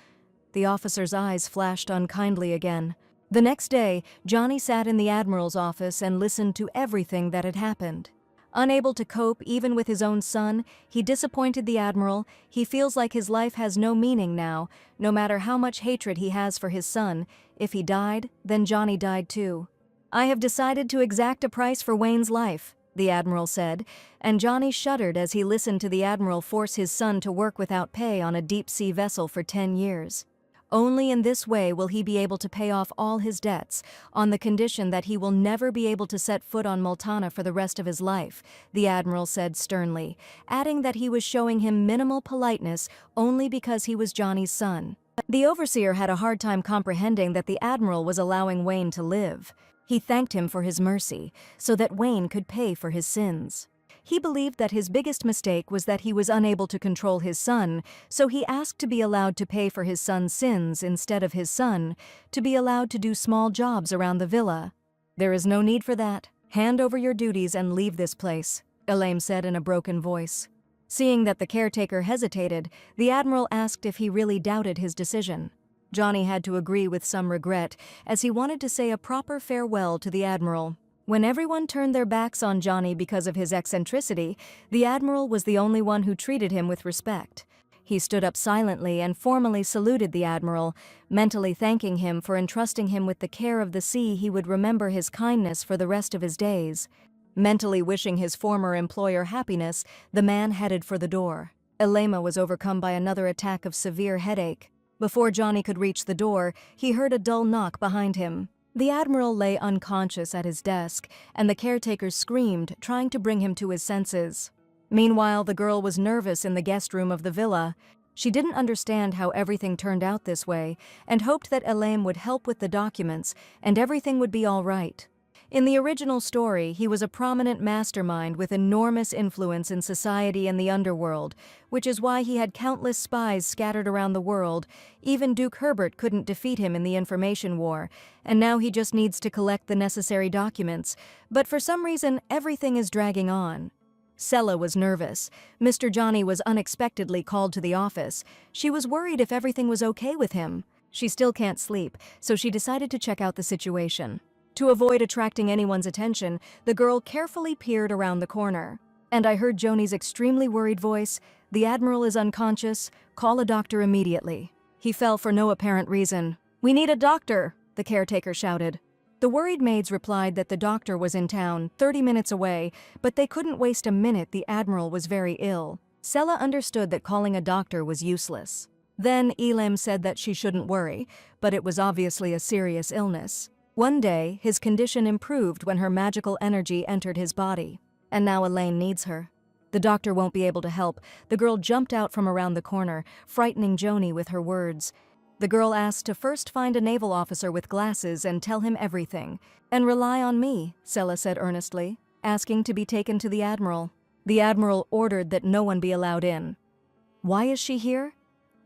The officer's eyes flashed unkindly again. The next day, Johnny sat in the Admiral's office and listened to everything that had happened. Unable to cope even with his own son, he disappointed the Admiral. He feels like his life has no meaning now, no matter how much hatred he has for his son. If he died, then Johnny died too. "I have decided to exact a price for Wayne's life," the Admiral said, and Johnny shuddered as he listened to the Admiral force his son to work without pay on a deep-sea vessel for 10 years. Only in this way will he be able to pay off all his debts, on the condition that he will never be able to set foot on Multana for the rest of his life, the Admiral said sternly, adding that he was showing him minimal politeness only because he was Johnny's son. The overseer had a hard time comprehending that the Admiral was allowing Wayne to live. He thanked him for his mercy, so that Wayne could pay for his sins. He believed that his biggest mistake was that he was unable to control his son, so he asked to be allowed to pay for his son's sins instead of his son, to be allowed to do small jobs around the villa. "There is no need for that. Hand over your duties and leave this place," Elaine said in a broken voice. Seeing that the caretaker hesitated, the Admiral asked if he really doubted his decision. Johnny had to agree with some regret, as he wanted to say a proper farewell to the Admiral. When everyone turned their backs on Johnny because of his eccentricity, the Admiral was the only one who treated him with respect. He stood up silently and formally saluted the Admiral, mentally thanking him for entrusting him with the care of the sea. He would remember his kindness for the rest of his days. Mentally wishing his former employer happiness, the man headed for the door. Elema was overcome by another attack of severe headache. Before Johnny could reach the door, he heard a dull knock behind him. The Admiral lay unconscious at his desk, and the caretaker screamed, trying to bring him to his senses. Meanwhile, the girl was nervous in the guest room of the villa. She didn't understand how everything turned out this way, and hoped that Elaine would help with the documents, and everything would be all right. In the original story, he was a prominent mastermind with enormous influence in society and the underworld, which is why he had countless spies scattered around the world. Even Duke Herbert couldn't defeat him in the information war, and now he just needs to collect the necessary documents. But for some reason, everything is dragging on. Sella was nervous. Mr. Johnny was unexpectedly called to the office. She was worried if everything was okay with him. She still can't sleep, so she decided to check out the situation. To avoid attracting anyone's attention, the girl carefully peered around the corner. And I heard Joni's extremely worried voice, "The Admiral is unconscious. Call a doctor immediately." He fell for no apparent reason. "We need a doctor," the caretaker shouted. The worried maids replied that the doctor was in town, 30 minutes away, but they couldn't waste a minute. The Admiral was very ill. Sella understood that calling a doctor was useless. Then Elam said that she shouldn't worry, but it was obviously a serious illness. One day, his condition improved when her magical energy entered his body. And now Elaine needs her. The doctor won't be able to help. The girl jumped out from around the corner, frightening Joni with her words. The girl asked to first find a naval officer with glasses and tell him everything. "And rely on me," Sella said earnestly, asking to be taken to the Admiral. The Admiral ordered that no one be allowed in. "Why is she here?"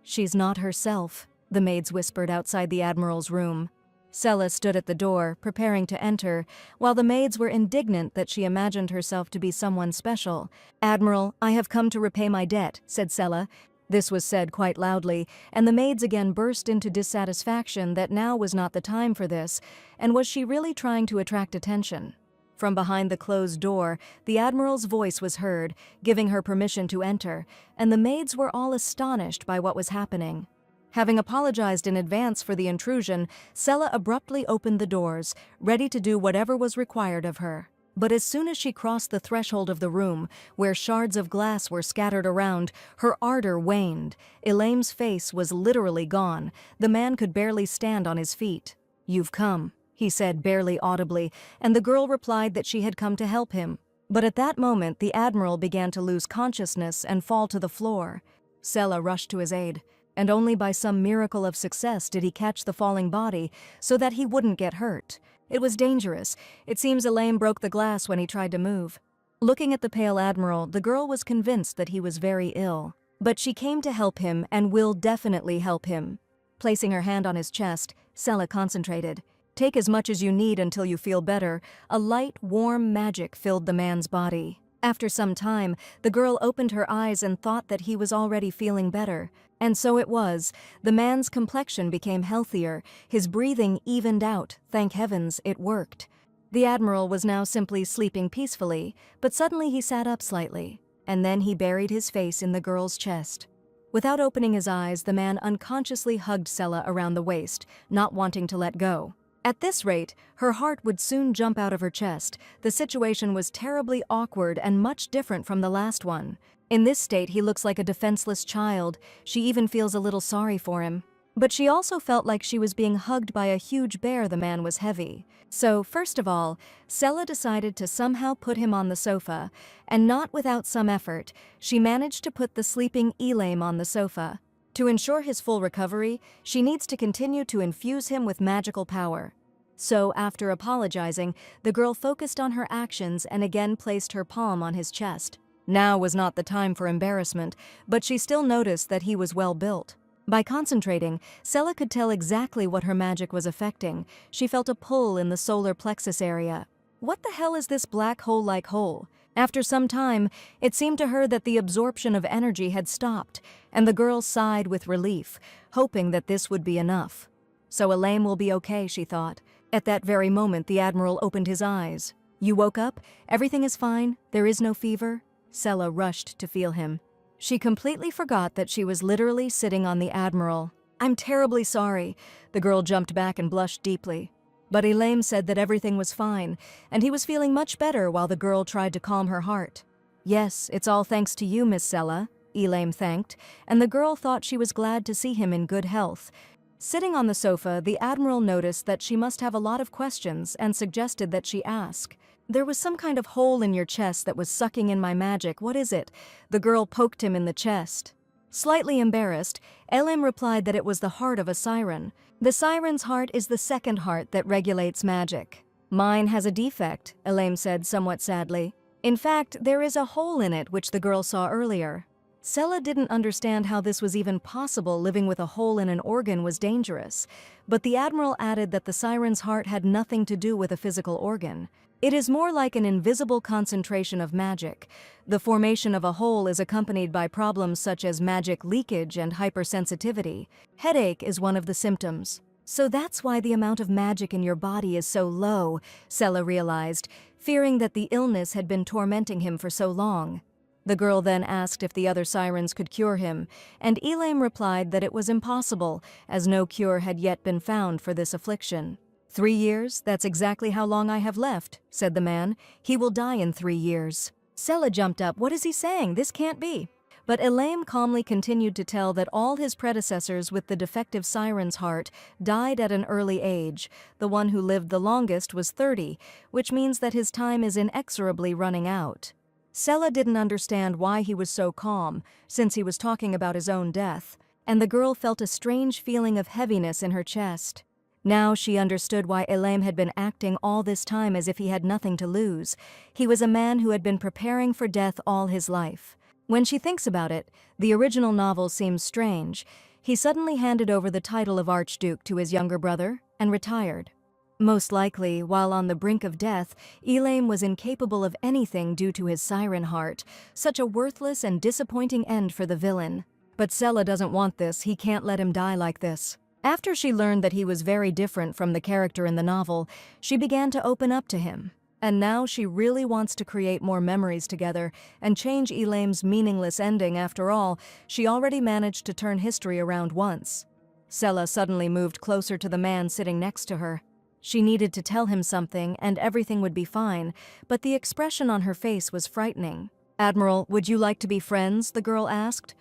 "She's not herself," the maids whispered outside the Admiral's room. Sella stood at the door, preparing to enter, while the maids were indignant that she imagined herself to be someone special. "Admiral, I have come to repay my debt," said Sella. This was said quite loudly, and the maids again burst into dissatisfaction that now was not the time for this, and was she really trying to attract attention? From behind the closed door, the Admiral's voice was heard, giving her permission to enter, and the maids were all astonished by what was happening. Having apologized in advance for the intrusion, Sella abruptly opened the doors, ready to do whatever was required of her. But as soon as she crossed the threshold of the room, where shards of glass were scattered around, her ardor waned. Elaine's face was literally gone. The man could barely stand on his feet. "You've come," he said barely audibly, and the girl replied that she had come to help him. But at that moment, the Admiral began to lose consciousness and fall to the floor. Sella rushed to his aid, and only by some miracle of success did he catch the falling body so that he wouldn't get hurt. It was dangerous. It seems Elaine broke the glass when he tried to move. Looking at the pale Admiral, the girl was convinced that he was very ill. But she came to help him and will definitely help him. Placing her hand on his chest, Sella concentrated. "Take as much as you need until you feel better." A light, warm magic filled the man's body. After some time, the girl opened her eyes and thought that he was already feeling better. And so it was. The man's complexion became healthier, his breathing evened out. Thank heavens, it worked. The Admiral was now simply sleeping peacefully, but suddenly he sat up slightly, and then he buried his face in the girl's chest. Without opening his eyes, the man unconsciously hugged Sella around the waist, not wanting to let go. At this rate, her heart would soon jump out of her chest. The situation was terribly awkward and much different from the last one. In this state, he looks like a defenseless child. She even feels a little sorry for him. But she also felt like she was being hugged by a huge bear. The man was heavy. So, first of all, Sella decided to somehow put him on the sofa, and not without some effort, she managed to put the sleeping Elaine on the sofa. To ensure his full recovery, she needs to continue to infuse him with magical power. So, after apologizing, the girl focused on her actions and again placed her palm on his chest. Now was not the time for embarrassment, but she still noticed that he was well built. By concentrating, Sella could tell exactly what her magic was affecting. She felt a pull in the solar plexus area. What the hell is this black hole-like hole? After some time, it seemed to her that the absorption of energy had stopped, and the girl sighed with relief, hoping that this would be enough. So Elaine will be okay, she thought. At that very moment, the Admiral opened his eyes. "You woke up? Everything is fine? There is no fever?" Sella rushed to feel him. She completely forgot that she was literally sitting on the Admiral. "I'm terribly sorry." The girl jumped back and blushed deeply. But Elaine said that everything was fine, and he was feeling much better while the girl tried to calm her heart. "Yes, it's all thanks to you, Miss Sella." Elaine thanked, and the girl thought she was glad to see him in good health. Sitting on the sofa, the Admiral noticed that she must have a lot of questions and suggested that she ask. There was some kind of hole in your chest that was sucking in my magic. What is it? The girl poked him in the chest. Slightly embarrassed, Elim replied that it was the heart of a siren. The siren's heart is the second heart that regulates magic. Mine has a defect, Elim said somewhat sadly. In fact, there is a hole in it which the girl saw earlier. Sella didn't understand how this was even possible. Living with a hole in an organ was dangerous, but the Admiral added that the siren's heart had nothing to do with a physical organ. It is more like an invisible concentration of magic. The formation of a hole is accompanied by problems such as magic leakage and hypersensitivity. Headache is one of the symptoms. So that's why the amount of magic in your body is so low, Sella realized, fearing that the illness had been tormenting him for so long. The girl then asked if the other sirens could cure him, and Elaine replied that it was impossible, as no cure had yet been found for this affliction. 3 years? That's exactly how long I have left, said the man. He will die in 3 years. Sella jumped up. What is he saying? This can't be. But Elaine calmly continued to tell that all his predecessors with the defective siren's heart died at an early age. The one who lived the longest was 30, which means that his time is inexorably running out. Sella didn't understand why he was so calm, since he was talking about his own death, and the girl felt a strange feeling of heaviness in her chest. Now she understood why Elaine had been acting all this time as if he had nothing to lose. He was a man who had been preparing for death all his life. When she thinks about it, the original novel seems strange. He suddenly handed over the title of Archduke to his younger brother and retired. Most likely, while on the brink of death, Elaine was incapable of anything due to his siren heart. Such a worthless and disappointing end for the villain. But Sella doesn't want this. He can't let him die like this. After she learned that he was very different from the character in the novel, she began to open up to him. And now she really wants to create more memories together and change Elaine's meaningless ending. After all, she already managed to turn history around once. Sella suddenly moved closer to the man sitting next to her. She needed to tell him something and everything would be fine, but the expression on her face was frightening. "Admiral, would you like to be friends?" the girl asked.